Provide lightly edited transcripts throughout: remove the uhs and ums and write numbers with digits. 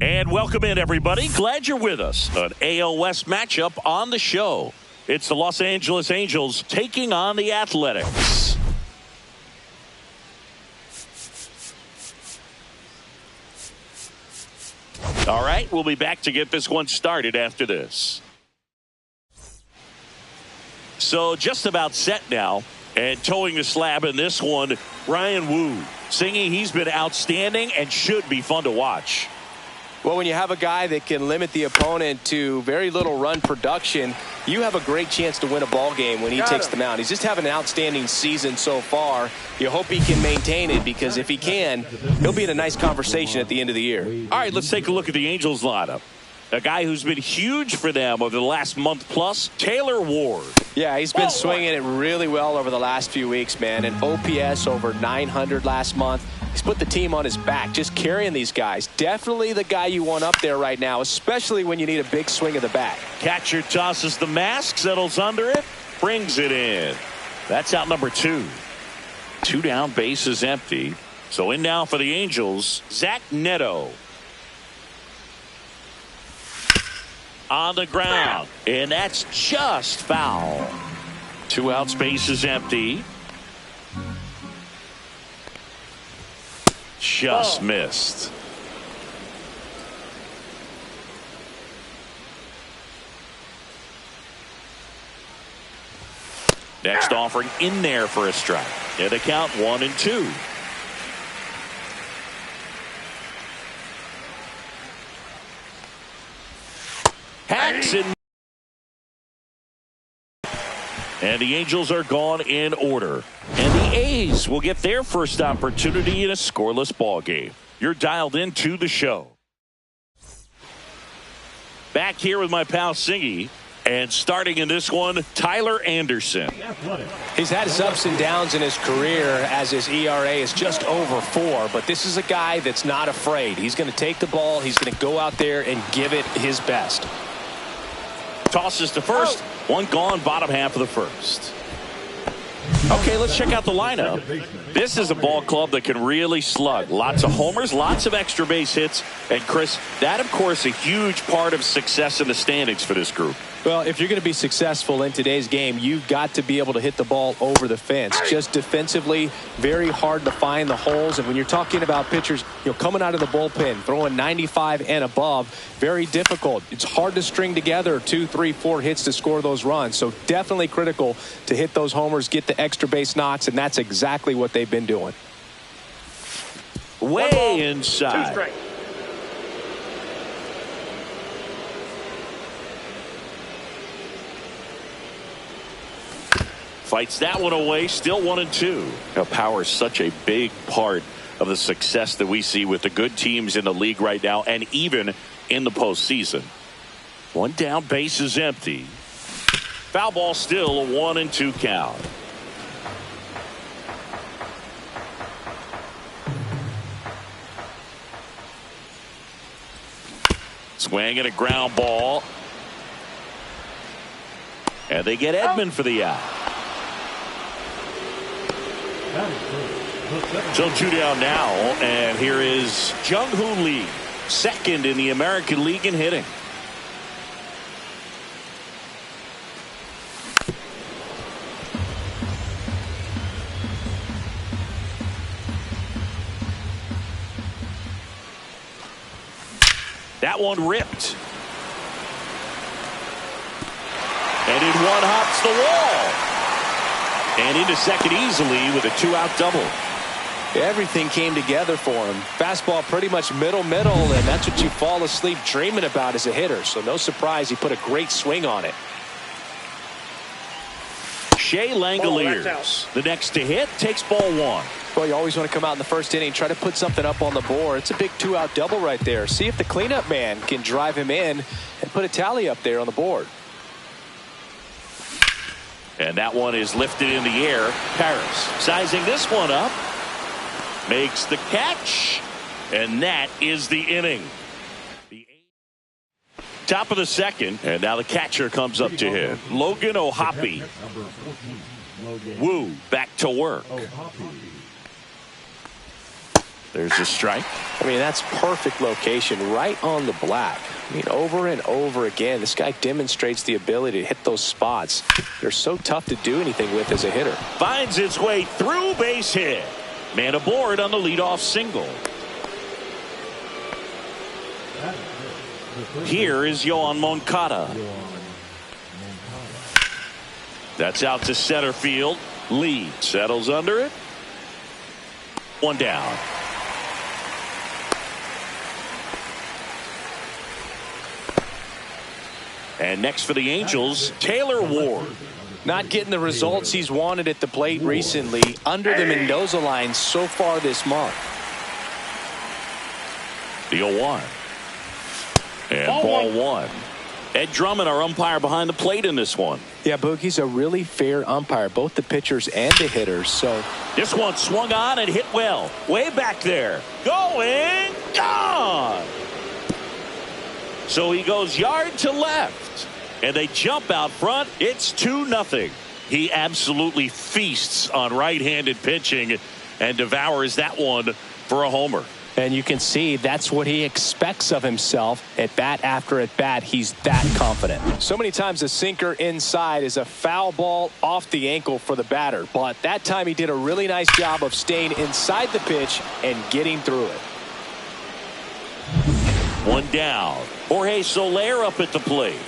And welcome in, everybody. Glad you're with us. An AL West matchup on the show. It's the Los Angeles Angels taking on the Athletics. All right, we'll be back to get this one started after this. So just about set now. And towing the slab in this one, Ryan Wu. Singing, he's been outstanding and should be fun to watch. Well, when you have a guy that can limit the opponent to very little run production, you have a great chance to win a ball game when he takes the mound. He's just having an outstanding season so far. You hope he can maintain it, because if he can, he'll be in a nice conversation at the end of the year. All right, let's take a look at the Angels lineup. A guy who's been huge for them over the last month plus, Taylor Ward. Yeah, he's been swinging it really well over the last few weeks, man. An OPS over 900 last month. He's put the team on his back, just carrying these guys. Definitely the guy you want up there right now, especially when you need a big swing of the bat. Catcher tosses the mask, settles under it, brings it in. That's out number 2. 2 down, base is empty. So in now for the Angels, Zach Neto. On the ground, and that's just foul. 2 outs, base is empty. Just missed. Next offering in there for a strike. And the count 1-2. Hacks in. And the Angels are gone in order. And the A's will get their first opportunity in a scoreless ball game. You're dialed into the show. Back here with my pal Singy. And starting in this one, Tyler Anderson. He's had his ups and downs in his career as his ERA is just over 4. But this is a guy that's not afraid. He's going to take the ball. He's going to go out there and give it his best. Tosses to first. One gone, bottom half of the first. Okay, let's check out the lineup. This is a ball club that can really slug. Lots of homers, lots of extra base hits. And Chris, that of course a huge part of success in the standings for this group. Well, if you're going to be successful in today's game, you've got to be able to hit the ball over the fence. Just defensively, very hard to find the holes. And when you're talking about pitchers, coming out of the bullpen, throwing 95 and above, very difficult. It's hard to string together 2, 3, 4 hits to score those runs. So definitely critical to hit those homers, get the extra base knocks, and that's exactly what they've been doing. Way inside. 2 strikes. Fights that one away, still 1-2. Now, power is such a big part of the success that we see with the good teams in the league right now, and even in the postseason. 1 down, base is empty. Foul ball, still a 1-2 count. Swing and a ground ball. And they get Edman for the out. So 2 down now, and here is Jung-Hoo Lee, second in the American League in hitting. That one ripped. And in one hops the wall. And into second easily with a 2-out double. Everything came together for him. Fastball pretty much middle, and that's what you fall asleep dreaming about as a hitter. So no surprise he put a great swing on it. Shea Langoliers, the next to hit, takes ball 1. Well, you always want to come out in the first inning, try to put something up on the board. It's a big 2-out double right there. See if the cleanup man can drive him in and put a tally up there on the board. And that one is lifted in the air. Paris sizing this one up. Makes the catch. And that is the inning. Top of the second. And now the catcher comes up to him. Logan O'Hoppe. Wu back to work. There's a strike. I mean, that's perfect location right on the black. I mean, over and over again, this guy demonstrates the ability to hit those spots. They're so tough to do anything with as a hitter. Finds its way through, base hit. Man aboard on the leadoff single. Here is Yoan Moncada. That's out to center field. Lee settles under it. One down. And next for the Angels, Taylor Ward. Not getting the results he's wanted at the plate recently under the Mendoza line so far this month. The 0-1. And ball one. Ed Drummond, our umpire behind the plate in this one. Yeah, Boogie's a really fair umpire, both the pitchers and the hitters. So this one swung on and hit well. Way back there. Going. Gone. So he goes yard to left. And they jump out front. It's 2-0. He absolutely feasts on right-handed pitching and devours that one for a homer. And you can see that's what he expects of himself at bat after at bat. He's that confident. So many times a sinker inside is a foul ball off the ankle for the batter. But that time he did a really nice job of staying inside the pitch and getting through it. One down. Jorge Soler up at the plate.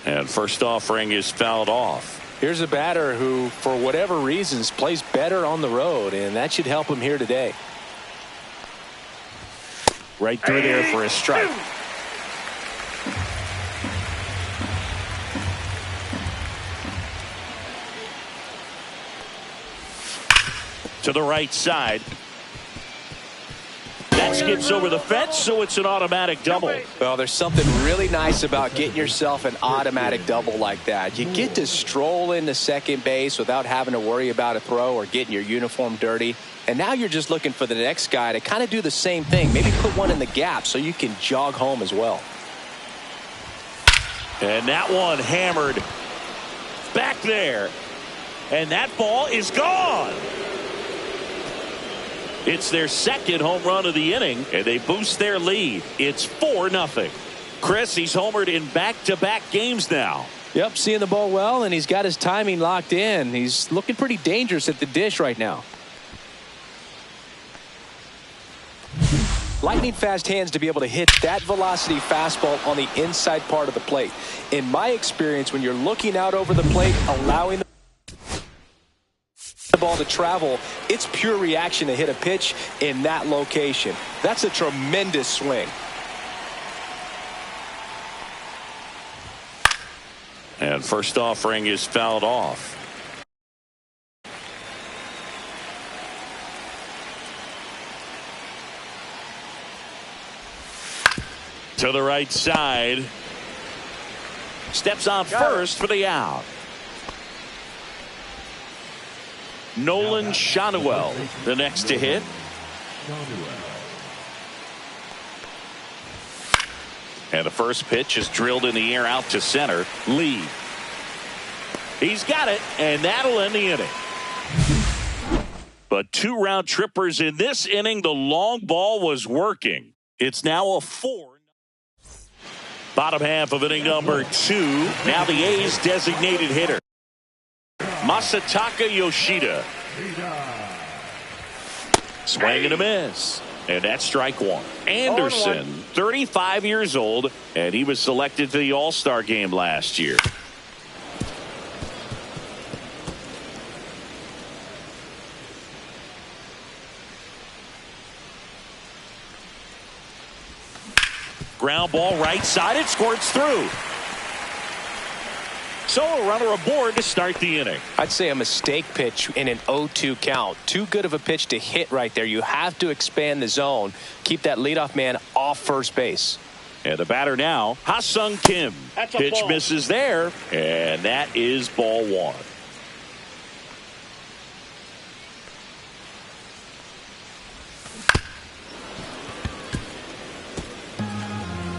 And first offering is fouled off. Here's a batter who, for whatever reasons, plays better on the road, and that should help him here today. Right through there for a strike. To the right side. That skips over the fence, so it's an automatic double. Well, there's something really nice about getting yourself an automatic double like that. You get to stroll into second base without having to worry about a throw or getting your uniform dirty. And now you're just looking for the next guy to kind of do the same thing. Maybe put one in the gap so you can jog home as well. And that one hammered back there. And that ball is gone. It's their second home run of the inning, and they boost their lead. It's 4-0. Chris, he's homered in back-to-back games now. Yep, seeing the ball well, and he's got his timing locked in. He's looking pretty dangerous at the dish right now. Lightning fast hands to be able to hit that velocity fastball on the inside part of the plate. In my experience, when you're looking out over the plate, allowing the ball to travel, it's pure reaction to hit a pitch in that location. That's a tremendous swing. And first offering is fouled off. To the right side. Steps on first for the out. Nolan Shanuel, the next to hit. And the first pitch is drilled in the air out to center. Lee. He's got it, and that'll end the inning. But 2 round trippers in this inning. The long ball was working. It's now a 4. Bottom half of inning number 2. Now the A's designated hitter, Masataka Yoshida. Swing and a miss. And that's strike one. Anderson, 35 years old, and he was selected to the All-Star game last year. Ground ball right side. It squirts through. So a runner aboard to start the inning. I'd say a mistake pitch in an 0-2 count. Too good of a pitch to hit right there. You have to expand the zone. Keep that leadoff man off first base. And the batter now, Ha-Sung Kim. Pitch misses there, and that is ball one.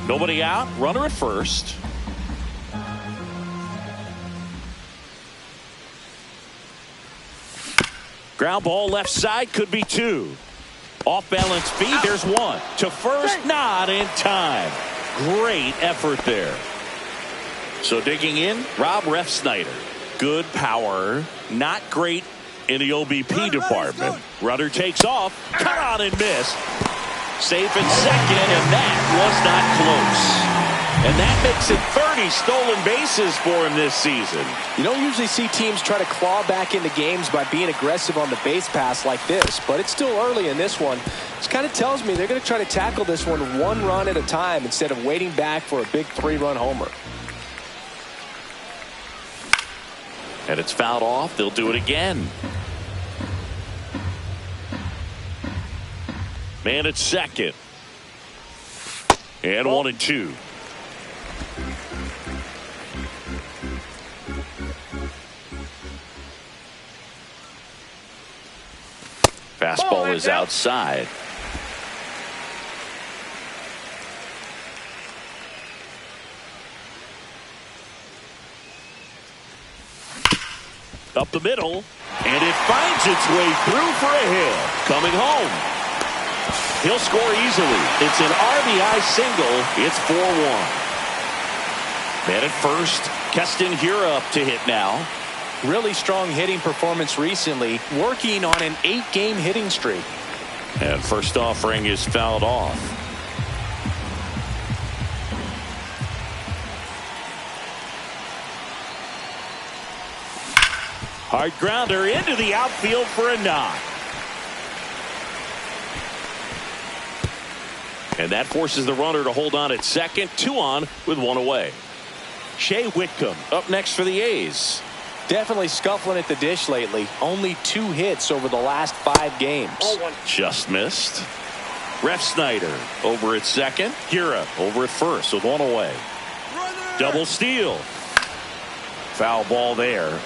Nobody out, runner at first. Ground ball left side, could be 2. Off balance feed, there's 1. To first, not in time. Great effort there. So digging in, Rob Refsnyder. Good power, not great in the OBP department. Runner takes off, cut on and miss. Safe at second, and that was not close. And that makes it 30 stolen bases for him this season. You don't usually see teams try to claw back into games by being aggressive on the base pass like this, but it's still early in this one. This kind of tells me they're going to try to tackle this one run at a time instead of waiting back for a big 3-run homer. And it's fouled off. They'll do it again. Man at second. And 1-2. Fastball is outside. Up the middle, and it finds its way through for a hit. Coming home. He'll score easily. It's an RBI single. It's 4-1. Man at first. Keston here up to hit now. Really strong hitting performance recently, working on an 8-game hitting streak. And first offering is fouled off. Hard grounder into the outfield for a knock. And that forces the runner to hold on at second. 2 on with 1 away. Shea Whitcomb up next for the A's. Definitely scuffling at the dish lately. Only 2 hits over the last 5 games. Just missed. Refsnyder over at second. Hira over at first with 1 away. Double steal. Foul ball there.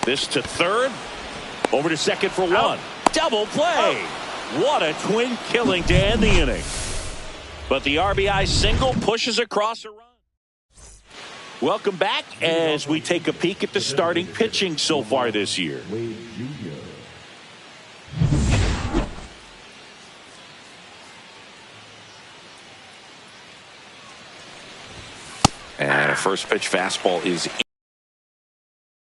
This to third. Over to second for 1. Double play. What a twin killing to end the inning. But the RBI single pushes across a run. Welcome back as we take a peek at the starting pitching so far this year. And a first pitch fastball is in.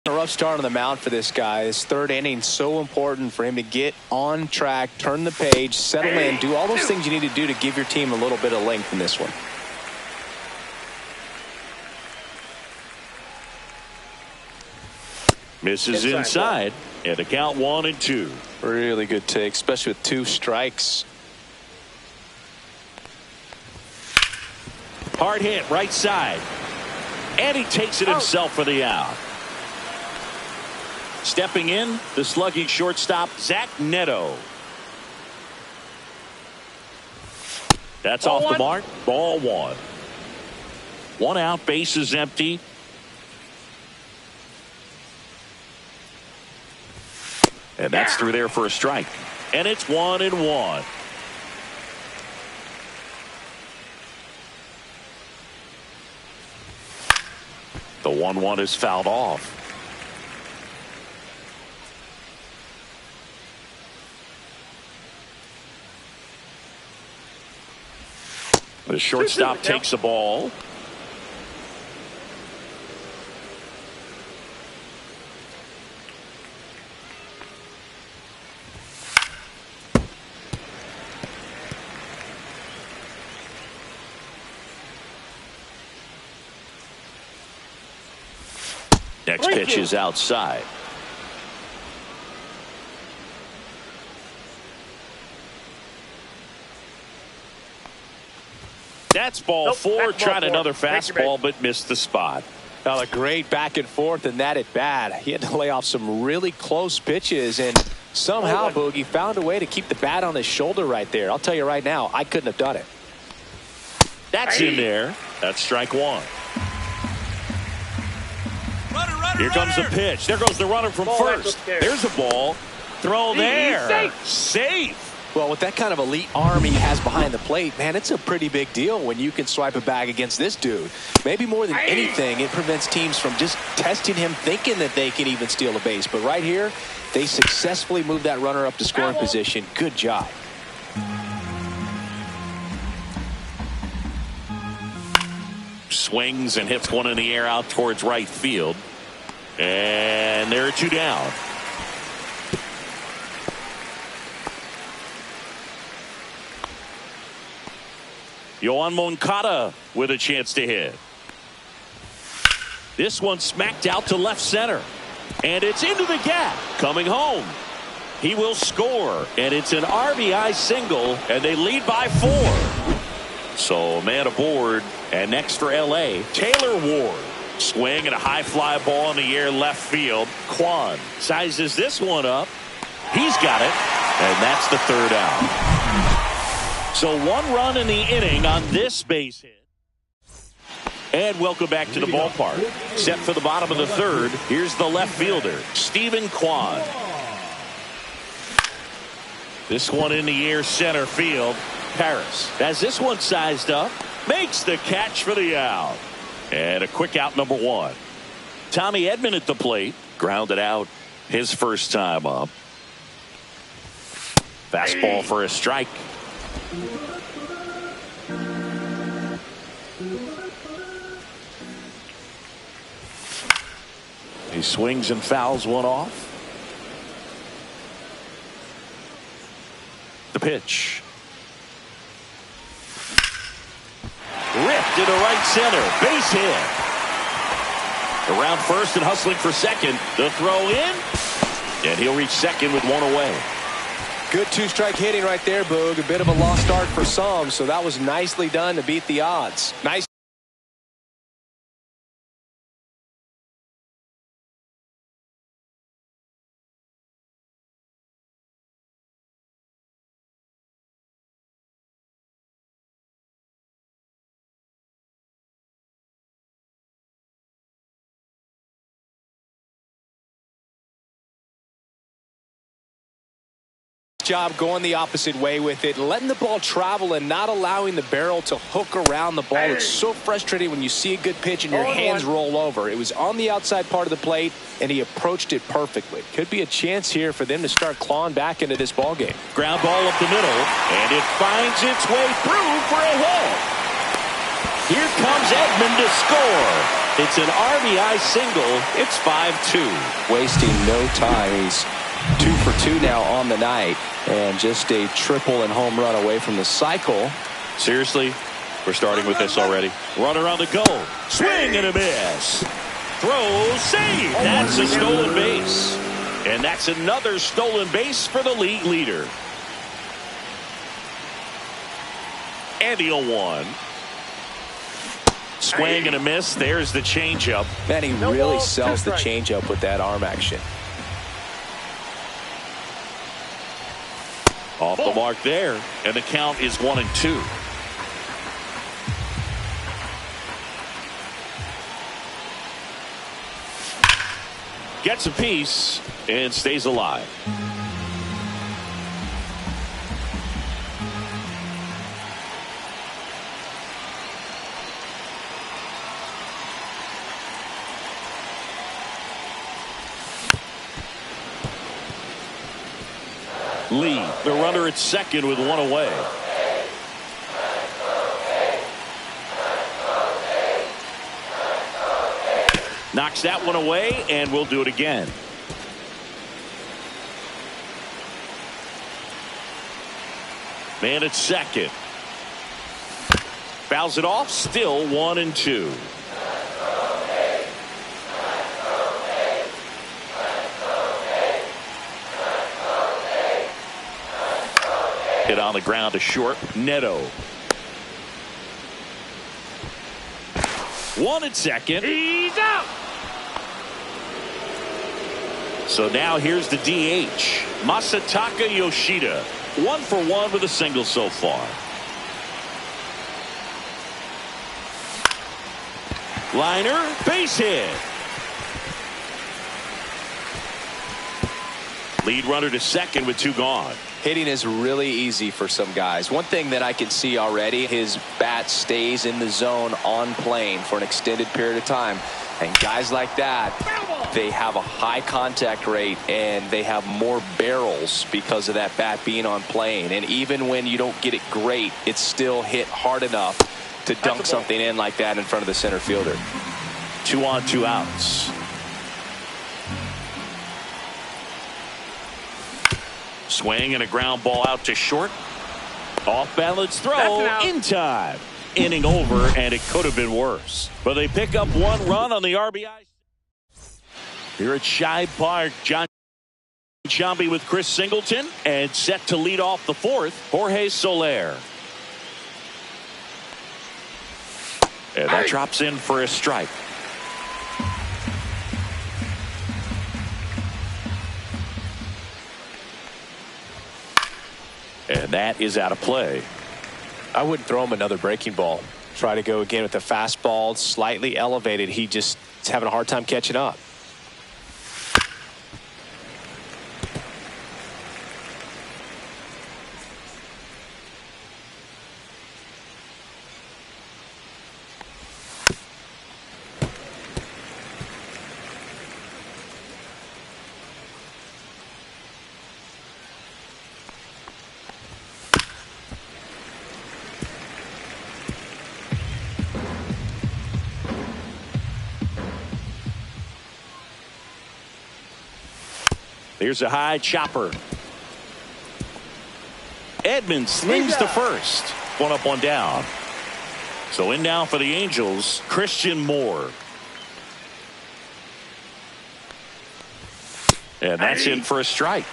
A rough start on the mound for this guy. His 3rd inning so important for him to get on track, turn the page, settle in, do all those things you need to do to give your team a little bit of length in this one. Misses inside, and the count 1-2. Really good take, especially with 2 strikes. Hard hit right side, and he takes it himself for the out. Stepping in, the slugging shortstop, Zach Neto. That's off the mark. Ball 1. 1 out, bases empty. And that's through there for a strike. And it's 1-1. The 1-1 is fouled off. The shortstop takes the ball. Next pitch is outside. That's ball 4. Tried another fastball, but missed the spot. Well, a great back and forth, and that at bat. He had to lay off some really close pitches, and somehow Boogie found a way to keep the bat on his shoulder right there. I'll tell you right now, I couldn't have done it. That's in there. That's strike 1. Here comes the pitch. There goes the runner from first. There's a ball. Throw there. Safe. Well, with that kind of elite arm he has behind the plate, man, it's a pretty big deal when you can swipe a bag against this dude. Maybe more than anything, it prevents teams from just testing him, thinking that they can even steal a base. But right here, they successfully moved that runner up to scoring position. Good job. Swings and hits one in the air out towards right field. And there are two down. Yoan Moncada with a chance to hit. This one smacked out to left center. And it's into the gap. Coming home. He will score. And it's an RBI single. And they lead by 4. So man aboard. And next for LA, Taylor Ward. Swing and a high fly ball in the air left field. Kwan sizes this one up. He's got it. And that's the third out. So 1 run in the inning on this base hit. And welcome back to the ballpark. Set for the bottom of the third. Here's the left fielder, Stephen Kwan. This one in the air center field. Paris has this one sized up. Makes the catch for the out. And a quick out, number 1. Tommy Edman at the plate. Grounded out his first time up. Fastball for a strike. He swings and fouls one off. The pitch. Ripped into right center. Base hit. Around first and hustling for second. The throw in. And he'll reach second with one away. Good two-strike hitting right there, Boog. A bit of a lost start for some, so that was nicely done to beat the odds. Nice. Job going the opposite way with it, letting the ball travel and not allowing the barrel to hook around the ball. It's so frustrating when you see a good pitch and your hands roll over. It was on the outside part of the plate, and he approached it perfectly. Could be a chance here for them to start clawing back into this ball game. Ground ball up the middle, and it finds its way through for a hit. Here comes Edman to score. It's an RBI single. It's 5-2. Wasting no time. He's 2 for 2 now on the night, and just a triple and home run away from the cycle. Seriously, we're starting with this already. Runner on the go. Swing and a miss. Throw, save. That's a stolen base. And that's another stolen base for the league leader. And the 0-1. Swing and a miss. There's the changeup. Man, he really sells the changeup with that arm action. Off the mark there, and the count is 1-2. Gets a piece and stays alive. Lee, the runner at second with one away. Knocks that one away, and we'll do it again. Man at second. Fouls it off, still 1-2. Hit on the ground to short. Neto. 1 at second. He's out. So now here's the DH. Masataka Yoshida. 1 for 1 with a single so far. Liner, base hit. Lead runner to second with 2 gone. Hitting is really easy for some guys. One thing that I can see already, his bat stays in the zone on plane for an extended period of time. And guys like that, they have a high contact rate and they have more barrels because of that bat being on plane. And even when you don't get it great, it's still hit hard enough to dunk something in like that in front of the center fielder. 2 on, 2 outs. Swing and a ground ball out to short. Off balance throw in time. Inning over, and it could have been worse. But they pick up 1 run on the RBI. Here at Shibe Park, John Sciambi with Chris Singleton, and set to lead off the 4th, Jorge Soler. And that drops in for a strike. And that is out of play. I wouldn't throw him another breaking ball. Try to go again with the fastball, slightly elevated. He just is having a hard time catching up. Here's a high chopper. Edmonds slings to first. 1 up, 1 down. So in now for the Angels, Christian Moore. And that's in for a strike.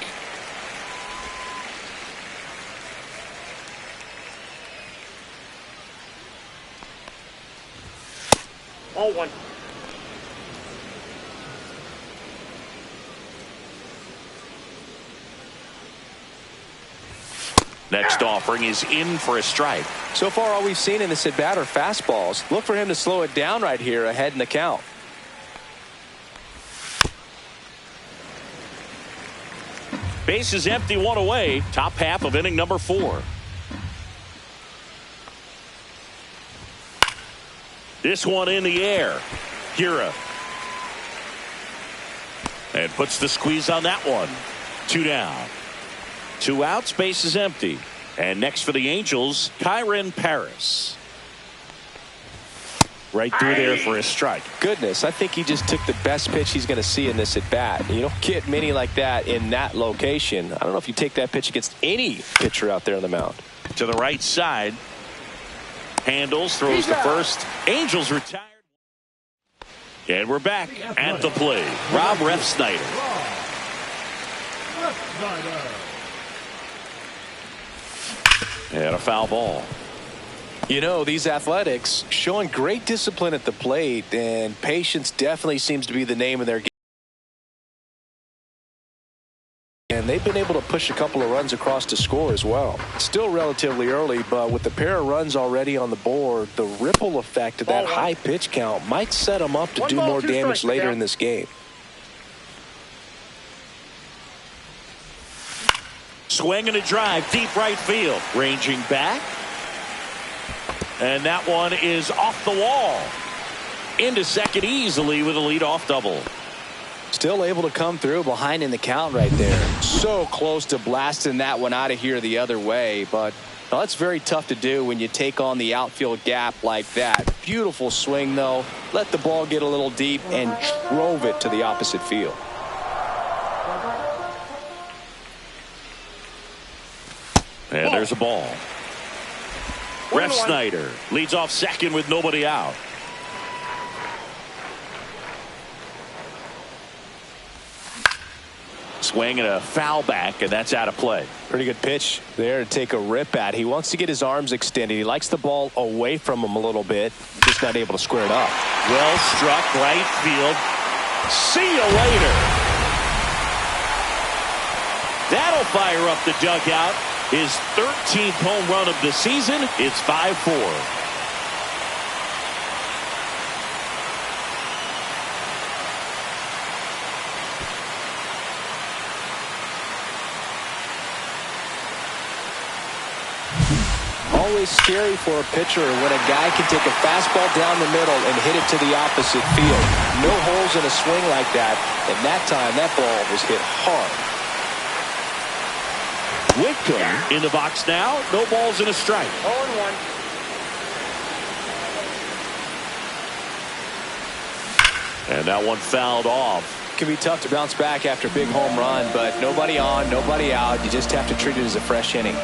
All 1. Next offering is in for a strike. So far, all we've seen in this at bat are fastballs. Look for him to slow it down right here ahead in the count. Base is empty, 1 away. Top half of inning number 4. This one in the air. Gira. And puts the squeeze on that one. 2 down. 2 outs, base is empty. And next for the Angels, Kyren Paris. Right through there for a strike. Goodness, I think he just took the best pitch he's going to see in this at bat. You don't get many like that in that location. I don't know if you take that pitch against any pitcher out there on the mound. To the right side. Handles, throws to first. Angels retired. And we're back at the plate. Rob Refsnyder. And a foul ball. You know, these Athletics showing great discipline at the plate, and patience definitely seems to be the name of their game. And they've been able to push a couple of runs across to score as well. Still relatively early, but with the pair of runs already on the board, the ripple effect of that high pitch count might set them up to do more damage later in this game. Swing and a drive, deep right field. Ranging back. And that one is off the wall. Into second easily with a leadoff double. Still able to come through behind in the count right there. So close to blasting that one out of here the other way, but that's very tough to do when you take on the outfield gap like that. Beautiful swing, though. Let the ball get a little deep and drove it to the opposite field. And there's a ball. Refsnyder leads off second with nobody out. Swing and a foul back, and that's out of play. Pretty good pitch there to take a rip at. He wants to get his arms extended. He likes the ball away from him a little bit. Just not able to square it up. Well struck, right field. See you later. That'll fire up the dugout. His 13th home run of the season. It's 5-4. Always scary for a pitcher when a guy can take a fastball down the middle and hit it to the opposite field. No holes in a swing like that, and that time that ball was hit hard. Whitcomb in the box now. No balls and a strike. 0-1. And that one fouled off. It can be tough to bounce back after a big home run, but nobody on, nobody out. You just have to treat it as a fresh inning.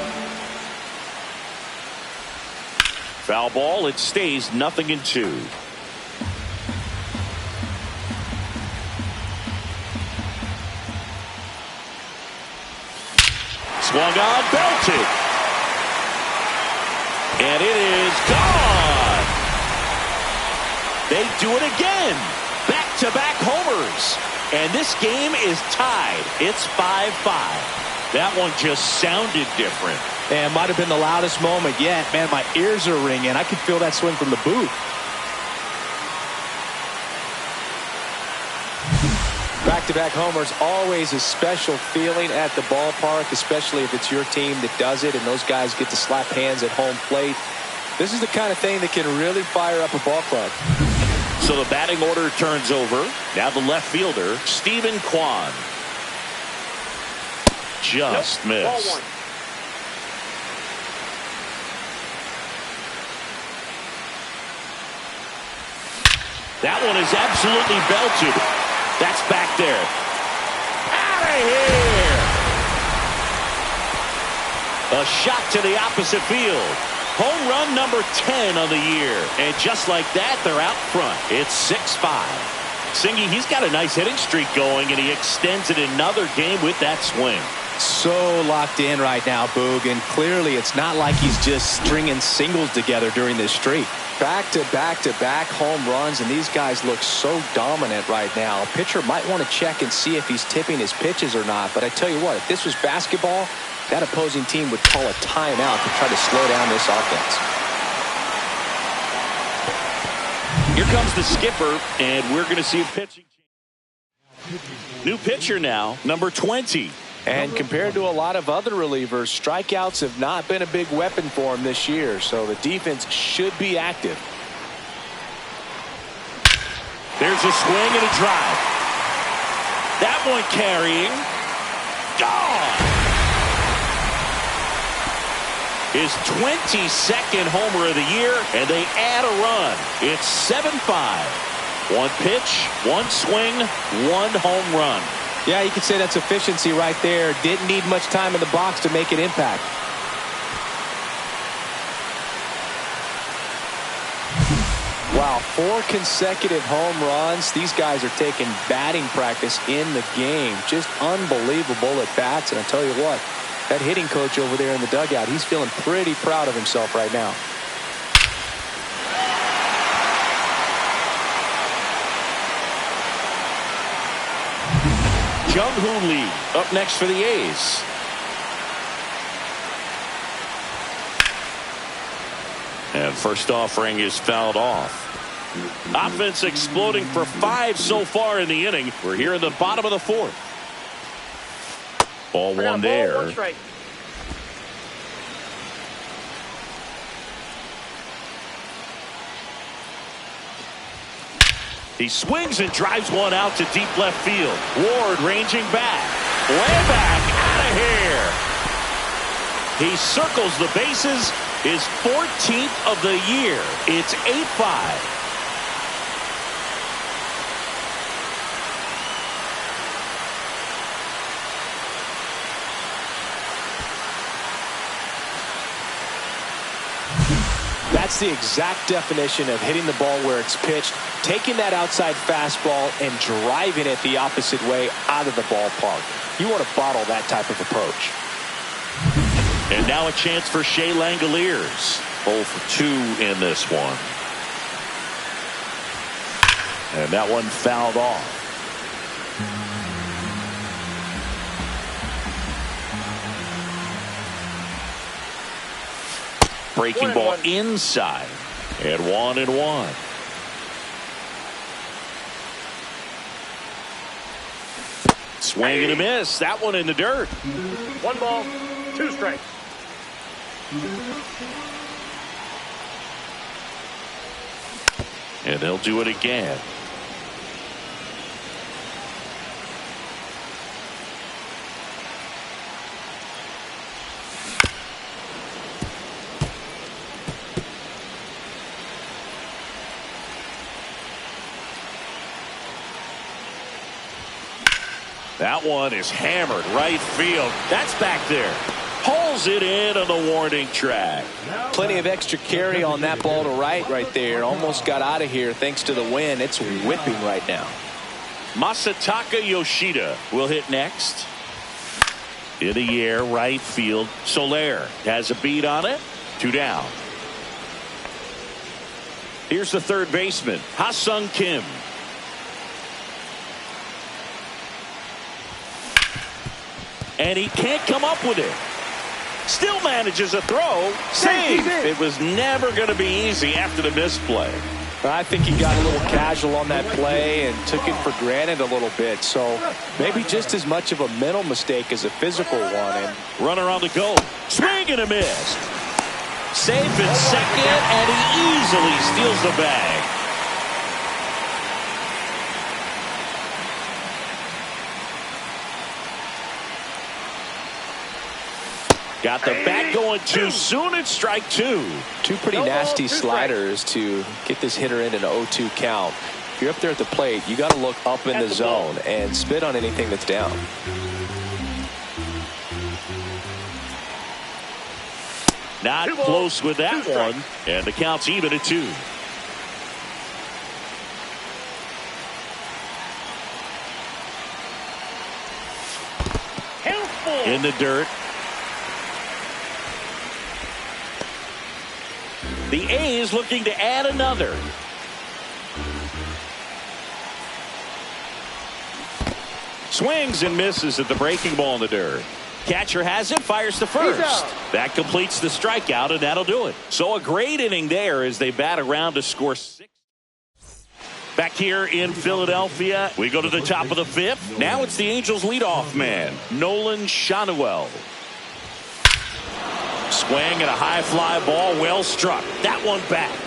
Foul ball. It stays 0-2. Swung on, belted. And it is gone. They do it again. Back-to-back homers. And this game is tied. It's 5-5. That one just sounded different. And might have been the loudest moment yet. Man, my ears are ringing. I could feel that swing from the booth. Back-to-back homers, always a special feeling at the ballpark, especially if it's your team that does it and those guys get to slap hands at home plate. This is the kind of thing that can really fire up a ball club. So the batting order turns over. Now the left fielder, Stephen Kwan. Just missed. Ball 1. That one is absolutely belted. That's back there. Out of here! A shot to the opposite field. Home run number 10 on the year. And just like that, they're out front. It's 6-5. Singy, he's got a nice hitting streak going, and he extends it another game with that swing. So locked in right now, Boog, and clearly it's not like he's just stringing singles together during this streak. Back-to-back-to-back home runs, and these guys look so dominant right now. A pitcher might want to check and see if he's tipping his pitches or not, but I tell you what, if this was basketball, that opposing team would call a timeout to try to slow down this offense. Here comes the skipper, and we're going to see a pitching change. New pitcher now, number 20. And compared to a lot of other relievers, strikeouts have not been a big weapon for him this year, so the defense should be active. There's a swing and a drive. That one carrying. Gone! His 22nd homer of the year, and they add a run. It's 7-5. One pitch, one swing, one home run. Yeah, you could say that's efficiency right there. Didn't need much time in the box to make an impact. Wow, 4 consecutive home runs. These guys are taking batting practice in the game. Just unbelievable at bats. And I tell you what, that hitting coach over there in the dugout, he's feeling pretty proud of himself right now. Jung-Hoo Lee up next for the A's. And first offering is fouled off. Offense exploding for 5 so far in the inning. We're here in the bottom of the 4th. Ball 1 there. Ball 1 strike. He swings and drives one out to deep left field. Ward ranging back. Way back out of here. He circles the bases. His 14th of the year. It's 8-5. That's the exact definition of hitting the ball where it's pitched, taking that outside fastball and driving it the opposite way out of the ballpark. You want to bottle that type of approach. And now a chance for Shea Langoliers. 0 for 2 in this one. And that one fouled off. Breaking ball inside. And 1-1. Swing and a miss. That one in the dirt. 1 ball, 2 strikes. And they'll do it again. That one is hammered right field. That's back there. Pulls it in on the warning track. Plenty of extra carry on that ball to right there. Almost got out of here thanks to the wind. It's whipping right now. Masataka Yoshida will hit next. In the air, right field. Soler has a beat on it. 2 down. Here's the third baseman, Ha-Sung Kim. And he can't come up with it. Still manages a throw. Save. It was never going to be easy after the misplay. I think he got a little casual on that play and took it for granted a little bit. So maybe just as much of a mental mistake as a physical one. And runner on the go. Swing and a miss. Safe at second, and he easily steals the bag. Got the bat going too soon. It's strike 2. Two pretty nasty sliders to get this hitter in an 0-2 count. If you're up there at the plate, you got to look up in the zone and spit on anything that's down. Not close with that one, and the count's even at 2. In the dirt. The A's looking to add another. Swings and misses at the breaking ball in the dirt. Catcher has it, fires to first. That completes the strikeout, and that'll do it. So a great inning there as they bat around to score 6. Back here in Philadelphia, we go to the top of the 5th. Now it's the Angels leadoff man, Nolan Schanuel. Swing and a high fly ball, well struck. That one back.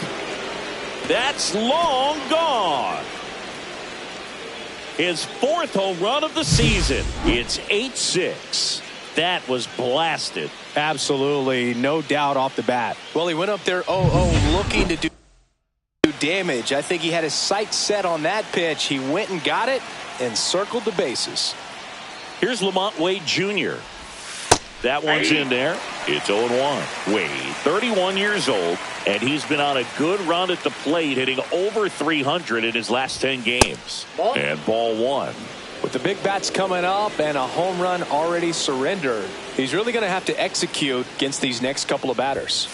That's long gone. His 4th home run of the season. It's 8-6. That was blasted. Absolutely, no doubt off the bat. Well, he went up there 0-0 looking to do damage. I think he had his sights set on that pitch. He went and got it and circled the bases. Here's Lamont Wade Jr. That one's in there. It's 0-1. Wade, 31 years old, and he's been on a good run at the plate, hitting over 300 in his last 10 games. And ball 1. With the big bats coming up and a home run already surrendered, he's really going to have to execute against these next couple of batters.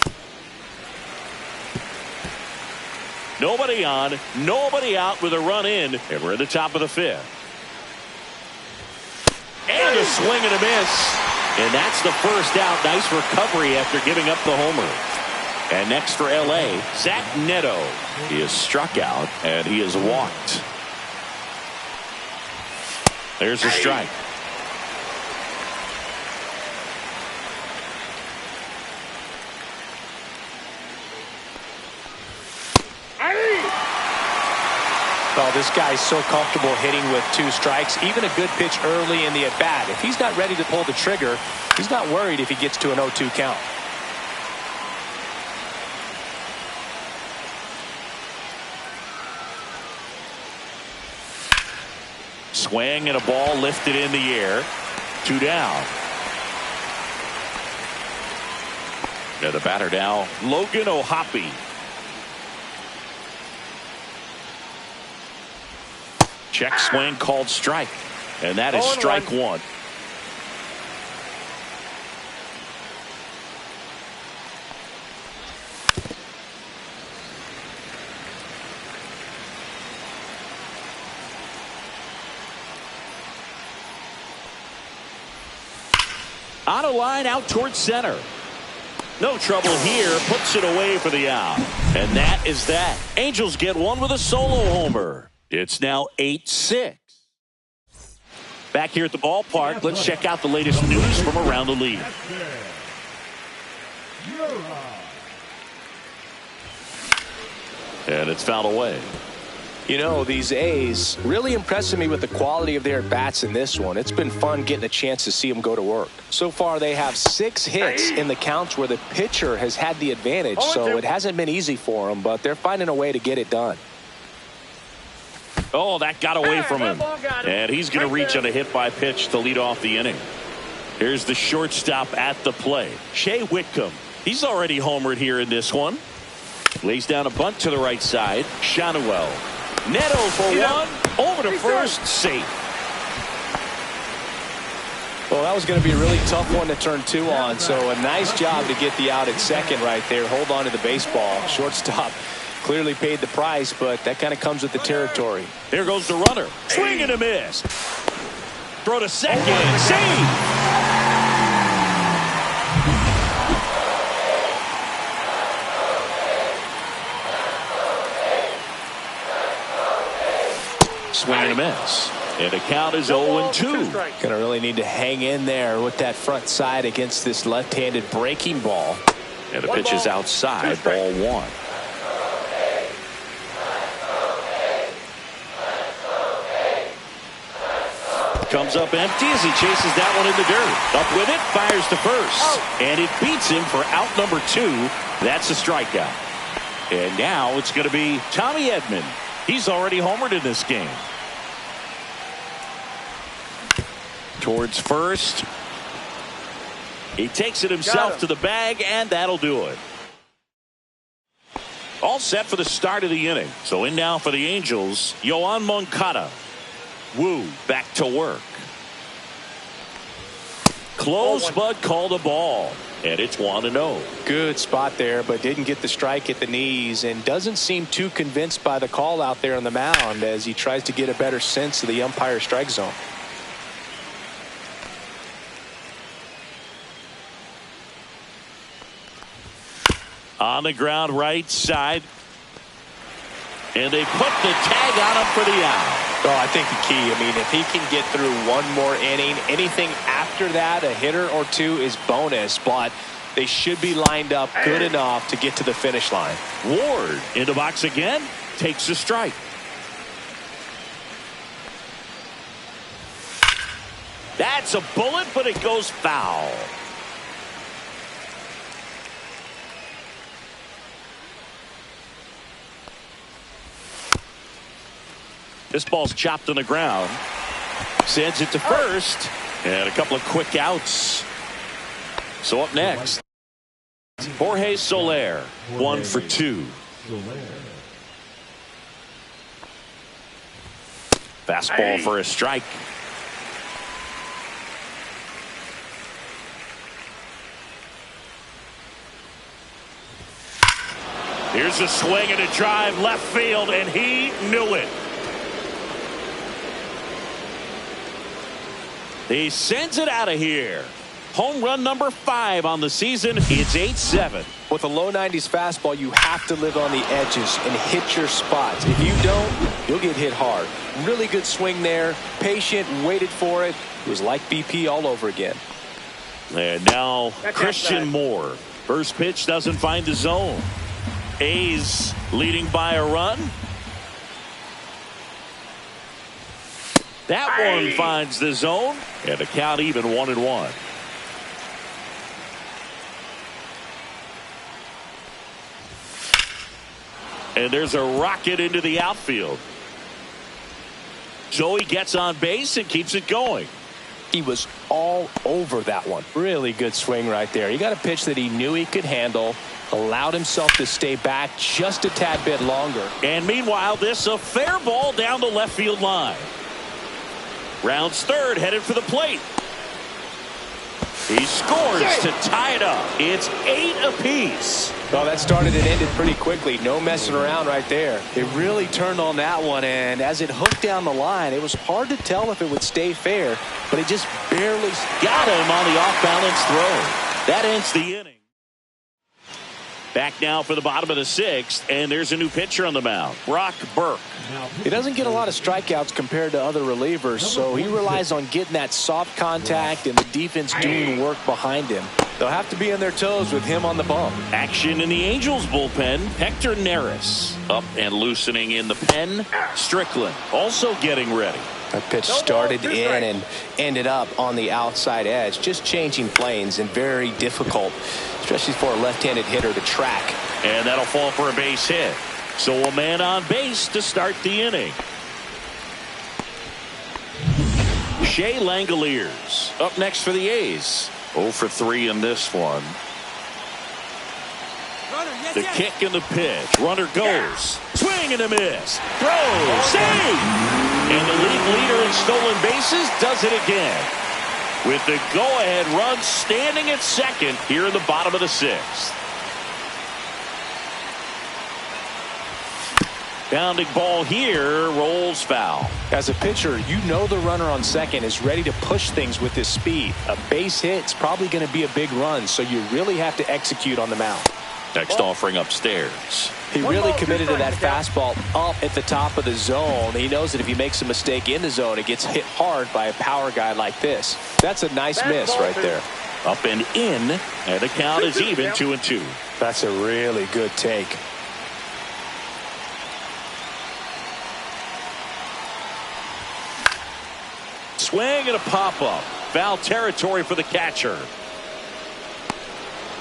Nobody on, nobody out with a run in, and we're at the top of the 5th. And a swing and a miss. And that's the first out. Nice recovery after giving up the homer. And next for L.A., Zach Neto. He is struck out, and he is walked. There's a strike. Well, this guy's so comfortable hitting with 2 strikes. Even a good pitch early in the at-bat. If he's not ready to pull the trigger, he's not worried if he gets to an 0-2 count. Swing and a ball lifted in the air. 2 down. Now the batter now, Logan O'Hoppe. Check swing called strike. And that is strike 1. On a line out towards center. No trouble here. Puts it away for the out. And that is that. Angels get one with a solo homer. It's now 8-6. Back here at the ballpark, let's check out the latest news from around the league. And it's fouled away. You know, these A's really impressing me with the quality of their bats in this one. It's been fun getting a chance to see them go to work. So far, they have 6 hits in the counts where the pitcher has had the advantage, so it hasn't been easy for them, but they're finding a way to get it done. Oh, that got away from him. And he's going to reach on a hit by pitch to lead off the inning. Here's the shortstop at the plate, Shea Whitcomb. He's already homered here in this one. Lays down a bunt to the right side. Shanuel. Neto for one. Over to first. Safe. Well, that was going to be a really tough one to turn 2 on. So a nice job to get the out at second right there. Hold on to the baseball. Shortstop clearly paid the price, but that kind of comes with the territory. There goes the runner. Swing and a miss. Throw to second. Save. Swing and a miss. And the count is 0-2. Going to really need to hang in there with that front side against this left-handed breaking ball. And the pitch is outside. Ball 1. Comes up empty as he chases that one in the dirt. Up with it, fires to first. And it beats him for out number 2. That's a strikeout. And now it's going to be Tommy Edman. He's already homered in this game. Towards first. He takes it himself to the bag, and that'll do it. All set for the start of the inning. So in now for the Angels, Yoan Moncada. Wu back to work. Close, but called a ball. And it's 1-0. Good spot there, but didn't get the strike at the knees and doesn't seem too convinced by the call out there on the mound as he tries to get a better sense of the umpire strike zone. On the ground right side. And they put the tag on him for the out. Oh, I think the key, I mean, if he can get through one more inning, anything after that, a hitter or 2 is bonus, but they should be lined up good enough to get to the finish line. Ward in the box again, takes a strike. That's a bullet, but it goes foul. This ball's chopped on the ground. Sends it to first. And a couple of quick outs. So up next, Jorge Soler, 1 for 2. Fastball for a strike. Here's a swing and a drive left field, and he knew it. He sends it out of here. Home run number 5 on the season. It's 8-7. With a low 90s fastball, you have to live on the edges and hit your spots. If you don't, you'll get hit hard. Really good swing there. Patient, waited for it. It was like BP all over again. And now Christian Moore. First pitch doesn't find the zone. A's leading by a run. That one finds the zone, and the count even 1-1. And there's a rocket into the outfield. Joey gets on base and keeps it going. He was all over that one. Really good swing right there. He got a pitch that he knew he could handle, allowed himself to stay back just a tad bit longer. And meanwhile, this a fair ball down the left field line. Rounds third, headed for the plate. He scores to tie it up. It's 8 apiece. Well, that started and ended pretty quickly. No messing around right there. It really turned on that one, and as it hooked down the line, it was hard to tell if it would stay fair, but it just barely got him on the off-balance throw. That ends the inning. Back now for the bottom of the sixth, and there's a new pitcher on the mound, Brock Burke. He doesn't get a lot of strikeouts compared to other relievers, so he relies on getting that soft contact and the defense doing work behind him. They'll have to be on their toes with him on the bump. Action in the Angels bullpen. Hector Neris up and loosening in the pen. Strickland also getting ready. That pitch started in and ended up on the outside edge, just changing planes, and very difficult, especially for a left-handed hitter to track. And that'll fall for a base hit. So a man on base to start the inning. Shea Langoliers up next for the A's. 0 for 3 in this one. The kick and the pitch. Runner goes. Swing and a miss. Throw. Save. And the league leader in stolen bases does it again. With the go-ahead run standing at second here in the bottom of the sixth. Bounding ball here, rolls foul. As a pitcher, you know the runner on second is ready to push things with his speed. A base hit's probably going to be a big run, so you really have to execute on the mound. Next offering upstairs. He really committed to that fastball up at the top of the zone. He knows that if he makes a mistake in the zone, it gets hit hard by a power guy like this. That's a nice miss right there. Up and in, and the count is even 2-2. That's a really good take. Swing and a pop-up. Foul territory for the catcher.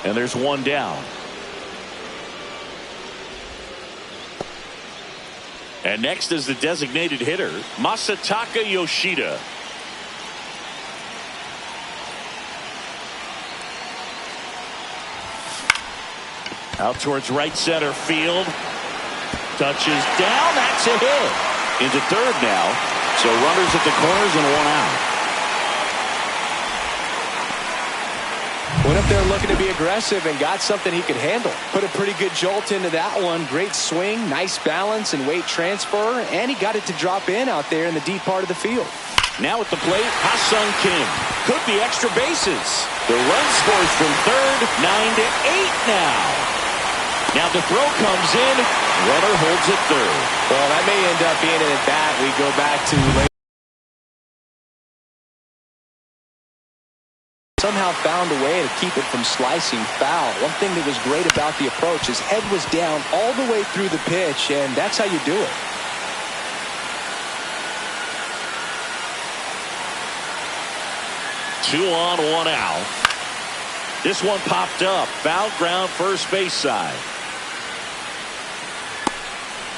And there's one down. And next is the designated hitter, Masataka Yoshida. Out towards right center field. Touches down. That's a hit. Into third now. So runners at the corners and one out. Went up there looking to be aggressive and got something he could handle. Put a pretty good jolt into that one. Great swing, nice balance and weight transfer, and he got it to drop in out there in the deep part of the field. Now at the plate, Ha-Sung Kim. Could be extra bases. The run scores from third, 9-8 now. Now the throw comes in. Runner holds it third. Well, that may end up being an at-bat we go back to later. Somehow found a way to keep it from slicing foul. One thing that was great about the approach, his head was down all the way through the pitch, and that's how you do it. Two on, one out. This one popped up. Foul ground first base side.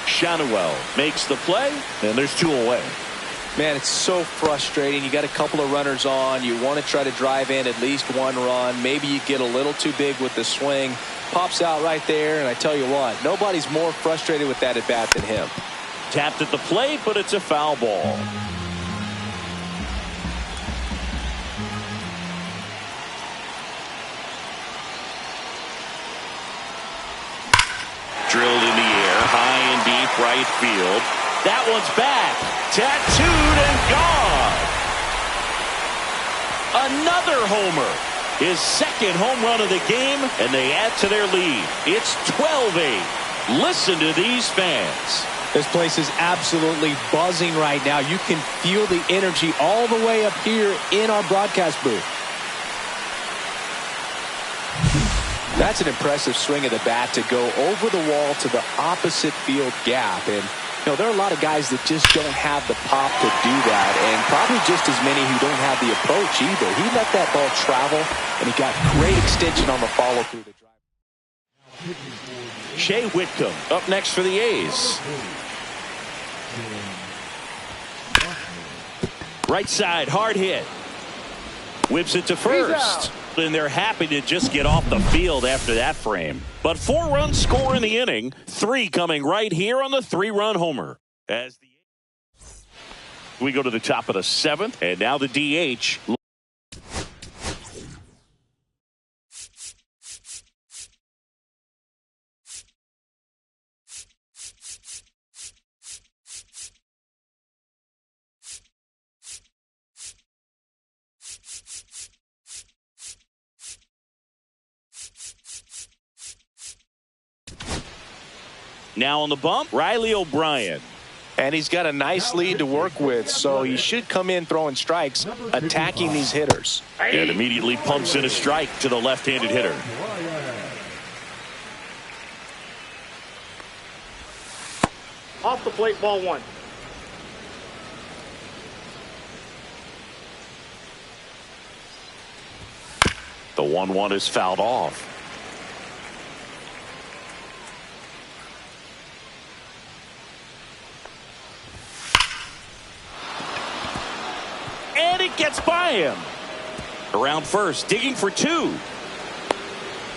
Shanuel makes the play, and there's two away. Man, it's so frustrating. You got a couple of runners on. You want to try to drive in at least one run. Maybe you get a little too big with the swing. Pops out right there, and I tell you what, nobody's more frustrated with that at bat than him. Tapped at the plate, but it's a foul ball. Drilled in the air, high and deep right field. That one's back. Tattooed and gone. Another homer. His second home run of the game, and they add to their lead. It's 12-8. Listen to these fans. This place is absolutely buzzing right now. You can feel the energy all the way up here in our broadcast booth. That's an impressive swing of the bat to go over the wall to the opposite field gap. And, you know, there are a lot of guys that just don't have the pop to do that, and probably just as many who don't have the approach either. He let that ball travel, and he got great extension on the follow-through. Shea Whitcomb up next for the A's. Right side, hard hit. Whips it to first. And they're happy to just get off the field after that frame. But 4 runs score in the inning. 3 coming right here on the 3-run homer. As we go to the top of the 7th, and now the DH. Now on the bump, Riley O'Brien. And he's got a nice lead to work with, so he should come in throwing strikes, attacking these hitters. And immediately pumps in a strike to the left-handed hitter. Off the plate, ball one. The 1-1 is fouled off. And it gets by him. Around first, digging for two.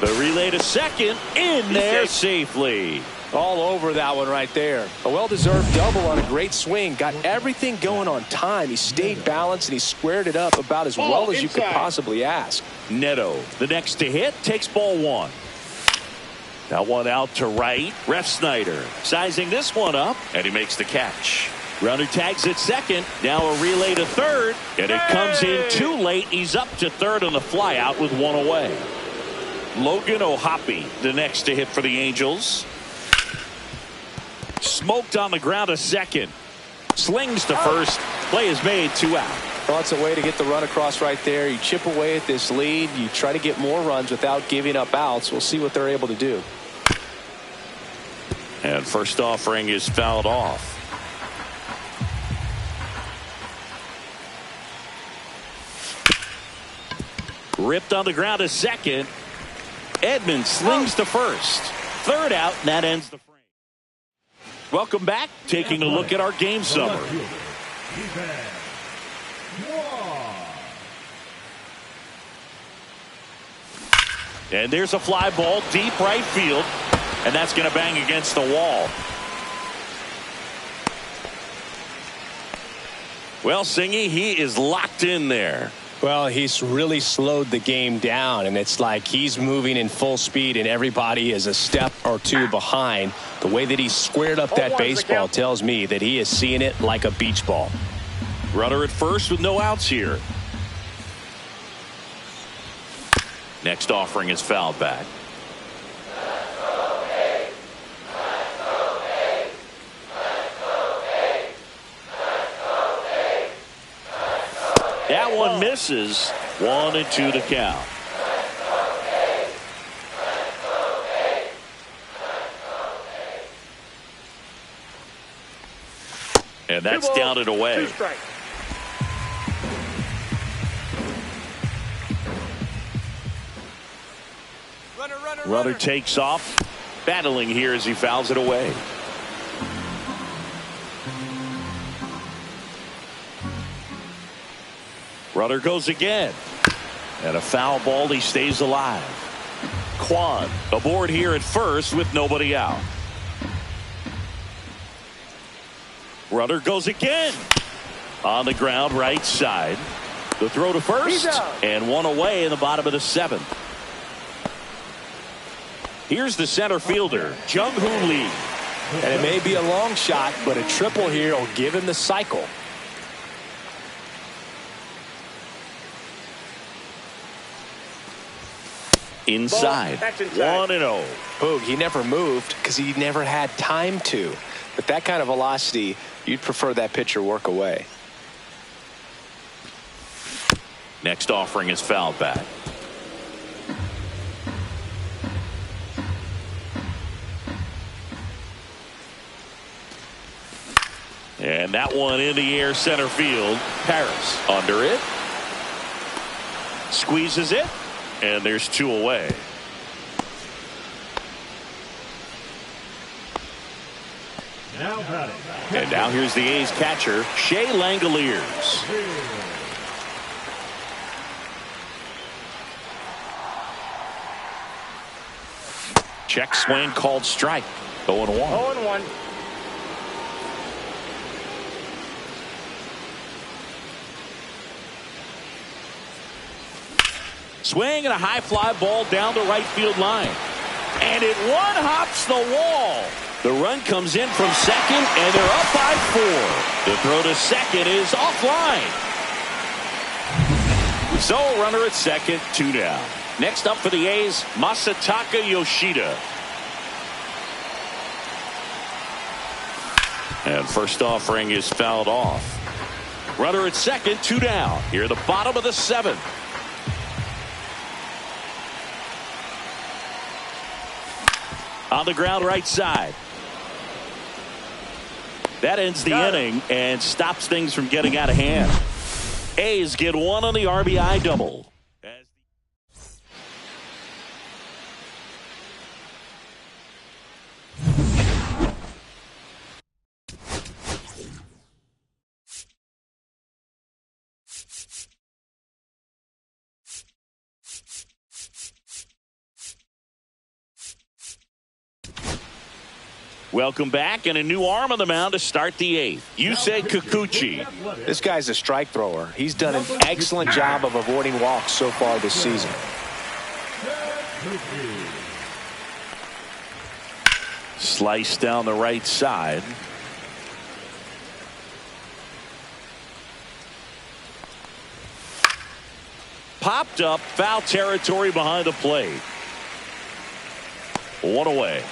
The relay to second, in there safely. All over that one right there. A well-deserved double on a great swing. Got everything going on time. He stayed balanced and he squared it up about as well as you could possibly ask. Neto, the next to hit, takes ball one. That one out to right. Ref Snyder sizing this one up, and he makes the catch. Runner tags at second. Now a relay to third, and it comes in too late. He's up to third on the fly out with one away. Logan O'Hoppe, the next to hit for the Angels. Smoked on the ground to second. Slings to first. Play is made, 2 out. Well, it's a way to get the run across right there. You chip away at this lead. You try to get more runs without giving up outs. We'll see what they're able to do. And first offering is fouled off. Ripped on the ground to second. Edmonds slings to first. Third out, and that ends the frame. Welcome back. Taking a look at our game summary. And there's a fly ball deep right field, and that's going to bang against the wall. Well, Singy, he is locked in there. Well, he's really slowed the game down, and it's like he's moving in full speed and everybody is a step or two behind. The way that he squared up that baseball tells me that he is seeing it like a beach ball. Runner at first with no outs here. Next offering is fouled back. That one misses. 1-2 to count. And that's down and away. Runner takes off. Battling here as he fouls it away. Runner goes again. And a foul ball. He stays alive. Kwan aboard here at first with nobody out. Runner goes again. On the ground right side. The throw to first. And one away in the bottom of the seventh. Here's the center fielder, Jung-Hoo Lee. And it may be a long shot, but a triple here will give him the cycle. Inside. 1-0. Boog, he never moved because he never had time to. But that kind of velocity, you'd prefer that pitcher work away. Next offering is fouled back. And that one in the air center field. Paris under it. Squeezes it. And there's two away. And now here's the A's catcher, Shea Langoliers. Check swing called strike. 0-1. 0-1. Swing and a high fly ball down the right field line. And it one-hops the wall. The run comes in from second, and they're up by 4. The throw to second is offline. So runner at second, 2 down. Next up for the A's, Masataka Yoshida. And first offering is fouled off. Runner at second, 2 down. Here at the bottom of the 7th. On the ground right side. That ends the inning and stops things from getting out of hand. A's get 1 on the RBI double. Welcome back, and a new arm on the mound to start the 8th. Yusei Kikuchi. This guy's a strike thrower. He's done an excellent job of avoiding walks so far this season. Slice down the right side. Popped up, foul territory behind the plate. 1 away.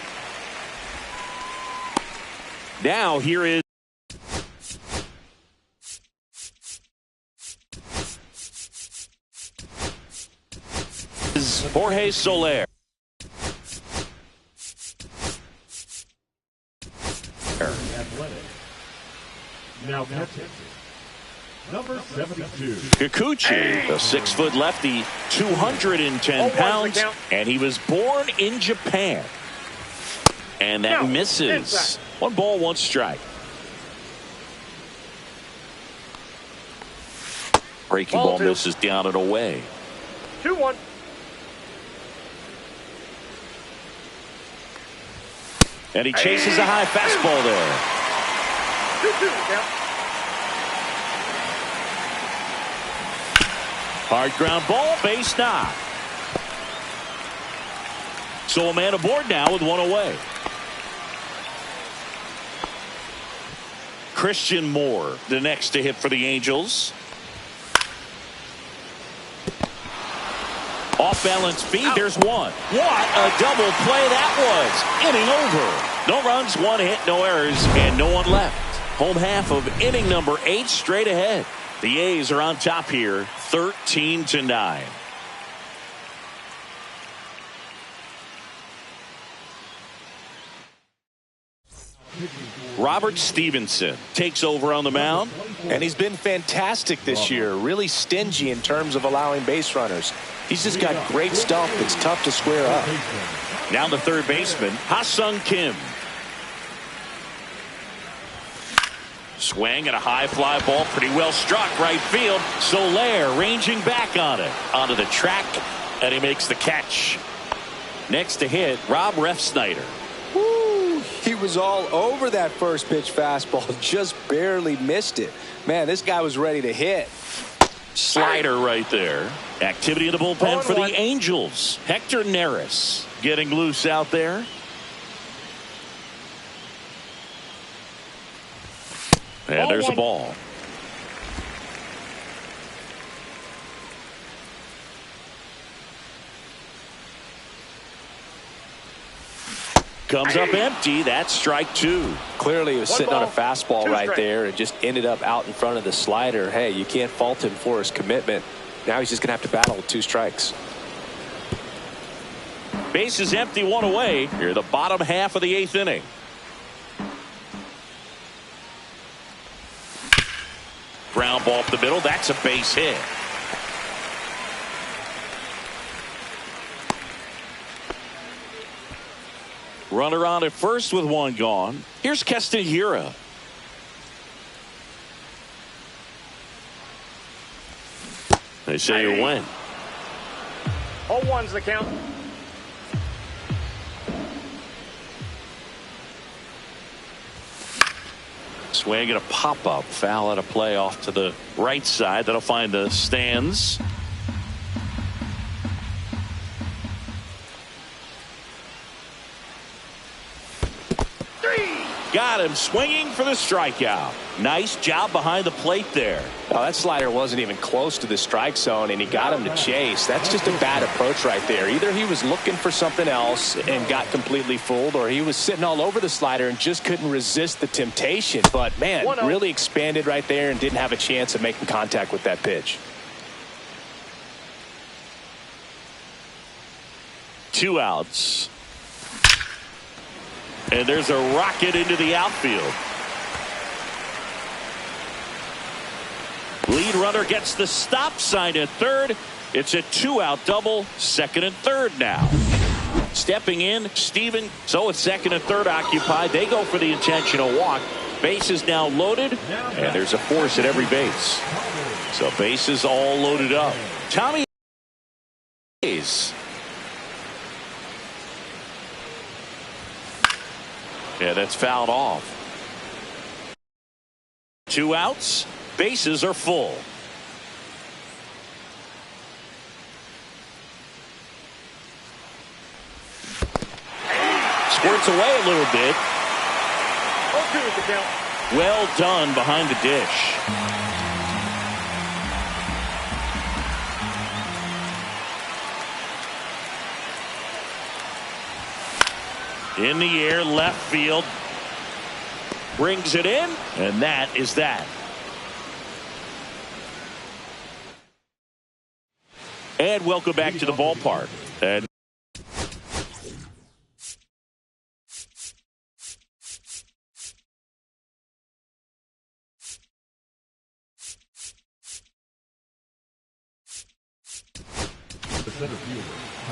Now here is Jorge Soler. Now catching number 72. Kikuchi, a 6-foot lefty, 210 pounds, and he was born in Japan. And that misses. 1 ball, 1 strike. Breaking ball misses down and away. 2-1. And he chases a high fastball there. 2-2 count. Hard ground ball, base knock. So a man aboard now with 1 away. Christian Moore, the next to hit for the Angels. Off balance speed, there's 1. What a double play that was. Inning over. No runs, 1 hit, no errors, and no one left. Home half of inning number 8 straight ahead. The A's are on top here, 13-9. Robert Stevenson takes over on the mound. And he's been fantastic this year. Really stingy in terms of allowing base runners. He's just got great stuff that's tough to square up. Now the third baseman, Ha-Sung Kim. Swing and a high fly ball, pretty well struck right field. Soler ranging back on it. Onto the track, and he makes the catch. Next to hit, Rob Refsnyder. Woo, he was all over that first pitch fastball, just barely missed it. Man, this guy was ready to hit. Slider right there. Activity in the bullpen for the Angels. Hector Neris getting loose out there. And there's a ball. Comes up empty. That's strike 2. Clearly he was sitting on a fastball right there and just ended up out in front of the slider. Hey, you can't fault him for his commitment. Now he's just going to have to battle with 2 strikes. Base is empty, 1 away. Here the bottom half of the 8th inning. Ground ball up the middle. That's a base hit. Runner on at first with 1 gone. Here's Keston Hiura. They say you win. 0-1's the count. Swing and a pop-up. Foul out of play off to the right side. That'll find the stands. Got him swinging for the strikeout. Nice job behind the plate there. Oh, that slider wasn't even close to the strike zone, and he got him to chase. That's just a bad approach right there. Either he was looking for something else and got completely fooled, or he was sitting all over the slider and just couldn't resist the temptation. But, man, really expanded right there and didn't have a chance of making contact with that pitch. 2 outs. And there's a rocket into the outfield. Lead runner gets the stop sign at third. It's a 2-out double, second and third now. Stepping in, Steven. So it's second and third occupied. They go for the intentional walk. Base is now loaded, and there's a force at every base. So bases all loaded up. Tommy Hayes. Yeah, that's fouled off. 2 outs. Bases are full. Squirts away a little bit. 0-2 is the count. Well done behind the dish. In the air, left field. Brings it in, and that is that. And welcome back to the ballpark. And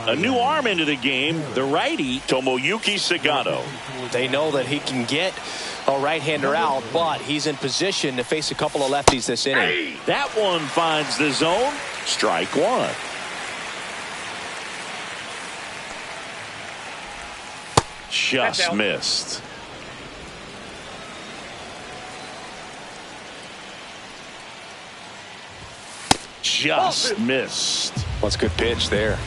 a new arm into the game, the righty Tomoyuki Sagano. They know that he can get a right-hander out, but he's in position to face a couple of lefties this inning. That one finds the zone. Strike one. Just missed. Just missed. Well, it's a good pitch there.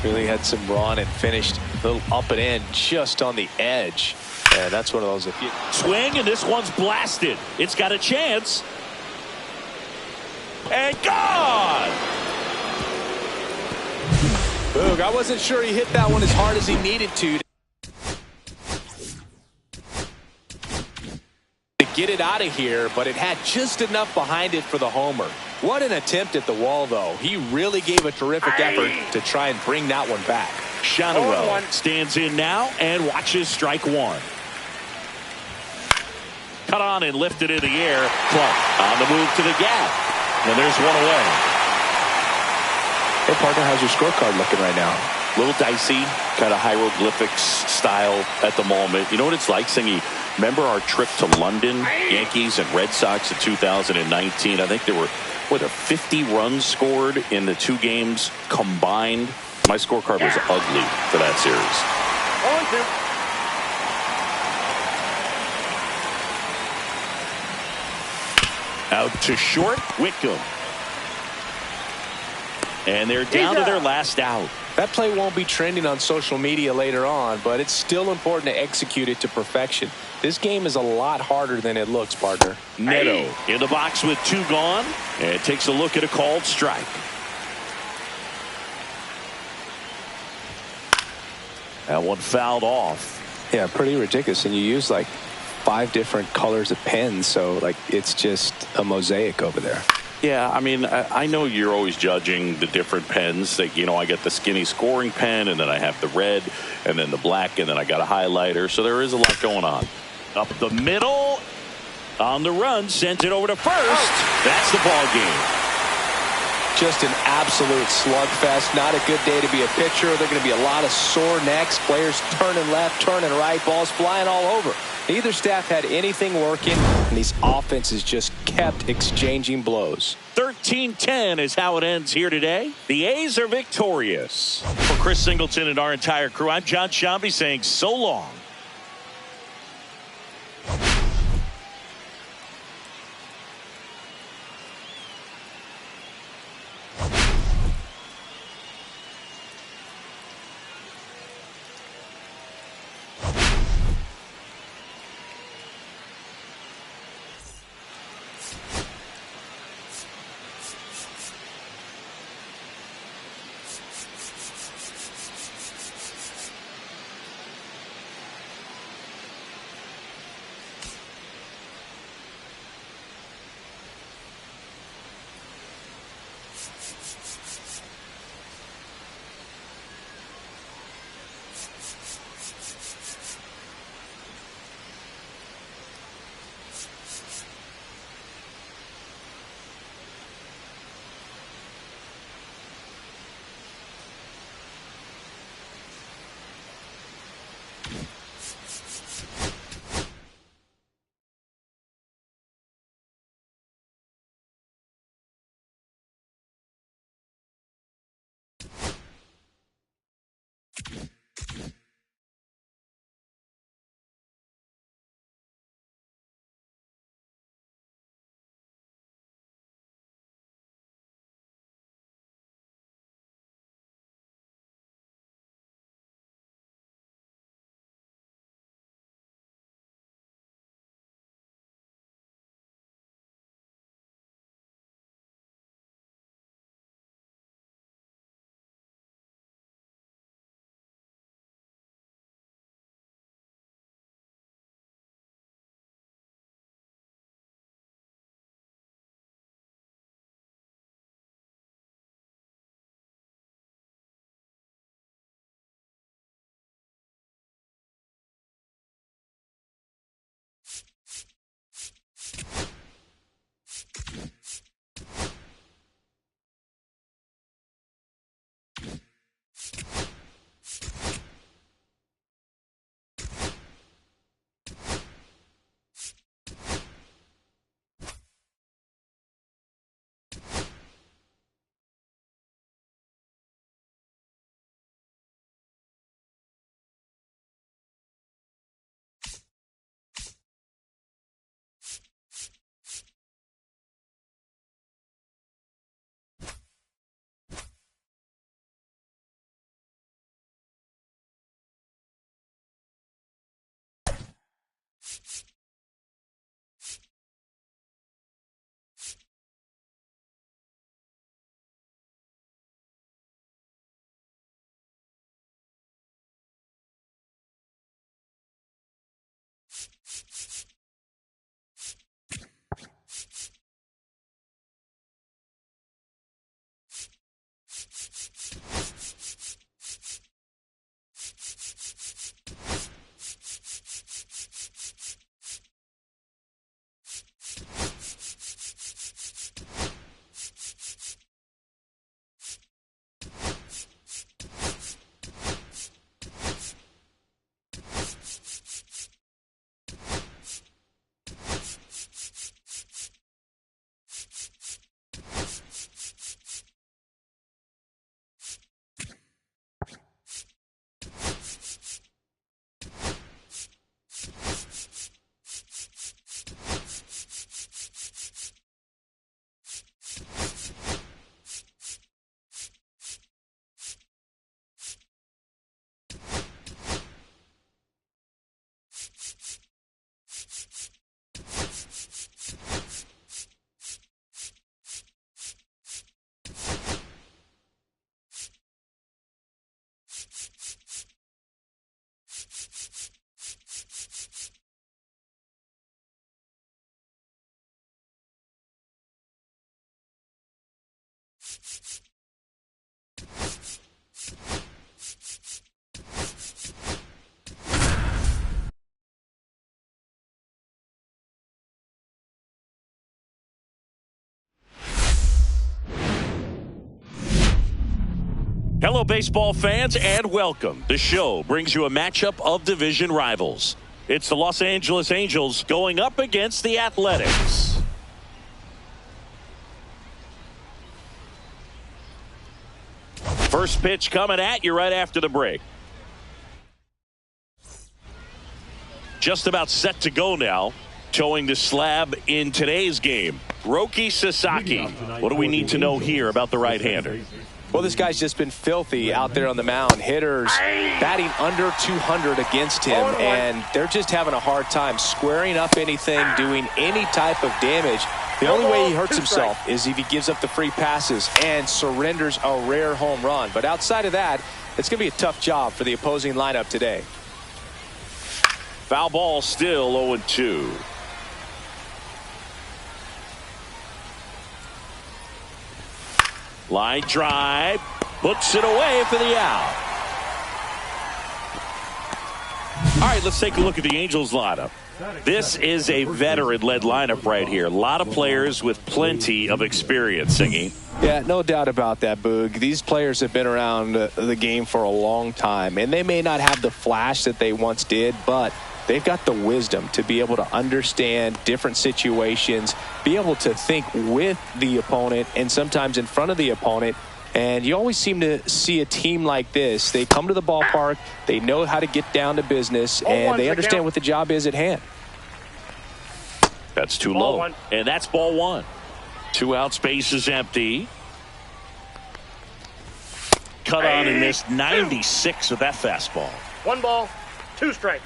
Really had some run and finished a little up and in just on the edge. And that's one of those. If you swing, and this one's blasted. It's got a chance. And gone. Boog, I wasn't sure he hit that one as hard as he needed to get it out of here, but it had just enough behind it for the homer. What an attempt at the wall, though. He really gave a terrific effort to try and bring that one back. Shonwell stands in now and watches strike one. Cut on and lifted in the air. Clark on the move to the gap. And there's one away. Hey, partner, how's your scorecard looking right now? A little dicey, kind of hieroglyphics style at the moment. You know what it's like, Singy? Remember our trip to London, Yankees and Red Sox in 2019? I think there were, 50 runs scored in the 2 games combined. My scorecard was ugly for that series. 0-2. Out to short, Wickham. And they're down to their last out. That play won't be trending on social media later on, but it's still important to execute it to perfection. This game is a lot harder than it looks, partner. Neto in the box with 2 gone, and takes a look at a called strike. That one fouled off. Yeah, pretty ridiculous. And you use like 5 different colors of pens, so like it's just a mosaic over there. Yeah, I mean, I know you're always judging the different pens. Like, you know, I get the skinny scoring pen, and then I have the red, and then the black, and then I got a highlighter. So there is a lot going on. Up the middle, on the run, sent it over to first. That's the ball game. Just an absolute slugfest. Not a good day to be a pitcher. There are going to be a lot of sore necks. Players turning left, turning right, balls flying all over. Neither staff had anything working, and these offenses just kept exchanging blows. 13-10 is how it ends here today. The A's are victorious. For Chris Singleton and our entire crew, I'm John Shambi saying so long. Hello, baseball fans, and welcome. The show brings you a matchup of division rivals. It's the Los Angeles Angels going up against the Athletics. First pitch coming at you right after the break. Just about set to go now. Towing the slab in today's game, Roki Sasaki. What do we need to know here about the right-hander? Well, this guy's just been filthy out there on the mound. Hitters batting under 200 against him, and they're just having a hard time squaring up anything, doing any type of damage. The only way he hurts himself is if he gives up the free passes and surrenders a rare home run. But outside of that, it's going to be a tough job for the opposing lineup today. Foul ball, still 0-2. Line drive, puts it away for the out. All right, let's take a look at the Angels lineup. This is a veteran-led lineup right here. A lot of players with plenty of experience, Singy. Yeah, no doubt about that, Boog. These players have been around the game for a long time, and they may not have the flash that they once did, but they've got the wisdom to be able to understand different situations, be able to think with the opponent and sometimes in front of the opponent. And you always seem to see a team like this. They come to the ballpark, they know how to get down to business, and they understand what the job is at hand. That's too low. And that's ball one. 2 out, space is empty. Cut on and missed 96 with that fastball. 1 ball, 2 strikes.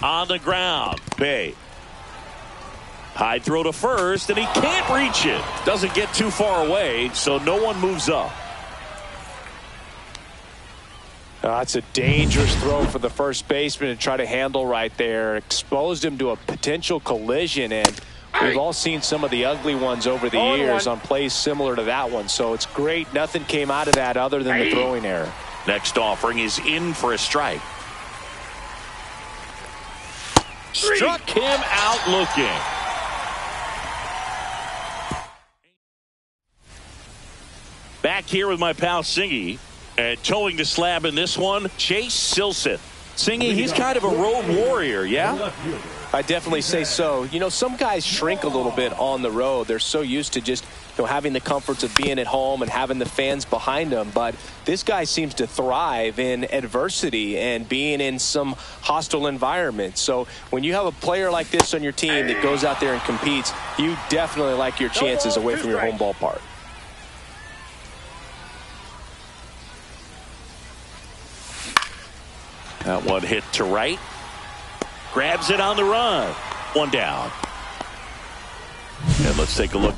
On the ground, Bay. High throw to first, and he can't reach it. Doesn't get too far away, so no one moves up. That's a dangerous throw for the first baseman to try to handle right there. Exposed him to a potential collision, and we've all seen some of the ugly ones over the years on plays similar to that one. So it's great. Nothing came out of that other than the throwing error. Next offering is in for a strike. Struck him out looking. Back here with my pal Singy. And towing the slab in this one, Chase Silseth. Singy, he's kind of a road warrior, yeah? I definitely say so. You know, some guys shrink a little bit on the road. They're so used to just having the comforts of being at home and having the fans behind them. But this guy seems to thrive in adversity and being in some hostile environment. So when you have a player like this on your team that goes out there and competes, you definitely like your chances away from your home ballpark. That one hit to right. Grabs it on the run. 1 down. And let's take a look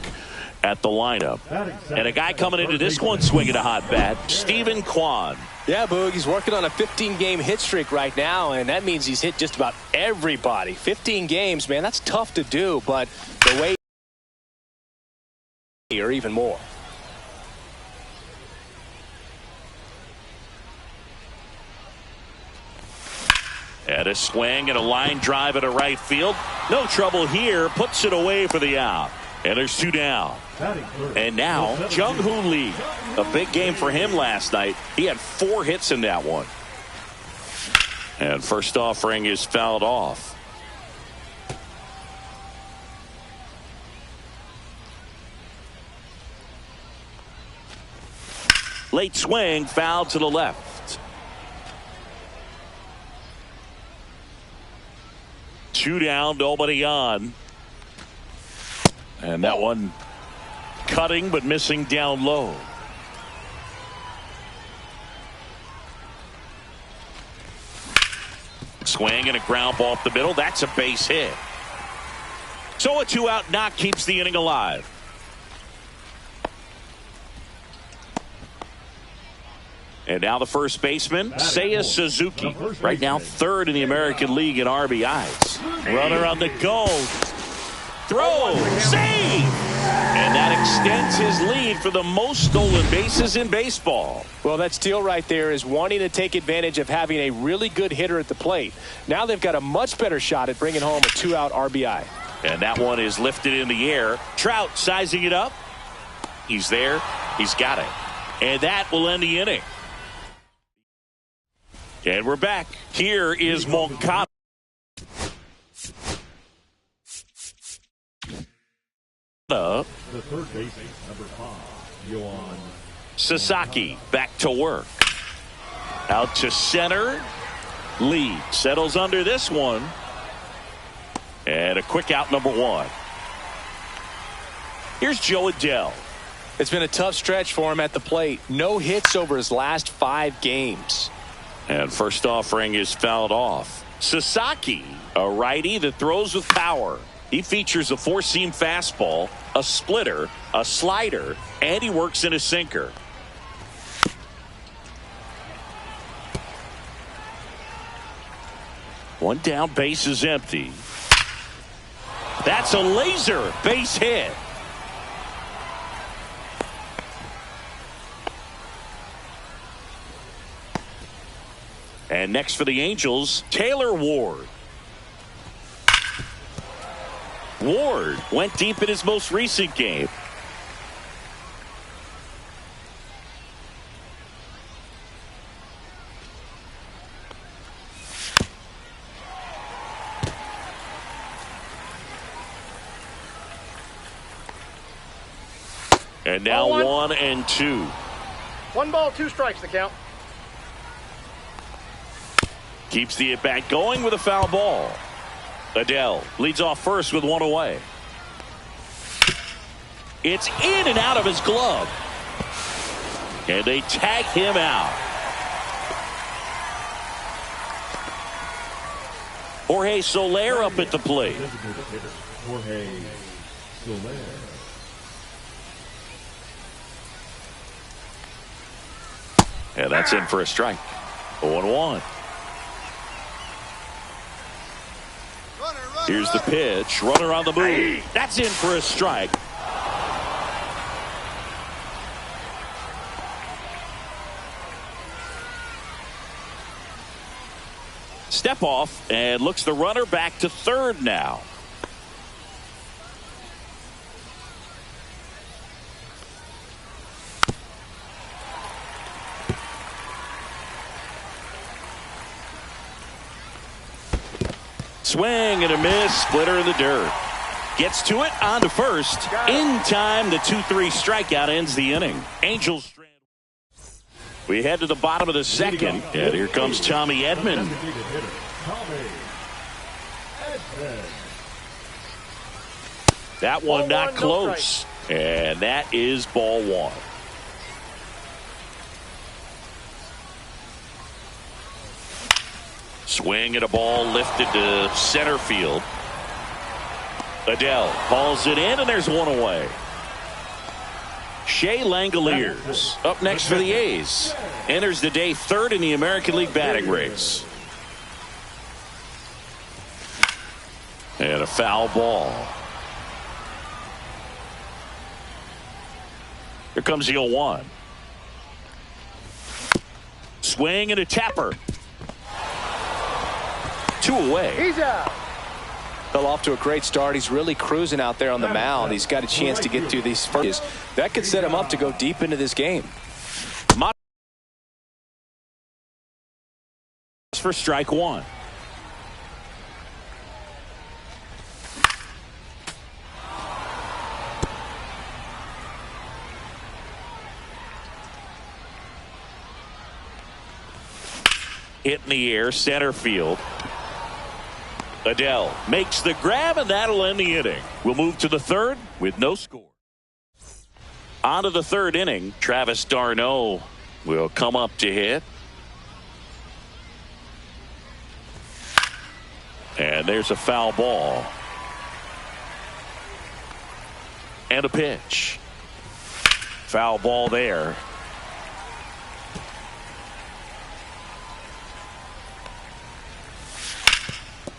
at the lineup. And a guy coming into this one swinging a hot bat, Steven Kwan. Yeah, Boog, he's working on a 15-game hit streak right now, and that means he's hit just about everybody. 15 games, man, that's tough to do, but the way or even more. And a swing and a line drive at a right field. No trouble here. Puts it away for the out. And there's 2 down. And now, Jung-Hoo Lee. A big game for him last night. He had 4 hits in that one. And first offering is fouled off. Late swing, foul to the left. Two down, nobody on. And that one cutting but missing down low. Swing and a ground ball up the middle. That's a base hit. So a 2-out knock keeps the inning alive. And now the first baseman, Seiya Suzuki. Right now 3rd in the American League in RBIs. Runner on the go. Throw. Save. And that extends his lead for the most stolen bases in baseball. Well, that steal right there is wanting to take advantage of having a really good hitter at the plate. Now they've got a much better shot at bringing home a 2-out RBI. And that one is lifted in the air. Trout sizing it up. He's there. He's got it. And that will end the inning. And we're back. Here is Moncada. The third baseman, number 5, Yohan Sasaki back to work. Out to center. Lee settles under this one. And a quick out, number 1. Here's Joe Adele. It's been a tough stretch for him at the plate. No hits over his last 5 games. And first offering is fouled off. Sasaki, a righty that throws with power. He features a 4-seam fastball, a splitter, a slider, and he works in a sinker. One down, base is empty. That's a laser base hit. And next for the Angels, Taylor Ward. Ward went deep in his most recent game. And now 1 and 2. 1 ball, 2 strikes the count. Keeps the at-bat going with a foul ball. Adele leads off first with 1 away. It's in and out of his glove. And they tag him out. Jorge Soler up at the plate. Jorge Soler. And that's in for a strike. 0-1. Here's the pitch. Runner on the move. That's in for a strike. Step off and looks the runner back to third now. Swing and a miss. Splitter in the dirt. Gets to it on to first. In time, the 2-3 strikeout ends the inning. Angels. We head to the bottom of the second. And here comes Tommy Edman. That one not close. And that is ball 1. Swing and a ball lifted to center field. Adele hauls it in, and there's 1 away. Shea Langoliers up next for the A's. Enters the day 3rd in the American League batting race. And a foul ball. Here comes the 0-1. Swing and a tapper. 2 away. He's out. Fell off to a great start. He's really cruising out there on the mound. He's got a chance to get through these first. That could set him up to go deep into this game. For strike 1. Hit in the air, center field. Adele makes the grab, and that'll end the inning. We'll move to the 3rd with no score. On to the 3rd inning. Travis d'Arnaud will come up to hit. And there's a foul ball. And a pitch. Foul ball there.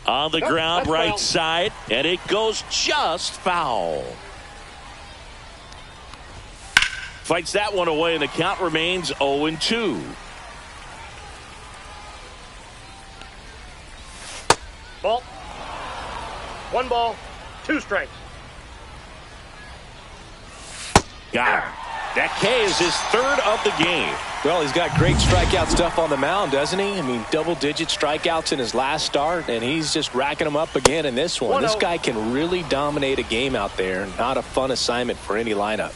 On the ground, right foul. Side, and it goes just foul. Fights that one away, and the count remains 0-2. Ball. 1 ball, 2 strikes. Got him. That K is his third of the game. Well, he's got great strikeout stuff on the mound, doesn't he? I mean, double-digit strikeouts in his last start, and he's just racking them up again in this one. This guy can really dominate a game out there. Not a fun assignment for any lineup.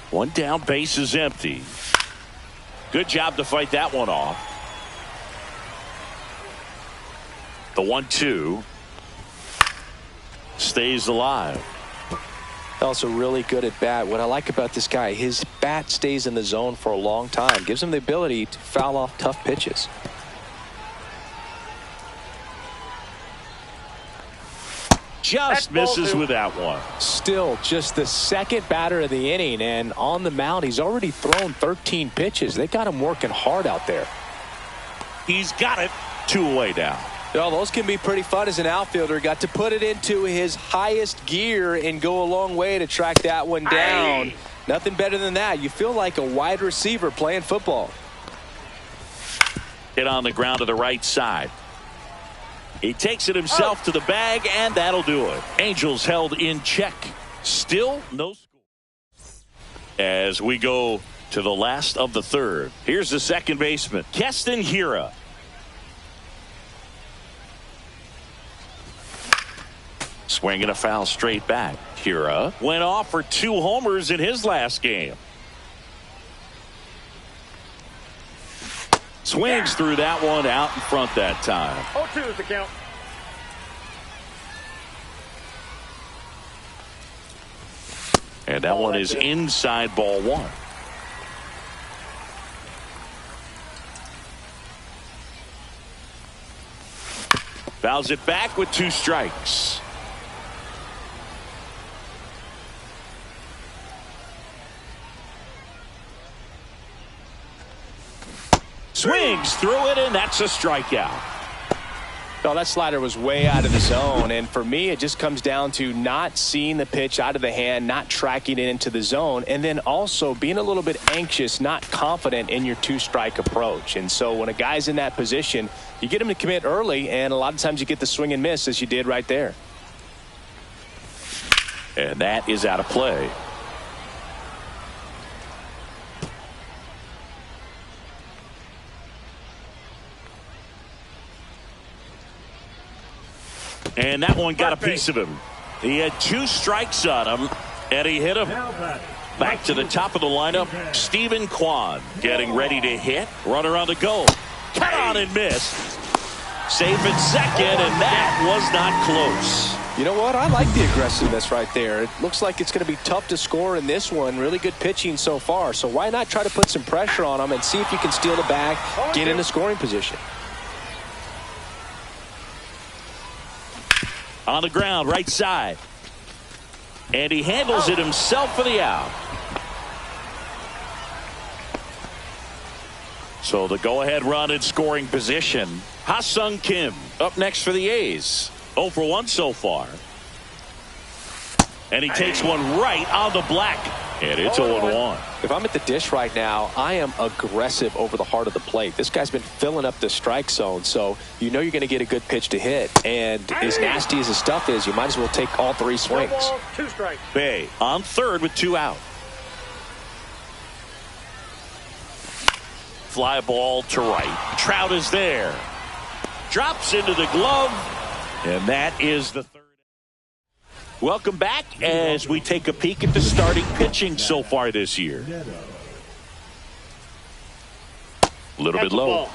One down, base is empty. Good job to fight that one off. The 1-2 stays alive. Also really good at bat. What I like about this guy, his bat stays in the zone for a long time. Gives him the ability to foul off tough pitches. Just misses with that one. Still just the second batter of the inning, and on the mound he's already thrown 13 pitches. They got him working hard out there. He's got it. 2 away now. Well, those can be pretty fun as an outfielder. Got to put it into his highest gear and go a long way to track that one down. Nothing better than that. You feel like a wide receiver playing football. Hit on the ground to the right side. He takes it himself to the bag, and that'll do it. Angels held in check. Still no score. As we go to the last of the third. Here's the second baseman, Keston Hiura. Swinging a foul straight back. Hiura went off for 2 homers in his last game. Swings through that one out in front that time. 0-2 is the count. And that one is inside ball 1. Fouls it back with 2 strikes. Swings through it, and that's a strikeout. No, that slider was way out of the zone, and for me it just comes down to not seeing the pitch out of the hand, not tracking it into the zone, and then also being a little bit anxious, not confident in your 2-strike approach. And so when a guy's in that position, you get him to commit early, and a lot of times you get the swing and miss as you did right there. And that is out of play. And that one got a piece of him. He had 2 strikes on him, and he hit him. Back to the top of the lineup, Stephen Kwan getting ready to hit. Runner on the go. Cut on and missed. Safe at second, and that was not close. You know what? I like the aggressiveness right there. It looks like it's going to be tough to score in this one. Really good pitching so far. So why not try to put some pressure on him and see if you can steal the bag, get in the scoring position. On the ground, right side. And he handles it himself for the out. So the go-ahead run in scoring position. Ha-Sung Kim up next for the A's. 0 for 1 so far. And he takes one right on the black. And it's 0-1. If I'm at the dish right now, I am aggressive over the heart of the plate. This guy's been filling up the strike zone, so you know you're going to get a good pitch to hit. And as nasty as his stuff is, you might as well take all 3 swings. 2 strikes. Bay on third with 2 out. Fly ball to right. Trout is there. Drops into the glove. And that is the third. Welcome back as we take a peek at the starting pitching so far this year. A little bit low.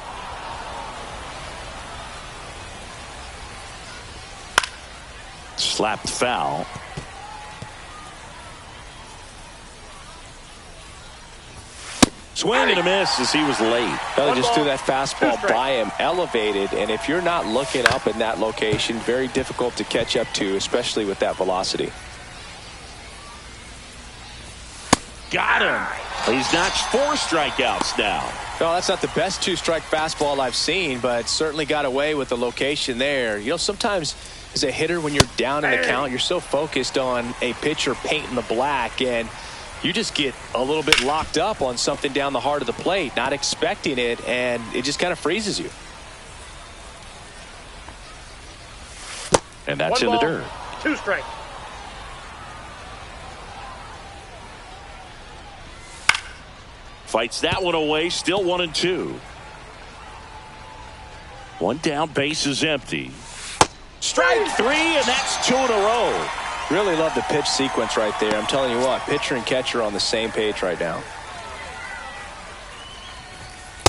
Slapped foul. Swing and a miss as he was late. Well, just threw that fastball by him, elevated, and if you're not looking up in that location, very difficult to catch up to, especially with that velocity. Got him. He's notched 4 strikeouts now. No, that's not the best 2-strike fastball I've seen, but certainly got away with the location there. You know, sometimes as a hitter, when you're down in the count, you're so focused on a pitcher painting the black, and You just get a little bit locked up on something down the heart of the plate, not expecting it, and it just kind of freezes you. And that's One in the ball, dirt. 2 strikes. Fights that one away, still 1-2. One down, base is empty. Strike 3, and that's 2 in a row. Really love the pitch sequence right there. I'm telling you what, pitcher and catcher are on the same page right now.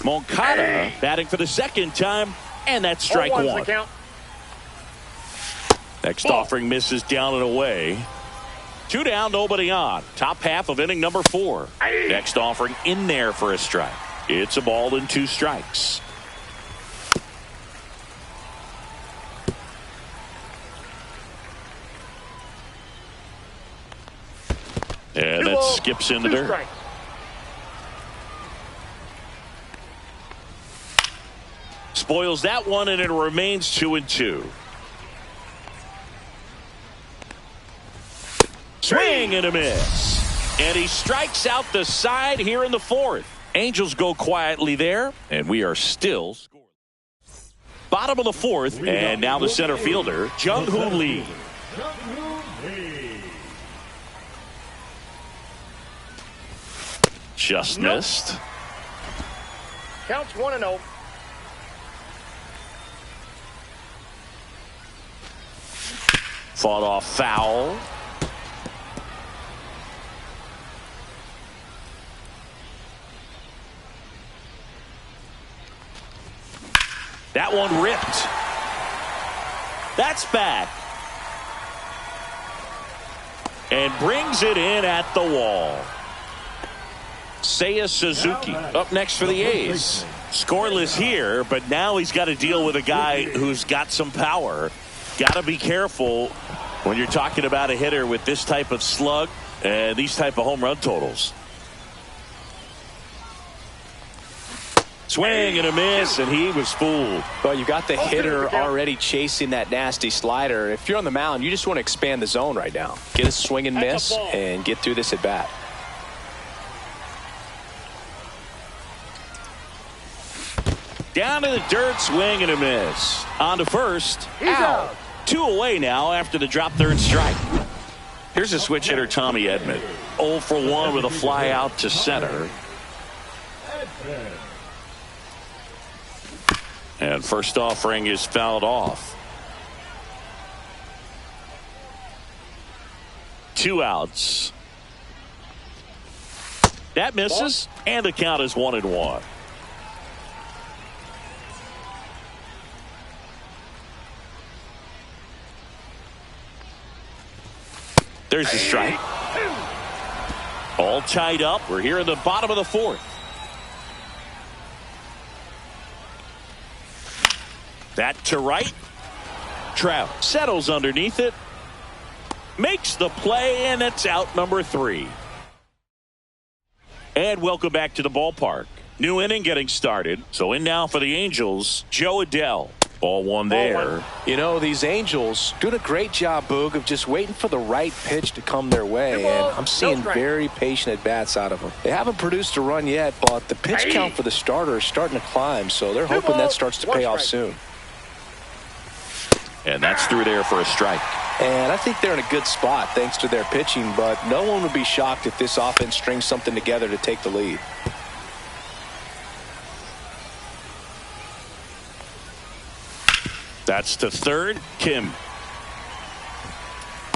Moncada batting for the second time, and that's strike 0-1's 1. the count. Next offering misses down and away. 2 down, nobody on. Top half of inning number 4. Next offering in there for a strike. It's a ball and 2 strikes. And that skips in the dirt. Strikes. Spoils that one, and it remains 2-2. Swing and a miss. And he strikes out the side here in the 4th. Angels go quietly there, and we are still scoreless. Bottom of the 4th, and now the center fielder, Jung-Hoo Lee. Just missed. Counts 1-0. Fought off foul. That one ripped. That's back. And brings it in at the wall. Seiya Suzuki up next for the A's. Scoreless here, but now he's got to deal with a guy who's got some power. Got to be careful when you're talking about a hitter with this type of slug and these type of home run totals. Swing and a miss, and he was fooled. Well, you got the hitter already chasing that nasty slider. If you're on the mound, you just want to expand the zone right now. Get a swing and miss and get through this at bat. Down to the dirt, swing and a miss. On to first. Out. 2 away now after the drop third strike. Here's a switch hitter, Tommy Edman. 0 for 1 with a fly out to center. And first offering is fouled off. 2 outs. That misses, and the count is 1-1. There's the strike. All tied up. We're here in the bottom of the 4th. That to right. Trout settles underneath it. Makes the play, and it's out number 3. And welcome back to the ballpark. New inning getting started. So in now for the Angels, Joe Adell. Ball 1 there. You know, these Angels doing a great job, Boog, of just waiting for the right pitch to come their way, and I'm seeing very patient at-bats out of them. They haven't produced a run yet, but the pitch count for the starter is starting to climb, so they're hoping that starts to pay off soon. And that's through there for a strike. And I think they're in a good spot thanks to their pitching, but no one would be shocked if this offense strings something together to take the lead. That's to third. Kim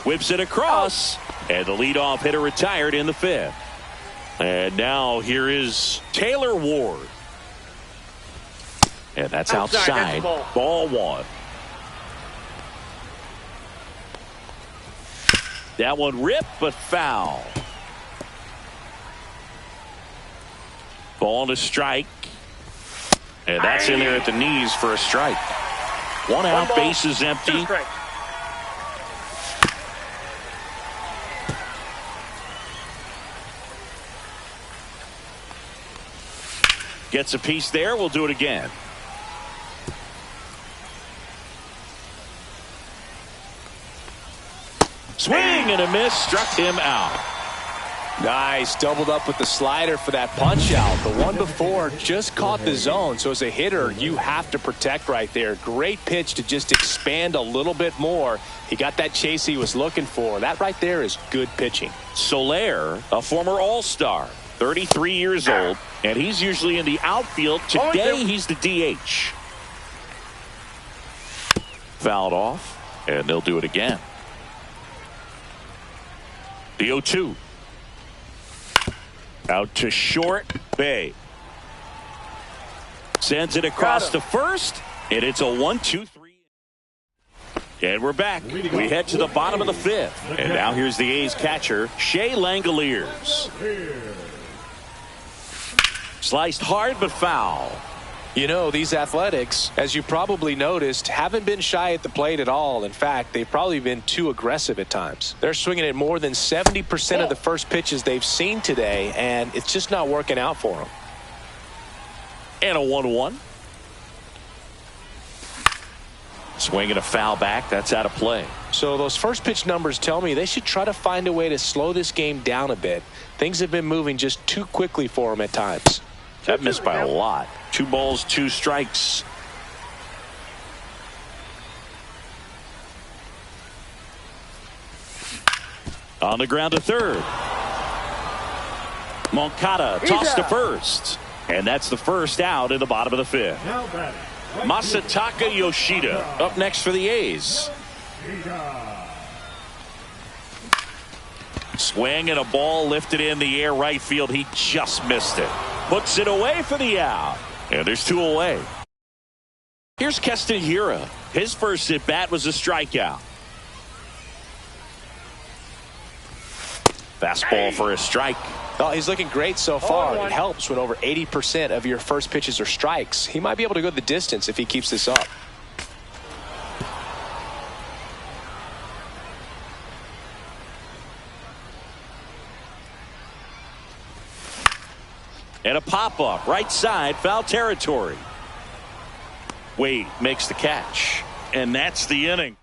whips it across, and the leadoff hitter retired in the 5th. And now here is Taylor Ward. And that's outside. Ball 1. That one ripped, but foul. Ball to strike. And that's in there at the knees for a strike. 1 out, base is empty. Gets a piece there. We'll do it again. Swing and a miss. Struck him out. Nice. Doubled up with the slider for that punch out. The one before just caught the zone. So as a hitter, you have to protect right there. Great pitch to just expand a little bit more. He got that chase he was looking for. That right there is good pitching. Soler, a former All-Star, 33 years old, and he's usually in the outfield. Today, he's the DH. Fouled off, and they'll do it again. The 0-2. Out to short. Bay sends it across to first, and it's a 1-2-3. And we're back. We head to the bottom of the fifth. And now here's the A's catcher, Shea Langoliers. Sliced hard but foul. You know, these Athletics, as you probably noticed, haven't been shy at the plate at all. In fact, they've probably been too aggressive at times. They're swinging at more than 70% of the first pitches they've seen today, and it's just not working out for them. And a 1-1. Swinging a foul back. That's out of play. So those first pitch numbers tell me they should try to find a way to slow this game down a bit. Things have been moving just too quickly for them at times. That missed by a lot. 2 balls, 2 strikes. On the ground to third. Moncada tossed to first. And that's the first out in the bottom of the fifth. Masataka Yoshida up next for the A's. Swing and a ball lifted in the air right field. He just missed it. Puts it away for the out. And there's 2 away. Here's Keston Hiura. His first at bat was a strikeout. Fastball for a strike. Well, he's looking great so far. It helps when over 80% of your first pitches are strikes. He might be able to go the distance if he keeps this up. And a pop-up right side, foul territory. Wade makes the catch. And that's the inning.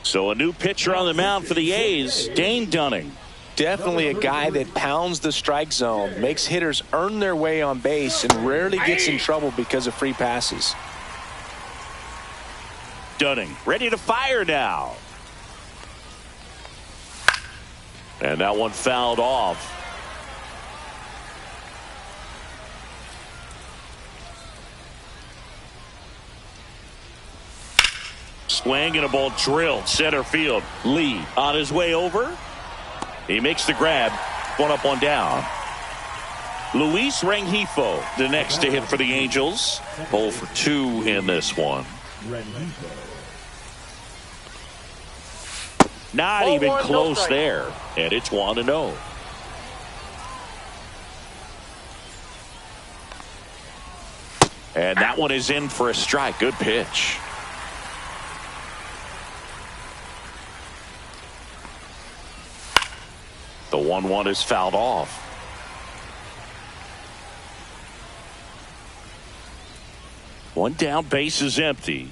So a new pitcher on the mound for the A's, Dane Dunning. Definitely a guy that pounds the strike zone, makes hitters earn their way on base, and rarely gets in trouble because of free passes. Dunning ready to fire now. And that one fouled off. Swing and a ball drilled center field. Lee on his way over. He makes the grab. 1 up, 1 down. Luis Rengifo the next to hit for the Angels. 0 for 2 in this one. Not even close there. And it's 1-0. And that one is in for a strike. Good pitch. The 1-1 is fouled off. One down, base is empty.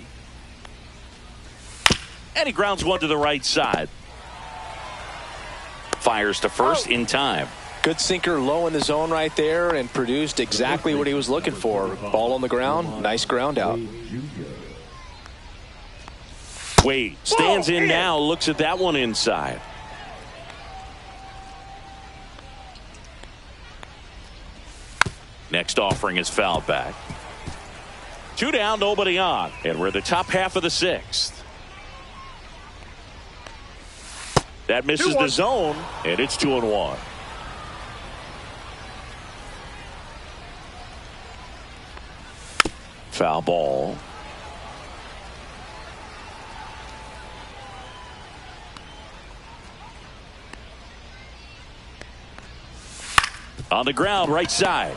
And he grounds one to the right side. Fires to first in time. Good sinker low in the zone right there and produced exactly what he was looking for. Ball on the ground, nice ground out. Wade stands in now, looks at that one inside. Next offering is fouled back. 2 down, nobody on. And we're in the top half of the 6th. That misses the zone, and it's 2-1. Foul ball. On the ground, right side.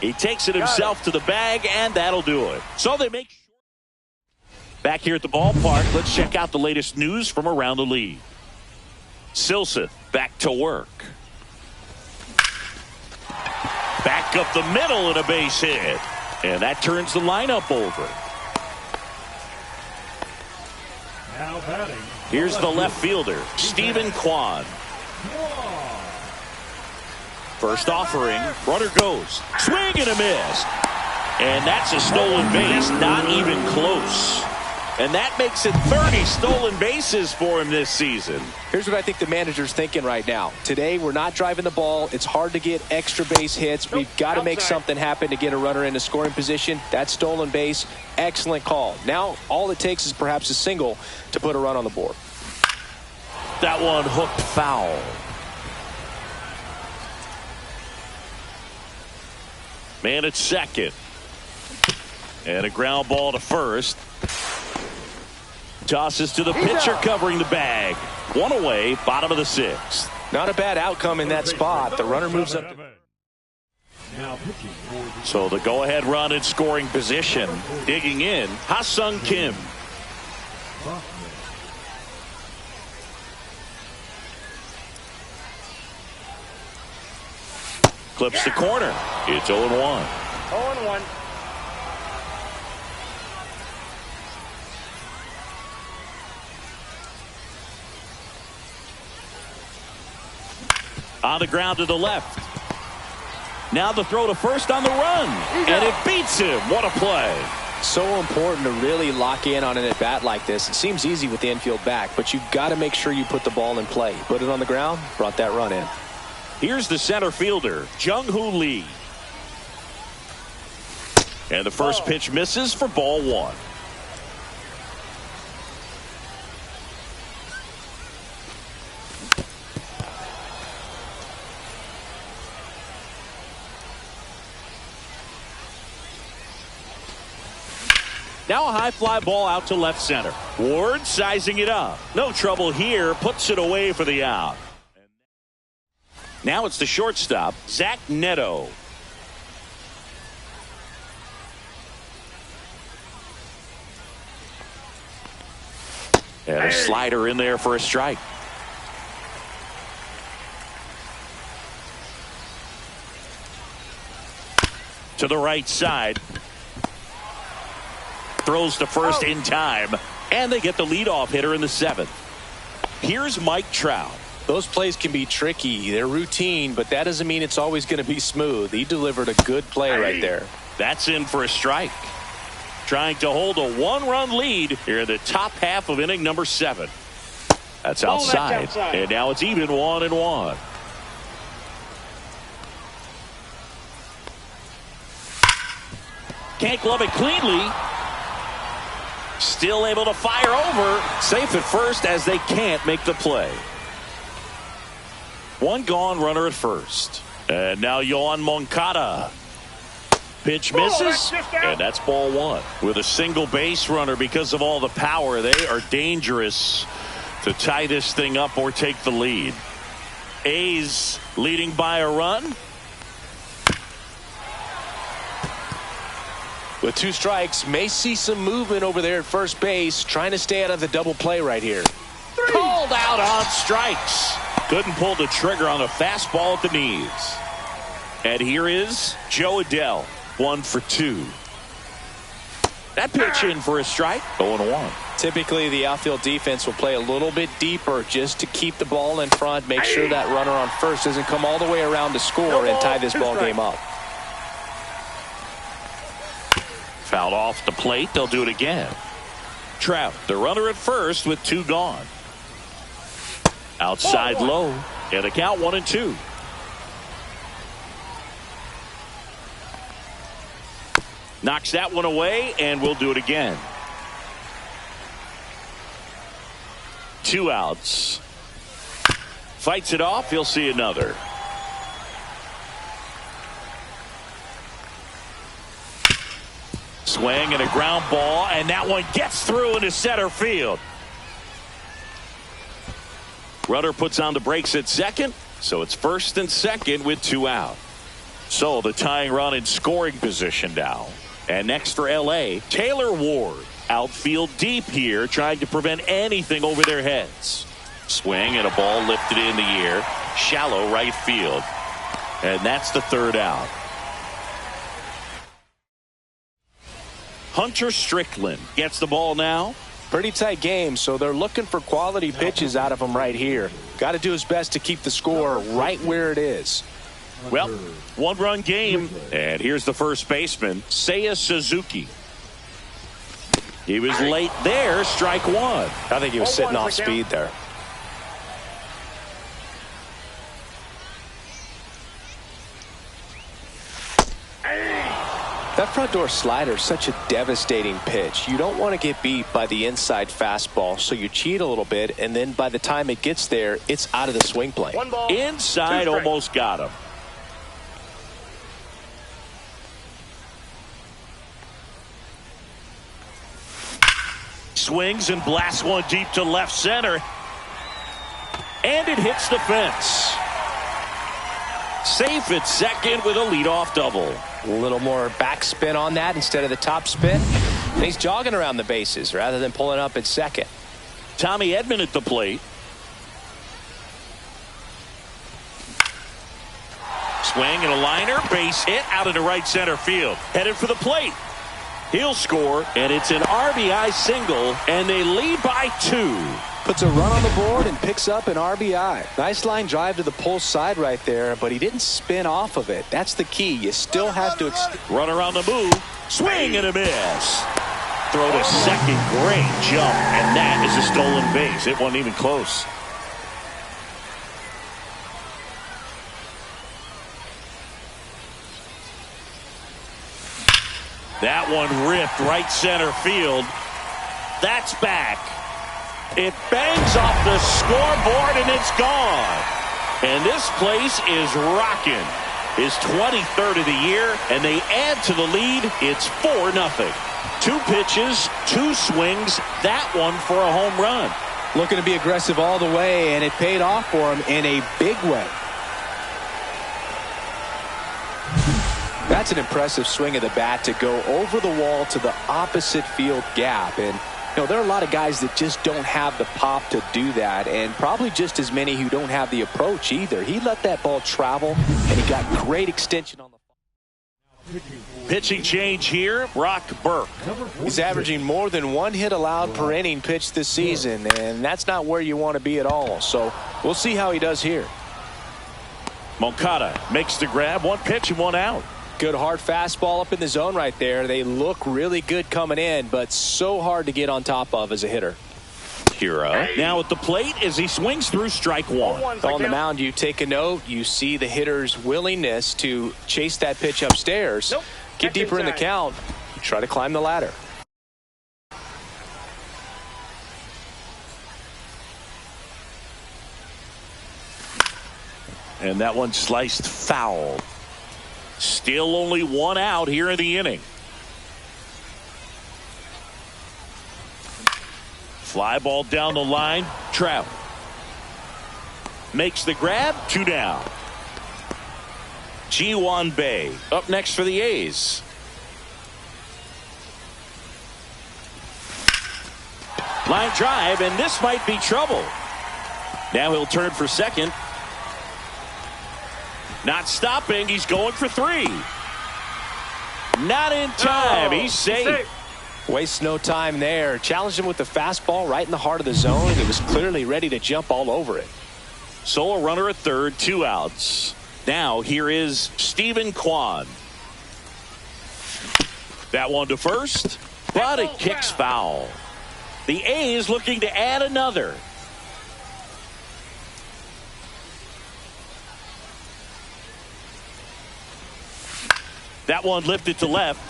He takes it himself to the bag, and that'll do it. So they make. Back here at the ballpark, let's check out the latest news from around the league. Silseth back to work. Back up the middle and a base hit. And that turns the lineup over. Now batting. Here's the left fielder, Stephen Kwan. First offering, runner goes. Swing and a miss. And that's a stolen base, not even close. And that makes it 30 stolen bases for him this season. Here's what I think the manager's thinking right now. Today, we're not driving the ball. It's hard to get extra base hits. We've got to make something happen to get a runner into scoring position. That stolen base, excellent call. Now, all it takes is perhaps a single to put a run on the board. That one hooked foul. Man at second. And a ground ball to first. Tosses to the pitcher covering the bag. One away, bottom of the sixth. Not a bad outcome in that spot. The runner moves up. Now pitching for the So the go-ahead run in scoring position. Digging in, Ha-Sung Kim. Clips the corner. It's 0-1. 0-1. On the ground to the left. Now the throw to first on the run. And it beats him. What a play. So important to really lock in on an at-bat like this. It seems easy with the infield back, but you've got to make sure you put the ball in play. Put it on the ground, brought that run in. Here's the center fielder, Jung-Hoo Lee. And the first pitch misses for ball one. Now a high fly ball out to left center. Ward sizing it up. No trouble here. Puts it away for the out. Now it's the shortstop, Zach Neto. And a slider in there for a strike. To the right side. Throws to first in time. And they get the leadoff hitter in the seventh. Here's Mike Trout. Those plays can be tricky. They're routine, but that doesn't mean it's always going to be smooth. He delivered a good play right there. That's in for a strike. Trying to hold a one-run lead here in the top half of inning number 7. That's outside. And now it's even 1-1. Can't glove it cleanly. Still able to fire over. Safe at first as they can't make the play. One gone, runner at first. And now Yohan Moncada. Pitch misses, and that's ball one. With a single base runner, because of all the power, they are dangerous to tie this thing up or take the lead. A's leading by a run. With 2 strikes, may see some movement over there at first base, trying to stay out of the double play right here. Called out on strikes. Couldn't pull the trigger on a fastball at the knees. And here is Joe Adell, 1 for 2. That pitch in for a strike, 0-1. Typically, the outfield defense will play a little bit deeper just to keep the ball in front, make sure that runner on first doesn't come all the way around to score and tie this ball game up. Fouled off the plate. They'll do it again. Trout, the runner at first with 2 gone. Outside low. And the count 1-2. Knocks that one away, and we'll do it again. 2 outs. Fights it off. He'll see another. Swing and a ground ball, and that one gets through into center field. Runner puts on the brakes at second, so it's first and second with 2 out. So the tying run in scoring position now. And next for LA, Taylor Ward. Outfield deep here, trying to prevent anything over their heads. Swing and a ball lifted in the air. Shallow right field. And that's the 3rd out. Hunter Strickland gets the ball now. Pretty tight game, so they're looking for quality pitches out of him right here. Got to do his best to keep the score right where it is. Well, one-run game, and here's the first baseman, Seiya Suzuki. He was late there, strike one. I think he was sitting off speed there. That front door slider is such a devastating pitch. You don't want to get beat by the inside fastball, so you cheat a little bit, and then by the time it gets there, it's out of the swing plane. Inside, almost got him. Swings and blasts one deep to left center. And it hits the fence. Safe at second with a leadoff double. A little more backspin on that instead of the top spin. And he's jogging around the bases rather than pulling up at second. Tommy Edman at the plate. Swing and a liner. Base hit out into right center field. Headed for the plate. He'll score, and it's an RBI single, and they lead by 2. Puts a run on the board and picks up an RBI. Nice line drive to the pull side right there, but he didn't spin off of it. That's the key. You still have to run around the move. Swing and a miss. Throw to second. Great jump, and that is a stolen base. It wasn't even close. That one ripped right center field. That's back. It bangs off the scoreboard and it's gone. And this place is rocking. His 23rd of the year, and they add to the lead. It's 4-0. 2 pitches, 2 swings, that one for a home run. Looking to be aggressive all the way, and it paid off for him in a big way. That's an impressive swing of the bat to go over the wall to the opposite field gap. And there are a lot of guys that just don't have the pop to do that, and probably just as many who don't have the approach either. He let that ball travel, and he got great extension on the pitching change here. Brock Burke. He's averaging more than 1 hit allowed per inning pitched this season, and that's not where you want to be at all. So we'll see how he does here. Moncada makes the grab. 1 pitch and 1 out. Good hard fastball up in the zone right there. They look really good coming in, but so hard to get on top of as a hitter. Hira now at the plate as he swings through strike 1. On the mound, you take a note. You see the hitter's willingness to chase that pitch upstairs. Get deeper in the count. Try to climb the ladder. And that one sliced foul. Still only 1 out here in the inning. Fly ball down the line. Trout makes the grab. 2 down. Ji-Hwan Bae up next for the A's. Line drive, and this might be trouble. Now he'll turn for second. Not stopping. He's going for 3. Not in time. He's safe. Wastes no time there. Challenged him with the fastball right in the heart of the zone, and he was clearly ready to jump all over it. So a runner at third, 2 outs. Now here is Stephen Kwan. That one to first, but it kicks foul. The A's looking to add another. That one lifted to left.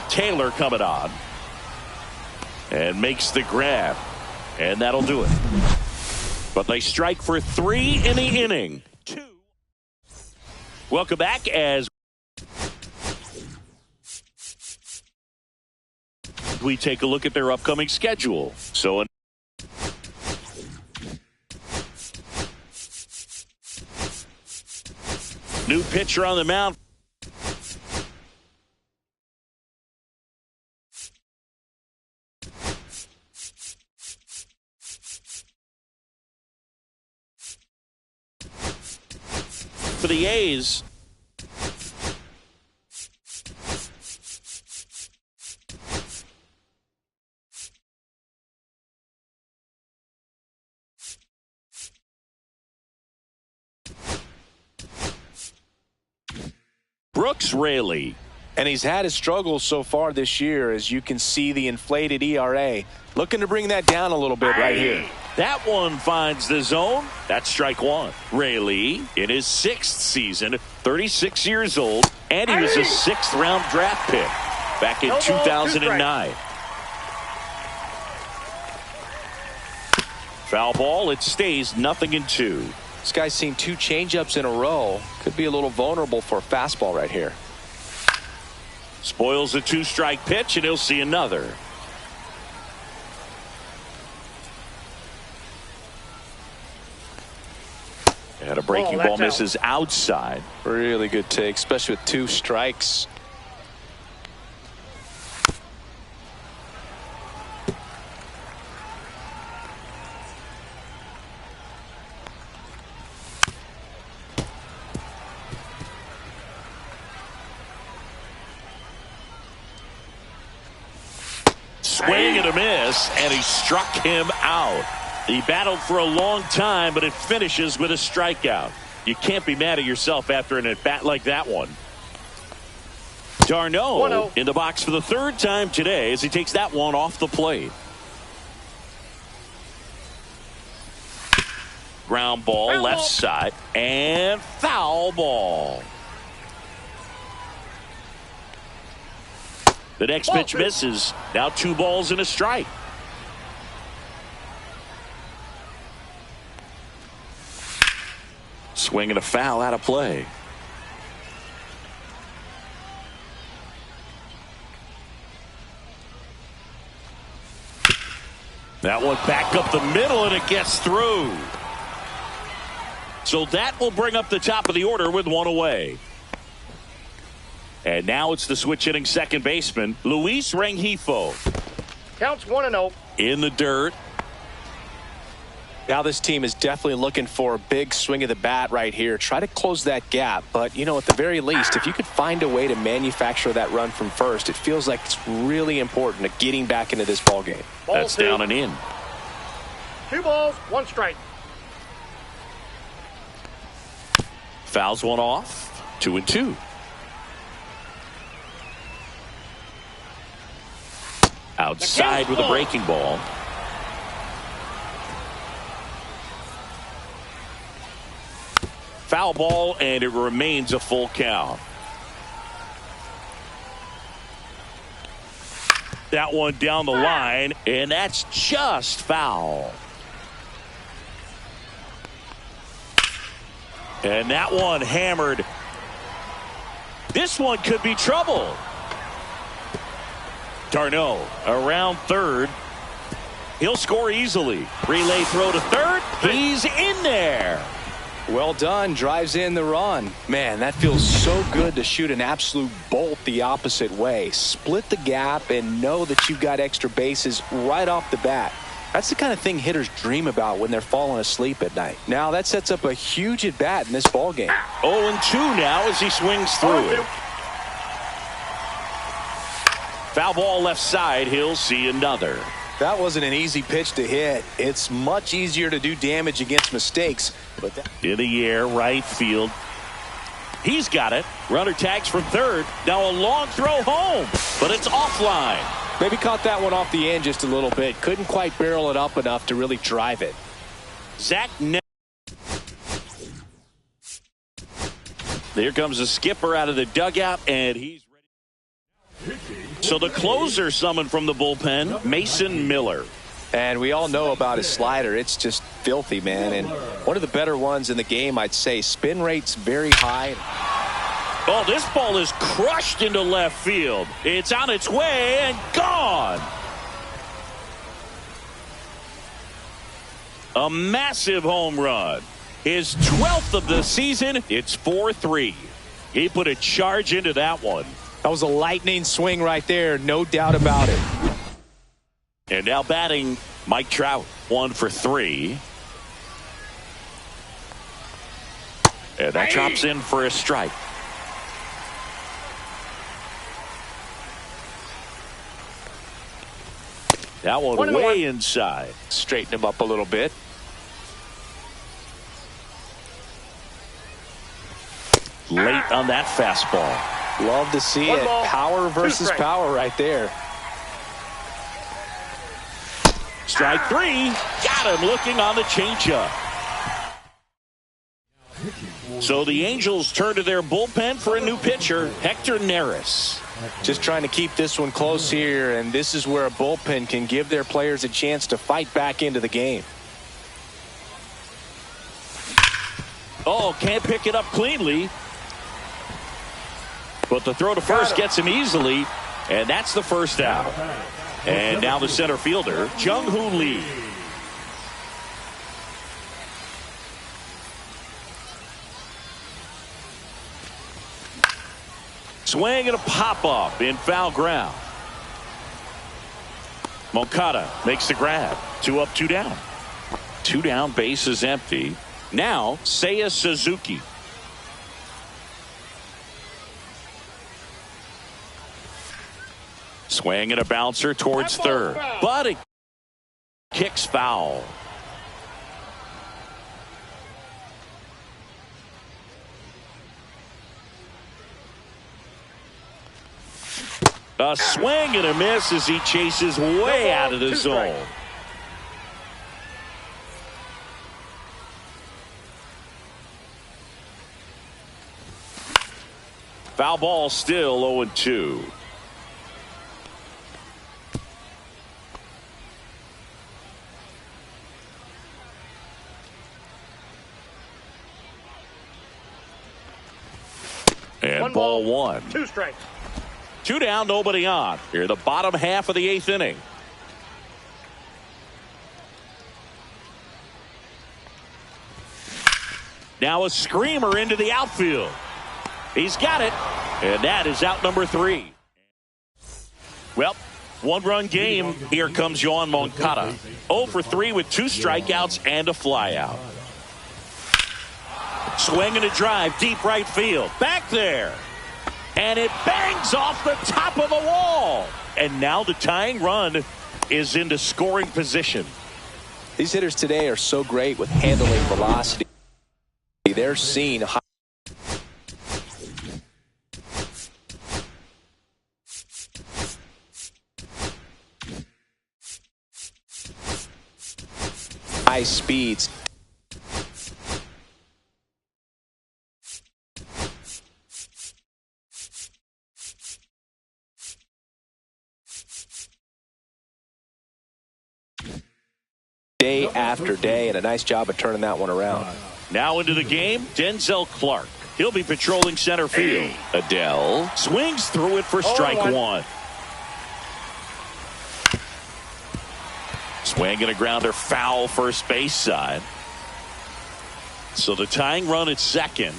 Taylor coming on. And makes the grab. And that'll do it. But they strike for 3 in the inning. 2. Welcome back as we take a look at their upcoming schedule. So new pitcher on the mound. For the A's, Brooks Raley. And he's had his struggles so far this year, as you can see the inflated ERA. Looking to bring that down a little bit right here. That one finds the zone. That's strike one. Raley in his 6th season, 36 years old, and he was a 6th-round draft pick back in 2009. Foul ball. It stays 0-2. This guy's seen 2 changeups in a row. Could be a little vulnerable for a fastball right here. Spoils a 2-strike pitch, and he'll see another. And a breaking ball misses outside. Really good take, especially with 2 strikes. Swing and a miss, and he struck him out. He battled for a long time, but it finishes with a strikeout. You can't be mad at yourself after an at-bat like that one. Darno in the box for the 3rd time today as he takes that one off the plate. Ground ball left side, and foul ball. The next pitch misses. Now 2 balls and a strike. Swing and a foul out of play. That one back up the middle, and it gets through. So that will bring up the top of the order with 1 away. And now it's the switch-hitting second baseman, Luis Rengifo. Counts 1-0. In the dirt. Now this team is definitely looking for a big swing of the bat right here. Try to close that gap. But, you know, at the very least, if you could find a way to manufacture that run from first, it feels like it's really important to getting back into this ballgame. That's down and in. 2 balls, 1 strike. Fouls one off. 2-2. Outside with a breaking ball. Foul ball, and it remains a full count. That one down the line, and that's just foul. And that one hammered. This one could be trouble. Darno around third. He'll score easily. Relay throw to third. He's in there. Well done. Drives in the run. Man, that feels so good to shoot an absolute bolt the opposite way. Split the gap and know that you've got extra bases right off the bat. That's the kind of thing hitters dream about when they're falling asleep at night. Now that sets up a huge at bat in this ballgame. 0-2 now as he swings through it. Foul ball left side. He'll see another. That wasn't an easy pitch to hit. It's much easier to do damage against mistakes. But in the air, right field. He's got it. Runner tags from third. Now a long throw home, but it's offline. Maybe caught that one off the end just a little bit. Couldn't quite barrel it up enough to really drive it. Zach. There comes the skipper out of the dugout, and he's ready. So the closer summoned from the bullpen, Mason Miller. And we all know about his slider. It's just filthy, man. And one of the better ones in the game, I'd say. Spin rate's very high. Oh, this ball is crushed into left field. It's on its way and gone. A massive home run. His 12th of the season. It's 4-3. He put a charge into that one. That was a lightning swing right there. No doubt about it. And now batting Mike Trout. 1 for 3. And that drops in for a strike. That one way inside. Straighten him up a little bit. late on that fastball. Love to see One it. ball, Power versus 2 strikes. power right there. Strike three. Got him looking on the changeup. So the Angels turn to their bullpen for a new pitcher, Hector Neris. Just trying to keep this one close here, and this is where a bullpen can give their players a chance to fight back into the game. Oh, can't pick it up cleanly. But the throw to first gets him easily, and that's the first out. And now the center fielder, Jung-Hoo Lee. Swing and a pop-up in foul ground. Moncada makes the grab. 2 up, 2 down. 2 down, base is empty. Now, Seiya Suzuki. Swing and a bouncer towards third. But it kicks foul. A swing and a miss as he chases way out of the zone. Foul ball, still 0-2. And ball 1. 2 strikes. 2 down, nobody on. Here, the bottom half of the 8th inning. Now a screamer into the outfield. He's got it, and that is out number 3. Well, 1-run game. Here comes Yoan Moncada. 0 for 3 with 2 strikeouts and a flyout. Swing and a drive, deep right field. Back there. And it bangs off the top of the wall. And now the tying run is into scoring position. These hitters today are so great with handling velocity. They're seeing high speeds. Day after day, and a nice job of turning that one around. Now into the game, Denzel Clark. He'll be patrolling center field. Adele swings through it for strike 1. Swing and a grounder, foul first base side. So the tying run at second.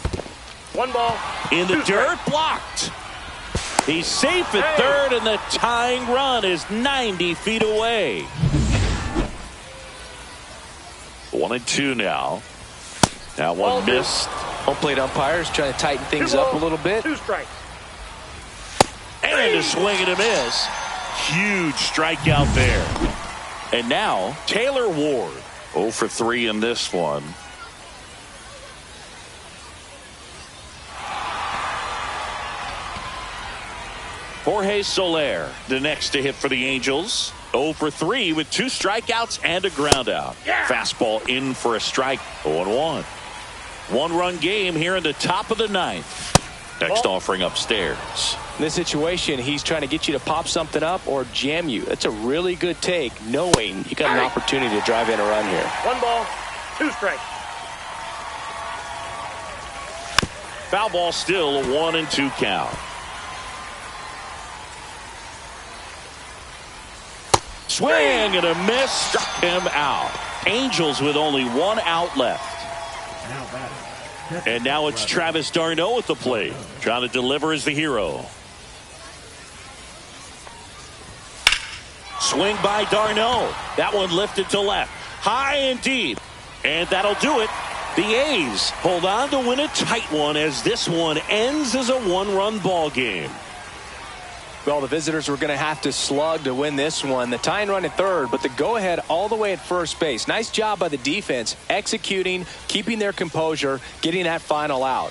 1 ball. In the dirt, blocked. He's safe at third, and the tying run is 90 feet away. 1-2 now. That one missed. Home plate umpires trying to tighten things up a little bit. 2 strikes. And a swing and a miss. Huge strikeout there. And now Taylor Ward. 0 for 3 in this one. Jorge Soler, the next to hit for the Angels. 0 for 3 with 2 strikeouts and a ground out. Fastball in for a strike. 0-1. 1-run game here in the top of the 9th. Next offering upstairs. In this situation, he's trying to get you to pop something up or jam you. That's a really good take, knowing you got an opportunity to drive in a run here. 1 ball, 2 strikes. Foul ball, still a 1-2 count. Swing and a miss, struck him out. Angels with only 1 out left. And now it's Travis d'Arnaud at the plate, trying to deliver as the hero. Swing by d'Arnaud. That one lifted to left, high and deep, and that'll do it. The A's hold on to win a tight one as this one ends as a 1-run ball game. Well, the visitors were going to have to slug to win this one. The tying run at third, but the go-ahead all the way at first base. Nice job by the defense, executing, keeping their composure, getting that final out.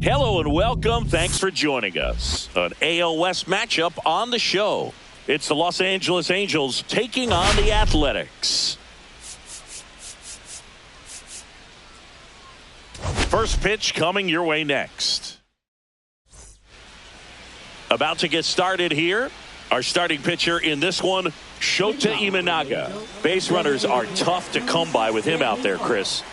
Hello and welcome. Thanks for joining us. An AL West matchup on the show. It's the Los Angeles Angels taking on the Athletics. First pitch coming your way next. About to get started here. Our starting pitcher in this one, Shota Imanaga. Base runners are tough to come by with him out there, Chris.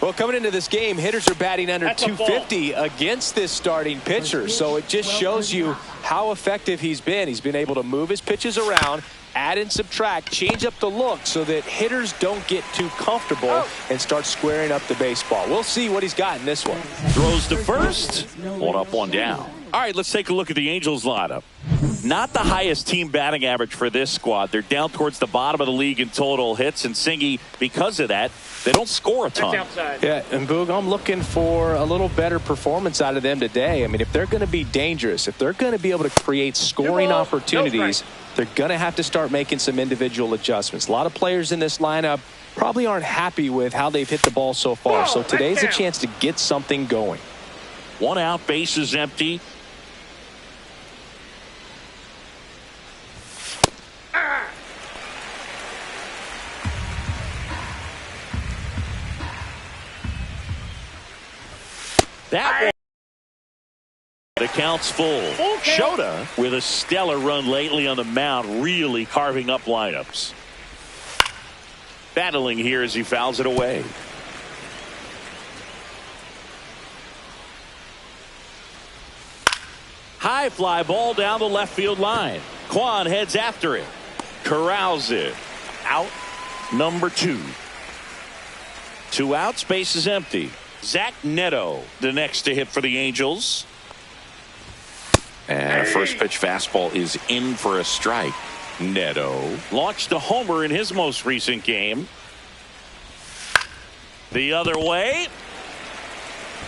Well, coming into this game, hitters are batting under 250 against this starting pitcher. So it just shows you how effective he's been. He's been able to move his pitches around, add and subtract, change up the look so that hitters don't get too comfortable and start squaring up the baseball. We'll see what he's got in this one. Throws to first. One up, one down. All right, let's take a look at the Angels lineup. Not the highest team batting average for this squad. They're down towards the bottom of the league in total hits, and Singy, because of that, they don't score a ton. Yeah, and Boog, I'm looking for a little better performance out of them today. I mean, if they're going to be dangerous, if they're going to be able to create scoring opportunities, they're going to have to start making some individual adjustments. A lot of players in this lineup probably aren't happy with how they've hit the ball so far. So today's a chance to get something going. One out, base is empty. That one. The count's full. Shota with a stellar run lately on the mound, really carving up lineups. Battling here as he fouls it away. High fly ball down the left field line. Kwan heads after it. Corrals it. Out number 2. 2 outs, base is empty. Zach Neto, the next to hit for the Angels. And a first pitch fastball is in for a strike. Neto launched a homer in his most recent game. The other way.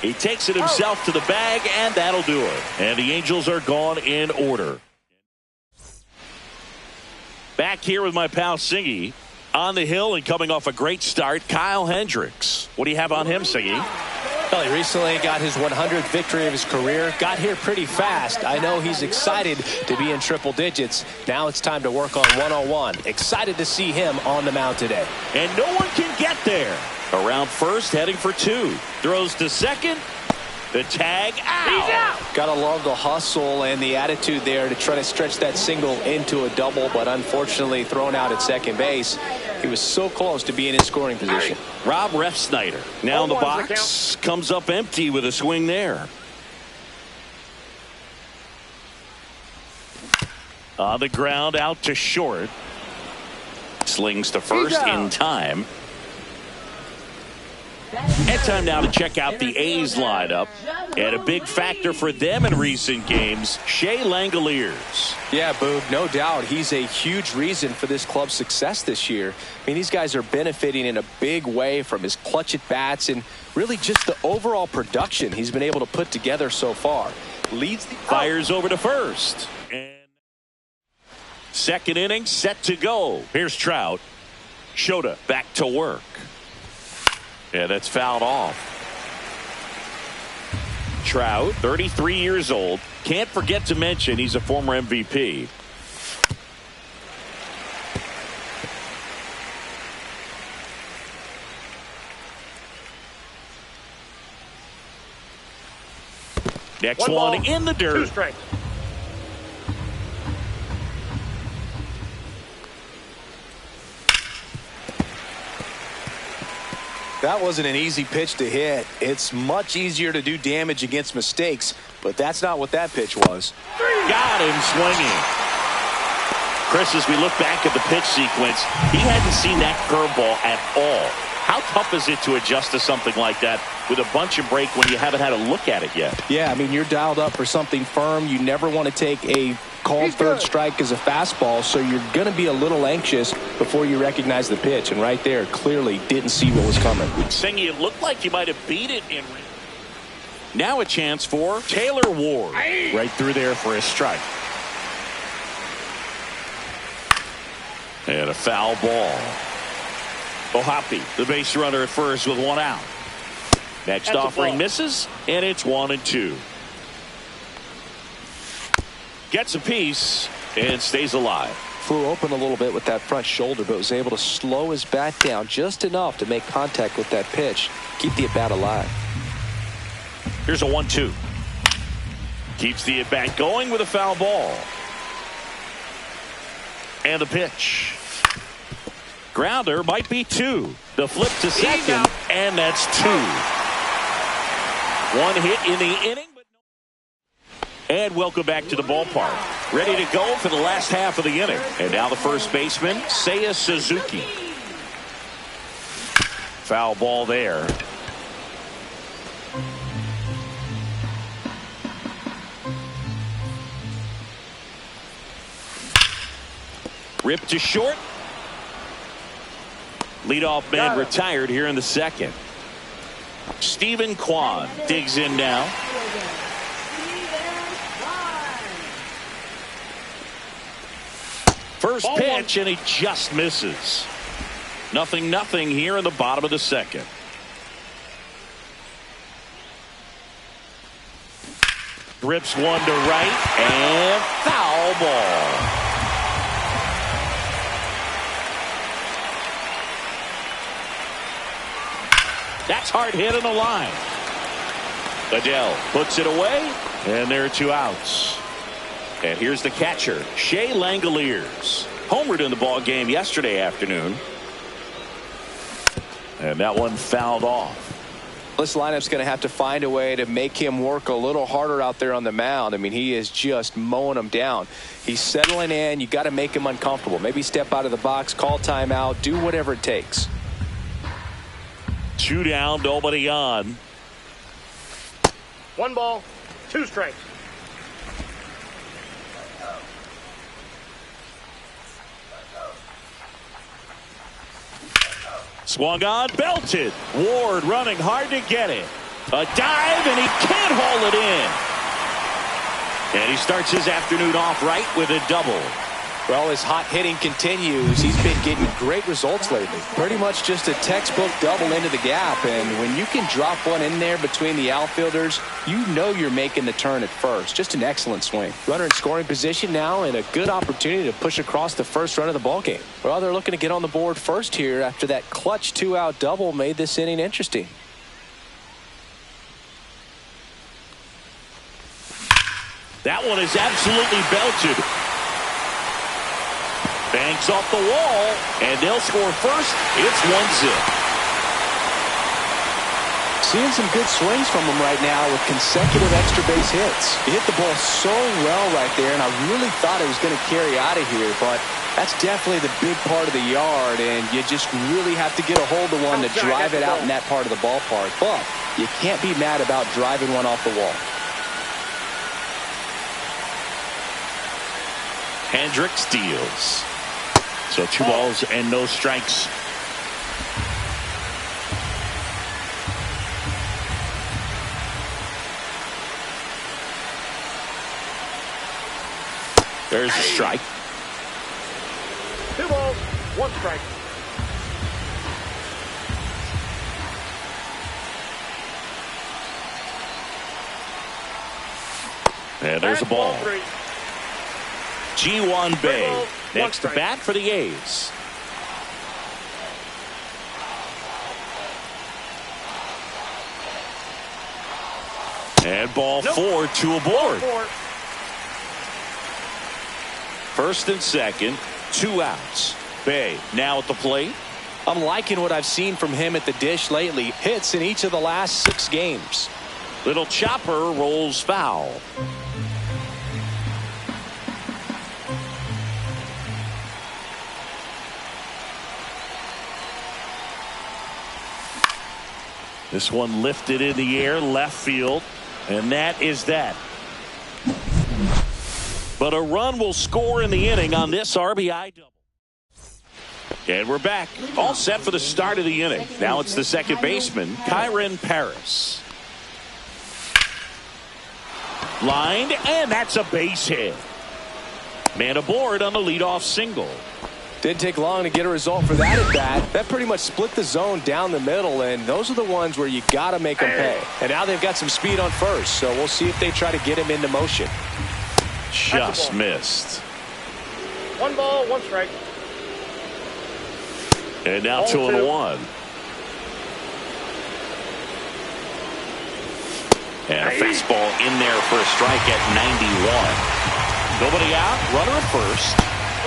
He takes it himself to the bag, and that'll do it. And the Angels are gone in order. Back here with my pal Singy. On the hill and coming off a great start, Kyle Hendricks. What do you have on him, Singy? Well, he recently got his 100th victory of his career. Got here pretty fast. I know he's excited to be in triple digits. Now it's time to work on 101. Excited to see him on the mound today. And no one can get there. Around first, heading for 2. Throws to second. The tag out. He's out. Got to love the hustle and the attitude there to try to stretch that single into a double, but unfortunately thrown out at second base. He was so close to being in scoring position. Rob Refsnyder now in the box, comes up empty with a swing there. On the ground, out to short. Slings to first in time. And time now to check out the A's lineup. And a big factor for them in recent games, Shea Langoliers. Yeah, Boog, no doubt. He's a huge reason for this club's success this year. I mean, these guys are benefiting in a big way from his clutch at bats and really just the overall production he's been able to put together so far. Leads the fires over to first. And second inning set to go. Here's Trout. Shota back to work. Yeah, that's fouled off. Trout, 33 years old. Can't forget to mention he's a former MVP. Next one in the dirt. 2 strikes. That wasn't an easy pitch to hit. It's much easier to do damage against mistakes, but that's not what that pitch was. Got him swinging. Chris, as we look back at the pitch sequence, he hadn't seen that curveball at all. How tough is it to adjust to something like that with a bunch of break when you haven't had a look at it yet? Yeah, I mean, you're dialed up for something firm. You never want to take a called third strike as a fastball, so you're going to be a little anxious before you recognize the pitch. And right there, clearly didn't see what was coming. Saying it looked like you might have beat it in. Now a chance for Taylor Ward. Right through there for a strike. And a foul ball. Ohapi, the base runner at first with one out. Next offering misses, and it's 1-2. Gets a piece and stays alive. Flew open a little bit with that front shoulder, but was able to slow his bat down just enough to make contact with that pitch. Keep the at-bat alive. Here's a 1-2. Keeps the at-bat going with a foul ball. And the pitch. Grounder might be 2. The flip to second, and that's 2. One hit in the inning. And welcome back to the ballpark. Ready to go for the last half of the inning. And now the first baseman, Seiya Suzuki. Foul ball there. Ripped to short. Leadoff man retired here in the second. Stephen Kwan digs in now. First pitch, and he just misses. 0-0 here in the bottom of the second. Rips one to right, and foul ball. That's hard hit on the line. Adele puts it away, and there are 2 outs. And here's the catcher, Shea Langoliers. Homered in the ball game yesterday afternoon. And that one fouled off. This lineup's going to have to find a way to make him work a little harder out there on the mound. I mean, he is just mowing them down. He's settling in. You got to make him uncomfortable. Maybe step out of the box, call timeout, do whatever it takes. 2 down, nobody on. 1 ball, 2 strikes. Swung on, belted. Ward running hard to get it. A dive, and he can't haul it in. And he starts his afternoon off right with a double. Well, his hot hitting continues. He's been getting great results lately. Pretty much just a textbook double into the gap. And when you can drop one in there between the outfielders, you know you're making the turn at first. Just an excellent swing. Runner in scoring position now, and a good opportunity to push across the first run of the ballgame. Well, they're looking to get on the board first here after that clutch 2-out double made this inning interesting. That one is absolutely belted. Bangs off the wall, and they'll score first. It's 1-0. Seeing some good swings from him right now with consecutive extra base hits. He hit the ball so well right there, and I really thought it was going to carry out of here, but that's definitely the big part of the yard, and you just really have to get a hold of one to drive it out in that part of the ballpark. But you can't be mad about driving one off the wall. Hendricks deals. So 2 balls and no strikes. There's a strike. 2 balls, 1 strike. And there's a ball. Ji-Hwan Bae next to bat for the A's. And ball 4, 2 aboard. First and second, 2 outs. Bae now at the plate. I'm liking what I've seen from him at the dish lately. Hits in each of the last 6 games. Little chopper rolls foul. This one lifted in the air, left field, and that is that. But a run will score in the inning on this RBI double. And we're back. All set for the start of the inning. Now it's the second baseman, Kyron Paris. Lined, and that's a base hit. Man aboard on the leadoff single. Didn't take long to get a result for that at bat. That pretty much split the zone down the middle, and those are the ones where you got to make them pay. And now they've got some speed on first, so we'll see if they try to get him into motion. Just missed. 1 ball, 1 strike. And now 2-1. And a fastball in there for a strike at 91. Nobody out, runner at first.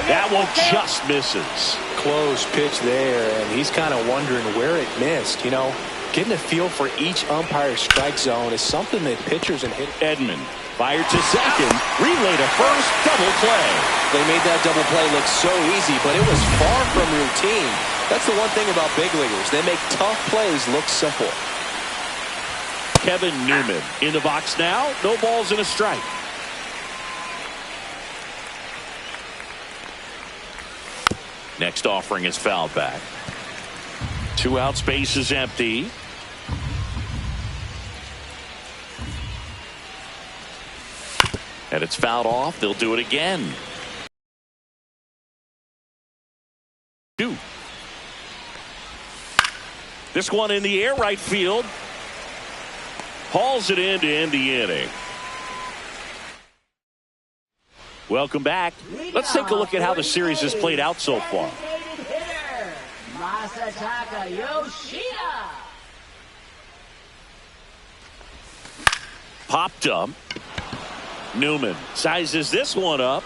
That one just misses. Close pitch there, and he's kind of wondering where it missed. You know, getting a feel for each umpire's strike zone is something that pitchers and hitters. Edmund fired to second, relay to first, double play. They made that double play look so easy, but it was far from routine. That's the one thing about big leaguers. They make tough plays look simple. Kevin Newman in the box now. No balls and a strike. Next offering is fouled back. 2 outs, base is empty. And it's fouled off. They'll do it again. 2. This one in the air, right field. Hauls it in to end the inning. Welcome back. Let's take a look at how the series has played out so far. Popped up. Newman sizes this one up.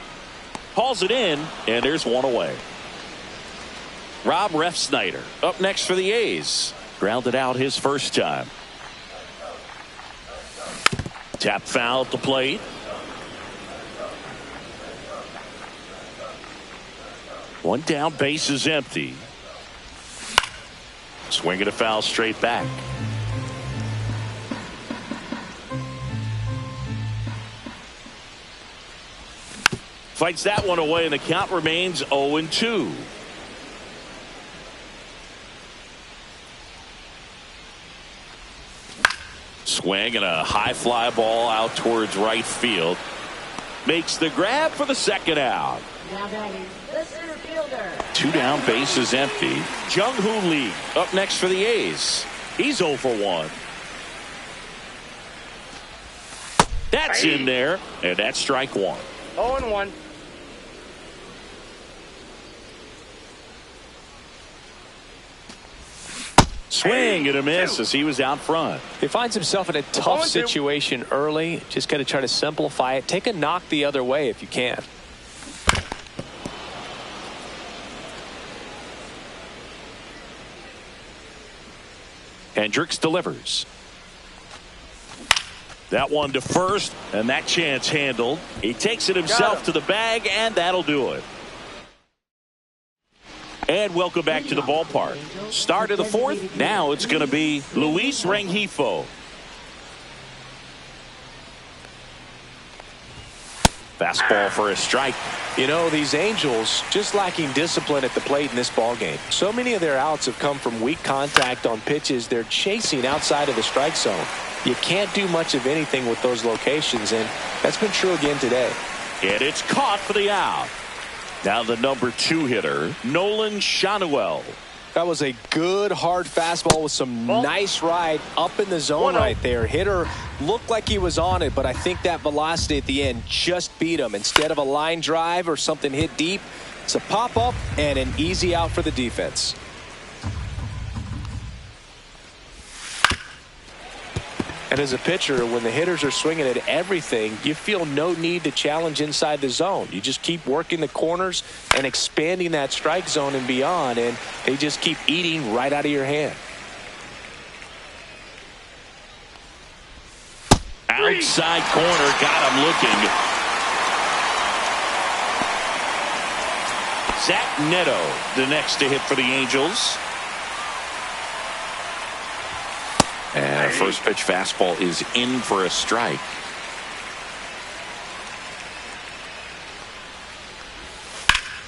Hauls it in, and there's one away. Rob Refsnyder up next for the A's. Grounded out his first time. Tap foul at the plate. One down, base is empty. Swing at a foul straight back. Fights that one away, and the count remains 0-2. Swing and a high fly ball out towards right field. Makes the grab for the second out. Now batting, the center fielder. 2 down, base is empty. Jung-Hoo Lee up next for the A's. He's 0 for 1. That's in there, and that's strike 1. 0-1. Swing and a miss as he was out front. He finds himself in a tough situation early. Just got to try to simplify it. Take a knock the other way if you can. Hendricks delivers. That one to first, and that chance handled. He takes it himself to the bag, and that'll do it. And welcome back to the ballpark. Start of the 4th. Now it's going to be Luis Rengifo. Fastball for a strike. You know, these Angels just lacking discipline at the plate in this ballgame. So many of their outs have come from weak contact on pitches they're chasing outside of the strike zone. You can't do much of anything with those locations, and that's been true again today. And it's caught for the out. Now the number 2 hitter, Nolan Shanuel. That was a good hard fastball with some nice ride up in the zone right there. Hitter looked like he was on it, but I think that velocity at the end just beat him. Instead of a line drive or something hit deep, it's a pop up and an easy out for the defense. And as a pitcher, when the hitters are swinging at everything, you feel no need to challenge inside the zone. You just keep working the corners and expanding that strike zone and beyond, and they just keep eating right out of your hand. Outside corner, got him looking. Zach Neto, the next to hit for the Angels. And first pitch fastball is in for a strike.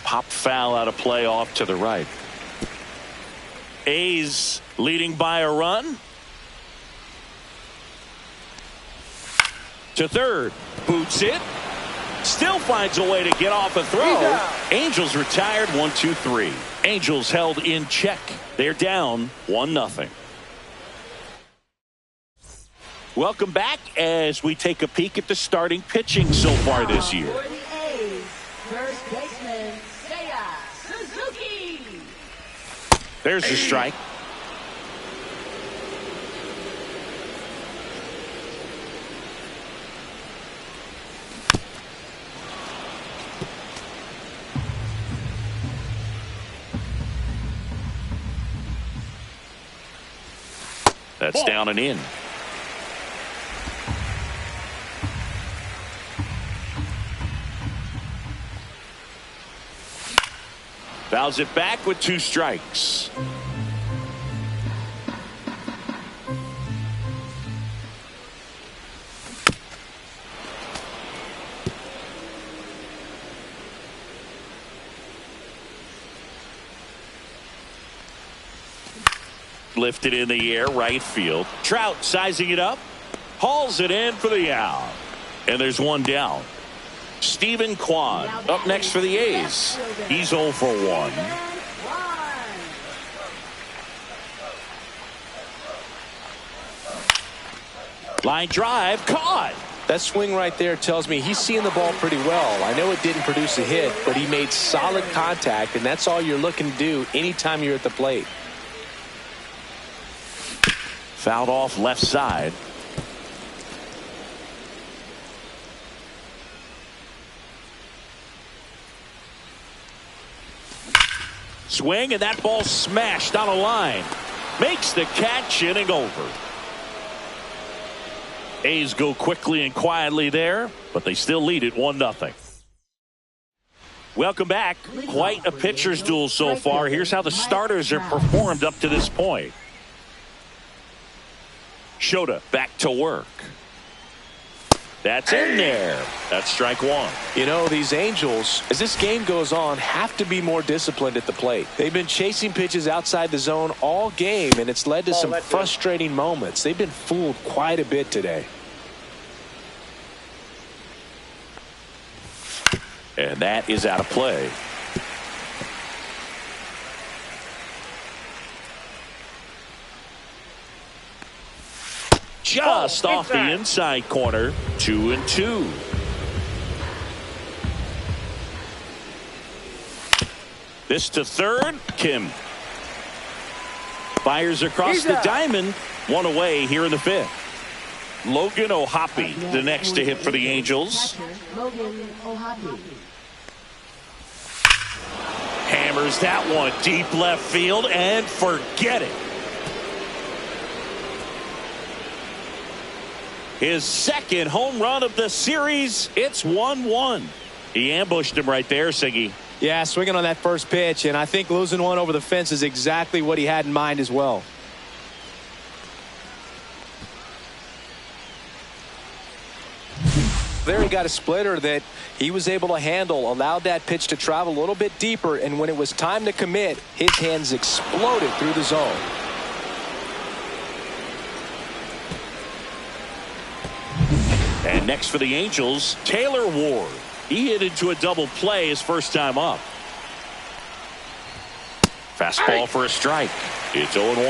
Pop foul out of play off to the right. A's leading by a run. To third. Boots it. Still finds a way to get off a throw. Angels retired 1-2-3. Angels held in check. They're down 1-0. Welcome back as we take a peek at the starting pitching so far this year. For the A's, first baseman, Seiya Suzuki. There's the strike. That's down and in. Fouls it back with 2 strikes. Lifted in the air, right field. Trout sizing it up. Hauls it in for the out. And there's one down. Steven Kwan up next for the A's. He's 0 for 1. Line drive, caught. That swing right there tells me he's seeing the ball pretty well. I know it didn't produce a hit, but he made solid contact, and that's all you're looking to do anytime you're at the plate. Fouled off left side. Swing, and that ball smashed on a line. Makes the catch, inning over. A's go quickly and quietly there, but they still lead it 1-0. Welcome back. Quite a pitcher's duel so far. Here's how the starters are performed up to this point. Shota back to work. That's in there. That's strike 1. You know, these Angels, as this game goes on, have to be more disciplined at the plate. They've been chasing pitches outside the zone all game, and it's led to some frustrating moments. They've been fooled quite a bit today. And that is out of play. Just off the inside corner. 2-2. This to third. Kim fires across the diamond. 1 away here in the 5th. Logan O'Hoppe the next to hit for the Angels. Logan O'Hoppe. Hammers that one deep left field and forget it. His second home run of the series. It's 1-1. He ambushed him right there, Siggy. Yeah, swinging on that first pitch, and I think losing one over the fence is exactly what he had in mind as well. There he got a splitter that he was able to handle, allowed that pitch to travel a little bit deeper, and when it was time to commit, his hands exploded through the zone. And next for the Angels, Taylor Ward. He hit into a double play his first time up. Fastball for a strike. It's 0-1.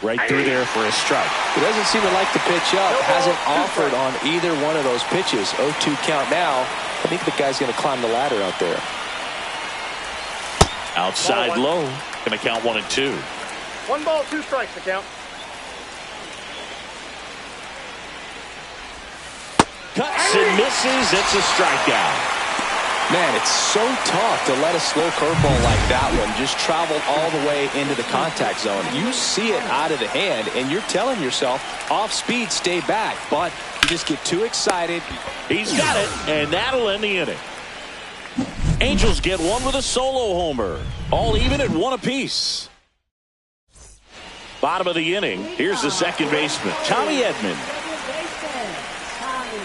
Right through there for a strike. He doesn't seem to like the pitch up. Hasn't offered on either one of those pitches. 0-2 count now. I think the guy's going to climb the ladder out there. Outside low. Going to count 1 and 2. 1 ball, 2 strikes to count. Cuts and misses. It's a strikeout. Man, it's so tough to let a slow curveball like that one just travel all the way into the contact zone. You see it out of the hand, and you're telling yourself, off speed, stay back. But you just get too excited. He's got it, and that'll end the inning. Angels get one with a solo homer. All even at 1 apiece. Bottom of the inning. Here's the second baseman, Tommy Edman. Second baseman, Tommy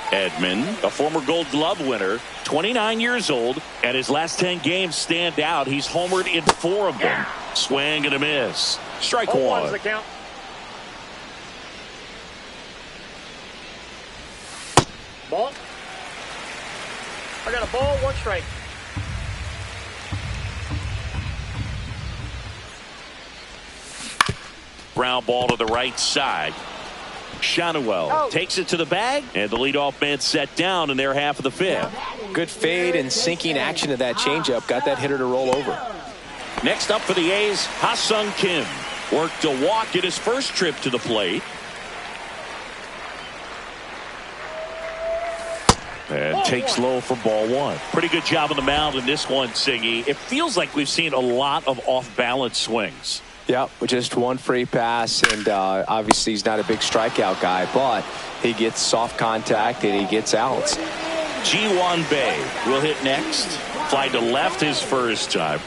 Edman, a former Gold Glove winner, 29 years old, and his last 10 games stand out. He's homered in 4 of them. Swing and a miss. Strike 1. The count. Ball. I got a ball, 1 strike. Ground ball to the right side. Shanuel takes it to the bag, and the leadoff man set down in their half of the 5th. Good fade and sinking action of that changeup. Got that hitter to roll over. Next up for the A's, Ha-Sung Kim. Worked a walk in his first trip to the plate. And takes low for ball 1. Pretty good job on the mound in this one, Singy. It feels like we've seen a lot of off-balance swings. Yeah, with just 1 free pass, and obviously he's not a big strikeout guy, but he gets soft contact and he gets outs. Ji-Hwan Bae will hit next. Fly to left his first time.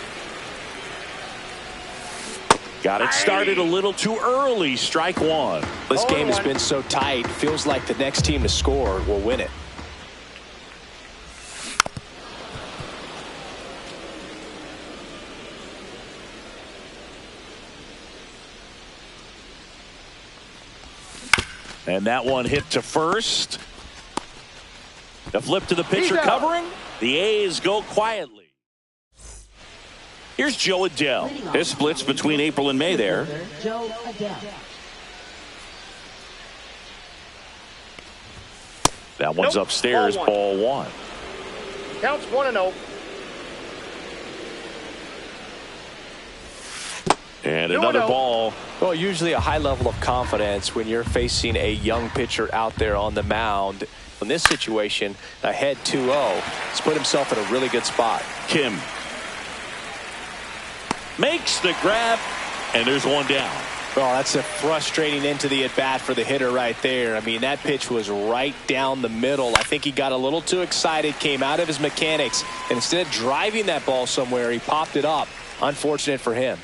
Got it started a little too early. Strike 1. This game has been so tight. Feels like the next team to score will win it. And that one hit to first. The flip to the pitcher covering. The A's go quietly. Here's Joe Adele. His splits between April and May there. Joe Adele. That one's upstairs, ball 1. Counts 1-0. And another ball. Well, usually a high level of confidence when you're facing a young pitcher out there on the mound. In this situation, ahead 2-0. He's put himself in a really good spot. Kim makes the grab, and there's one down. Oh, that's a frustrating end to the at-bat for the hitter right there. I mean, that pitch was right down the middle. I think he got a little too excited, came out of his mechanics, and instead of driving that ball somewhere, he popped it up. Unfortunate for him.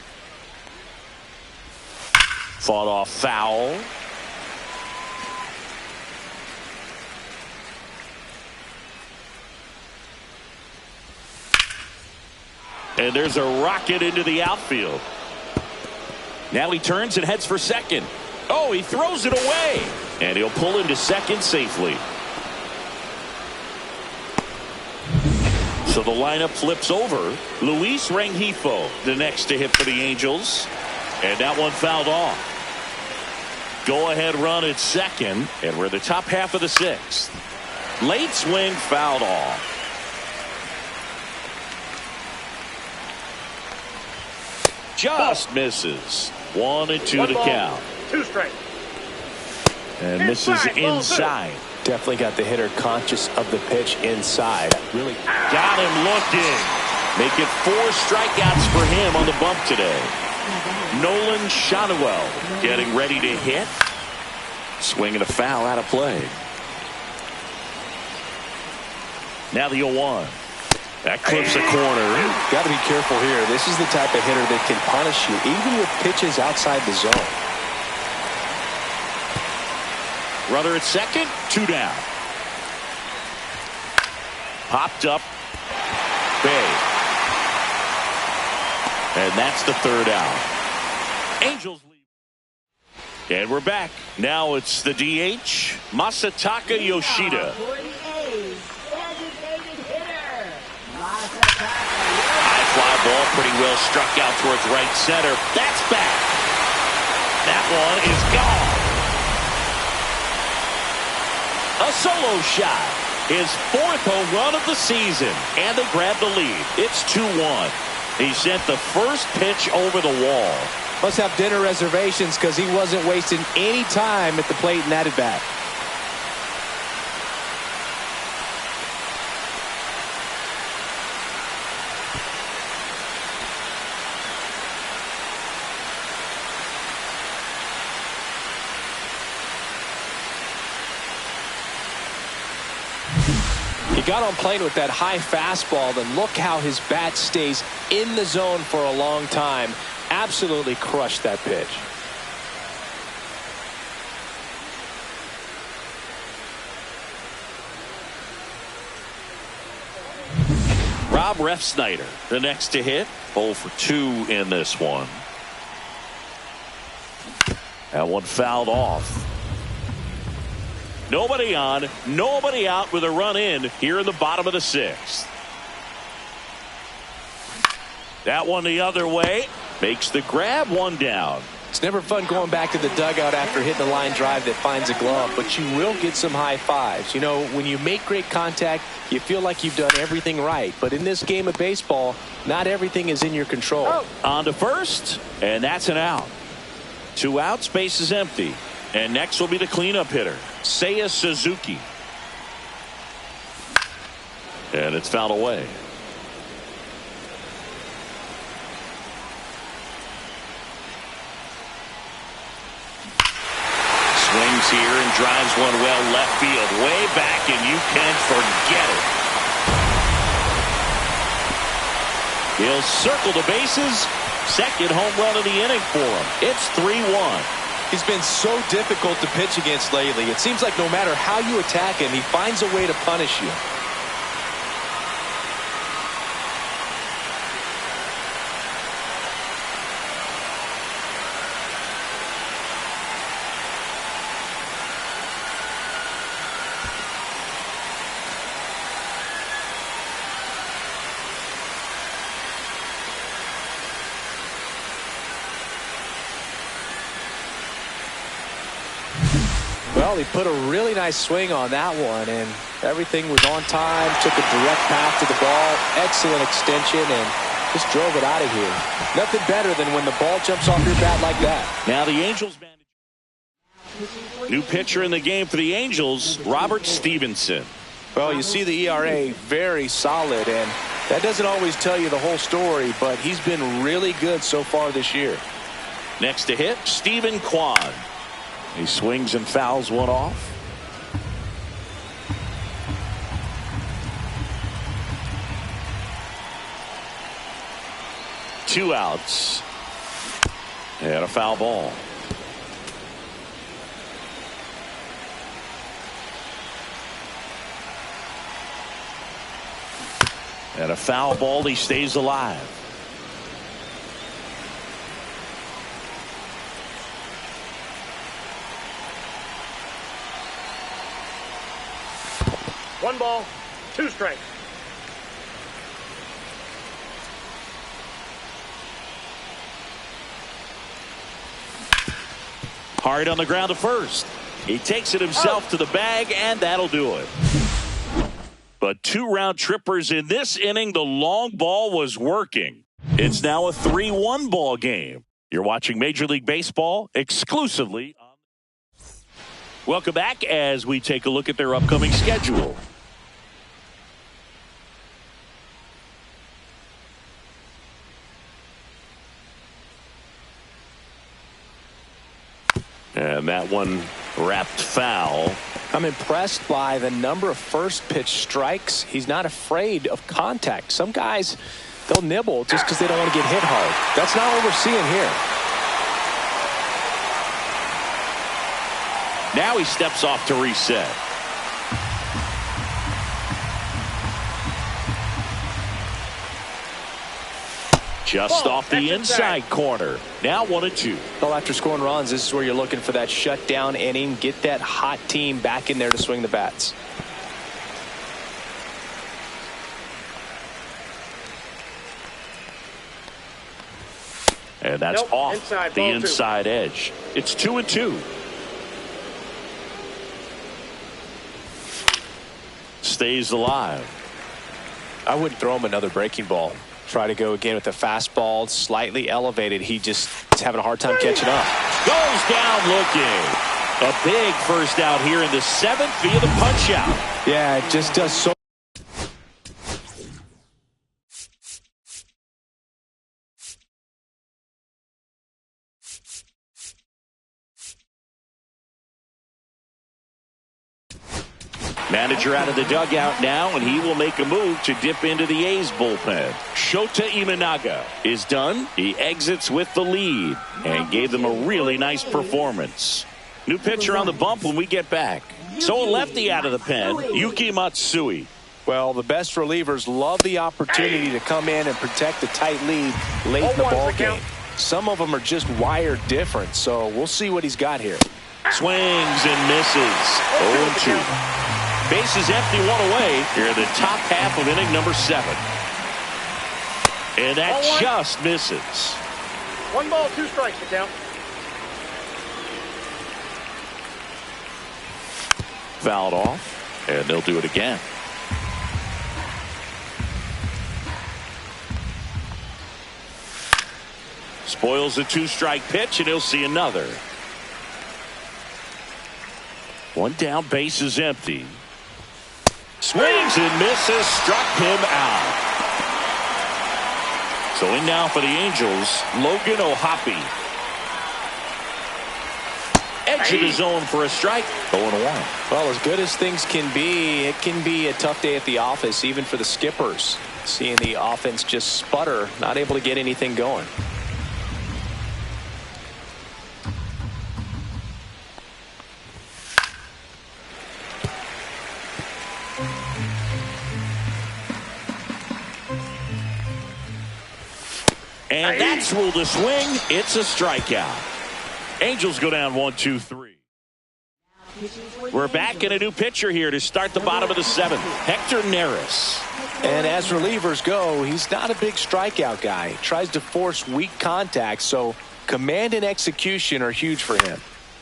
Fought off foul. And there's a rocket into the outfield. Now he turns and heads for second. Oh, he throws it away. And he'll pull into second safely. So the lineup flips over. Luis Rengifo, the next to hit for the Angels. And that one fouled off. Go-ahead run at second. And we're in the top half of the 6th. Late swing fouled off. Just misses. 1-2 to count. 2 strikes. And misses inside. Definitely got the hitter conscious of the pitch inside. Really got him looking. Make it 4 strikeouts for him on the bump today. Nolan Shanuel getting ready to hit. Swinging a foul out of play. Now the 0-1. That clips a corner. Got to be careful here. This is the type of hitter that can punish you even with pitches outside the zone. Runner at second, 2 down. Popped up. Bay. And that's the 3rd out. Angels lead. And we're back. Now it's the DH, Masataka Yoshida. High fly ball, pretty well struck out towards right center. That's back. That one is gone. A solo shot. His 4th home run of the season. And they grab the lead. It's 2-1. He sent the first pitch over the wall. Must have dinner reservations because he wasn't wasting any time at the plate in that at bat. He got on plane with that high fastball, then look how his bat stays in the zone for a long time. Absolutely crushed that pitch. Rob Refsnyder, the next to hit. 0 for 2 in this one. That one fouled off. Nobody on, nobody out with a run in here in the bottom of the 6th. That one the other way. Makes the grab, 1 down. It's never fun going back to the dugout after hitting a line drive that finds a glove, but you will get some high fives. You know, when you make great contact, you feel like you've done everything right. But in this game of baseball, not everything is in your control. On to first, and that's an out. 2 outs, base is empty. And next will be the cleanup hitter, Seiya Suzuki. And it's fouled away. Swings here and drives one well left field, way back, and you can forget it. He'll circle the bases. Second home run of the inning for him. It's 3-1. He's been so difficult to pitch against lately. It seems like no matter how you attack him, he finds a way to punish you. Well, he put a really nice swing on that one, and everything was on time, took a direct path to the ball, excellent extension, and just drove it out of here. Nothing better than when the ball jumps off your bat like that. Now the Angels. New pitcher in the game for the Angels, Robert Stevenson. Well, you see the ERA very solid, and that doesn't always tell you the whole story, but he's been really good so far this year. Next to hit, Stephen Kwan. He swings and fouls one off. Two outs. And a foul ball. And a foul ball. He stays alive. One ball, 2 strikes. Hard on the ground to first. He takes it himself to the bag, and that'll do it. But 2 round trippers in this inning. The long ball was working. It's now a 3-1 ball game. You're watching Major League Baseball exclusively. Welcome back as we take a look at their upcoming schedule. And that one wrapped foul. I'm impressed by the number of first pitch strikes. He's not afraid of contact. Some guys, they'll nibble just because they don't want to get hit hard. That's not what we're seeing here. Now he steps off to reset. Just off the inside corner. Now 1-2. Well, after scoring runs, this is where you're looking for that shutdown inning. Get that hot team back in there to swing the bats. And that's off the inside edge. It's 2-2. Stays alive. I wouldn't throw him another breaking ball. Try to go again with the fastball, slightly elevated. He just is having a hard time catching up. Goes down looking. A big first out here in the 7th via the punch out. Yeah, it just does so. Manager out of the dugout now, and he will make a move to dip into the A's bullpen. Shota Imanaga is done. He exits with the lead and gave them a really nice performance. New pitcher on the bump when we get back. So a lefty out of the pen, Yuki Matsui. Well, the best relievers love the opportunity to come in and protect a tight lead late in the ball game. Some of them are just wired different, so we'll see what he's got here. Swings and misses. 0-2. Bases empty, one away here in the top half of inning number 7. And that just misses. 1 ball, 2 strikes to count. Fouled off, and they'll do it again. Spoils a 2-strike pitch, and he'll see another. 1 down, base is empty. Swings and misses, struck him out. So in now for the Angels, Logan O'Hoppe. Edge of the zone for a strike. 0-1. Well, as good as things can be, it can be a tough day at the office, even for the skippers. Seeing the offense just sputter, not able to get anything going. And that's ruled a swing. It's a strikeout. Angels go down 1-2-3. We're back in a new pitcher here to start the bottom of the 7th. Hector Neris. And as relievers go, he's not a big strikeout guy. He tries to force weak contact, so command and execution are huge for him.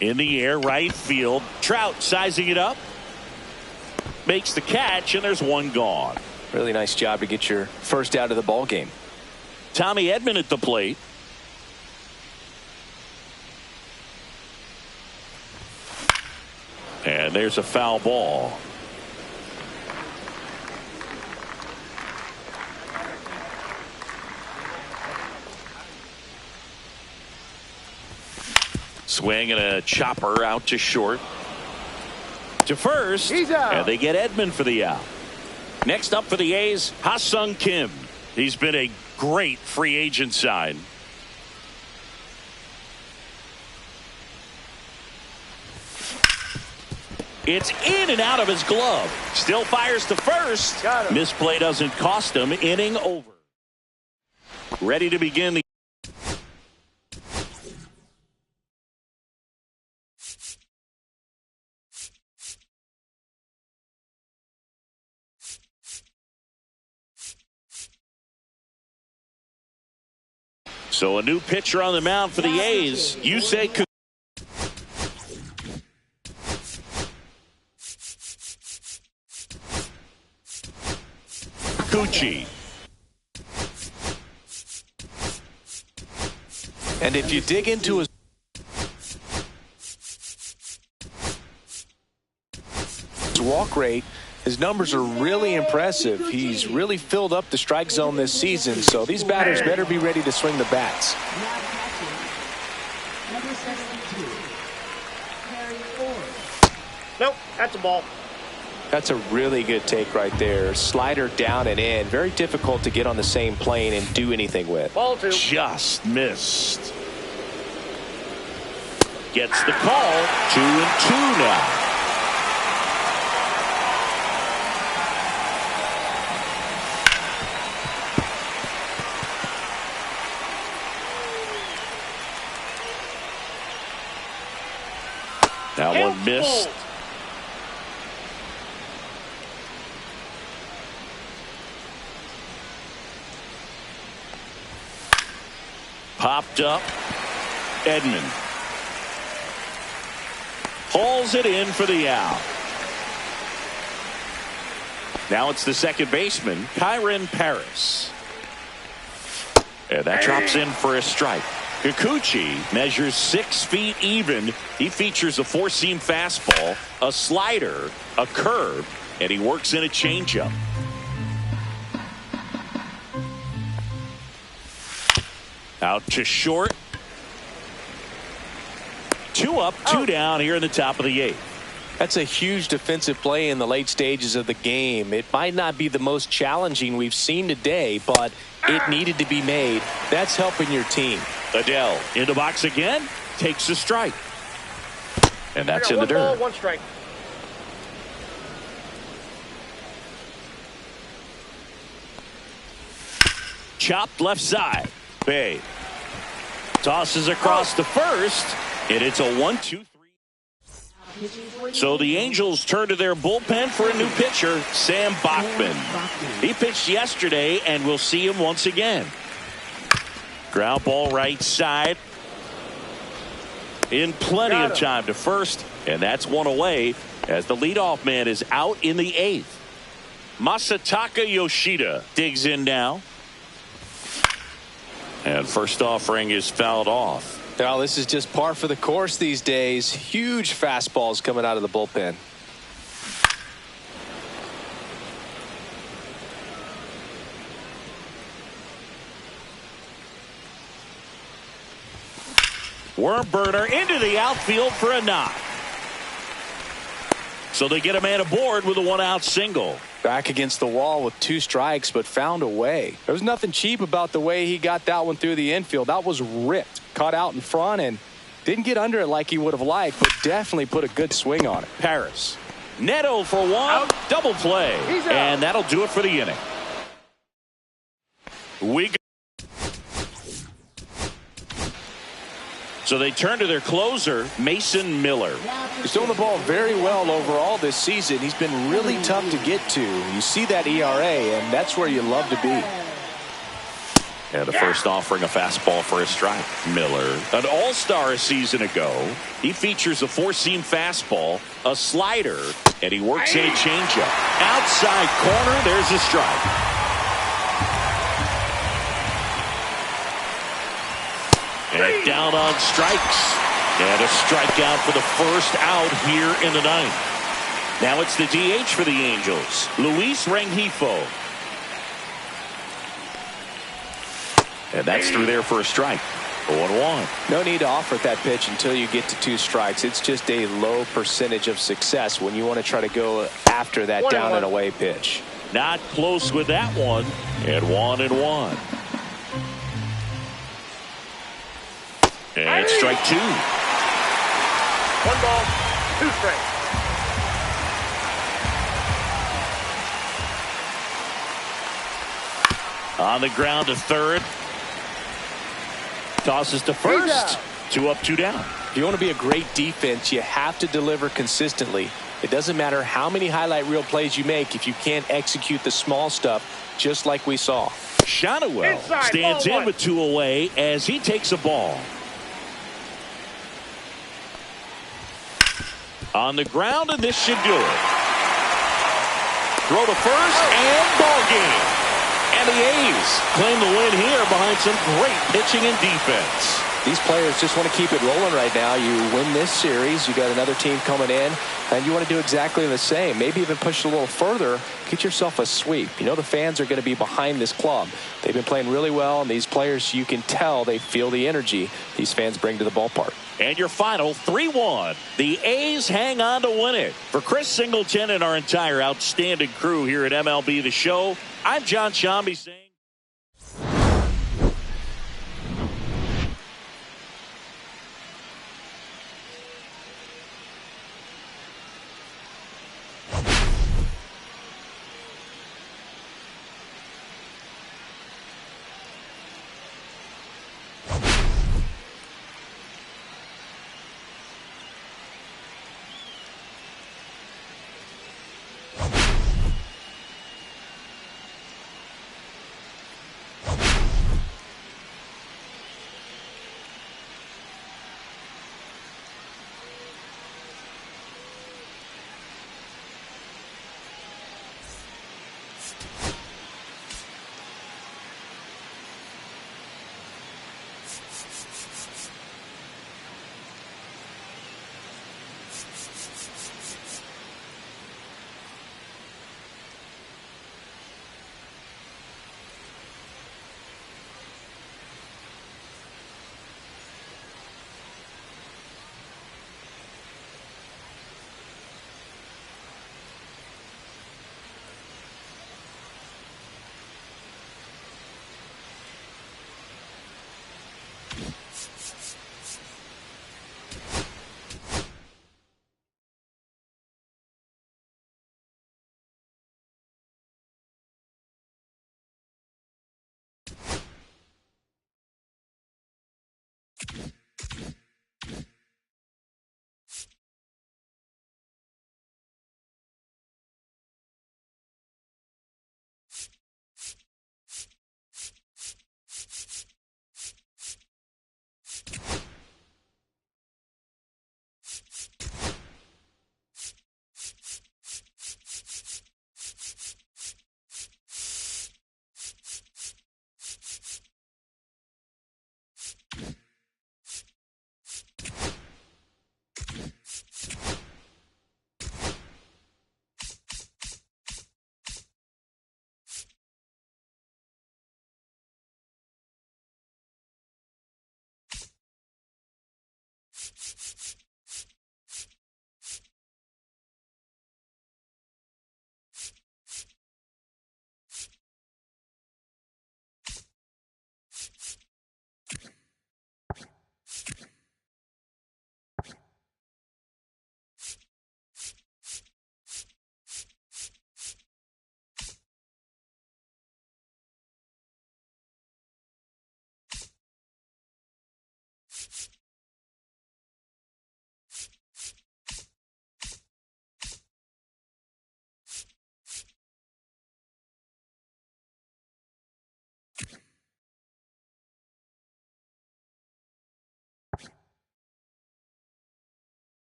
In the air, right field. Trout sizing it up. Makes the catch, and there's 1 gone. Really nice job to get your first out of the ball game. Tommy Edman at the plate. And there's a foul ball. Swing and a chopper out to short. To first. He's out. And they get Edman for the out. Next up for the A's, Ha-Sung Kim. He's been a great free agent sign. It's in and out of his glove. Still fires to first. Misplay doesn't cost him. Inning over. Ready to begin the So a new pitcher on the mound for the A's. You say Kikuchi. And if you dig into his walk rate, his numbers are really impressive. He's really filled up the strike zone this season, so these batters better be ready to swing the bats. Nope, that's a ball. That's a really good take right there. Slider down and in. Very difficult to get on the same plane and do anything with. Ball 2. Just missed. Gets the call. 2-2 now. That one missed. Popped up. Edman hauls it in for the out. Now it's the second baseman, Kyron Paris. And that drops in for a strike. Kikuchi measures 6 feet even. He features a 4-seam fastball, a slider, a curve, and he works in a changeup. Out to short. 2 up, 2 down here in the top of the 8th. That's a huge defensive play in the late stages of the game. It might not be the most challenging we've seen today, but it needed to be made. That's helping your team. Adele in the box again, takes a strike. And that's in the dirt. 1 ball, 1 strike. chopped left side. Bay tosses across to first, and it's a 1-2-3. So the Angels turn to their bullpen for a new pitcher, Sam Bachman. He pitched yesterday, and we'll see him once again. Ground ball right side. In plenty of time to first, and that's one away as the leadoff man is out in the 8th. Masataka Yoshida digs in now. And first offering is fouled off. Now, this is just par for the course these days. Huge fastballs coming out of the bullpen. Worm burner into the outfield for a knock. So they get a man aboard with a 1-out single. Back against the wall with 2 strikes, but found a way. There was nothing cheap about the way he got that one through the infield. That was ripped. Caught out in front and didn't get under it like he would have liked, but definitely put a good swing on it. Paris. Neto for 1. Double play. And that'll do it for the inning. So they turn to their closer, Mason Miller. He's throwing the ball very well overall this season. He's been really tough to get to. You see that ERA, and that's where you love to be. And the first offering a fastball for a strike. Miller, an all-star a season ago. He features a 4-seam fastball, a slider, and he works in a changeup. Outside corner, there's a strike. And down on strikes. And a strikeout for the first out here in the 9th. Now it's the DH for the Angels, Luis Rengifo. And that's through there for a strike. 0-1. No need to offer that pitch until you get to 2 strikes. It's just a low percentage of success when you want to try to go after that down and away pitch. Not close with that one. And 1-1. And strike 2. 1 ball, 2 strikes. On the ground to third. Tosses to first. 2 up, 2 down. If you want to be a great defense, you have to deliver consistently. It doesn't matter how many highlight reel plays you make if you can't execute the small stuff, just like we saw. Shadowell stands in with 2 away as he takes a ball. On the ground, and this should do it. Throw to first, and ball game. And the A's claim the win here behind some great pitching and defense. These players just want to keep it rolling right now. You win this series, you got another team coming in, and you want to do exactly the same. Maybe even push a little further, get yourself a sweep. You know the fans are going to be behind this club. They've been playing really well, and these players, you can tell they feel the energy these fans bring to the ballpark. And your final 3-1. The A's hang on to win it. For Chris Singleton and our entire outstanding crew here at MLB The Show, I'm John Shambi saying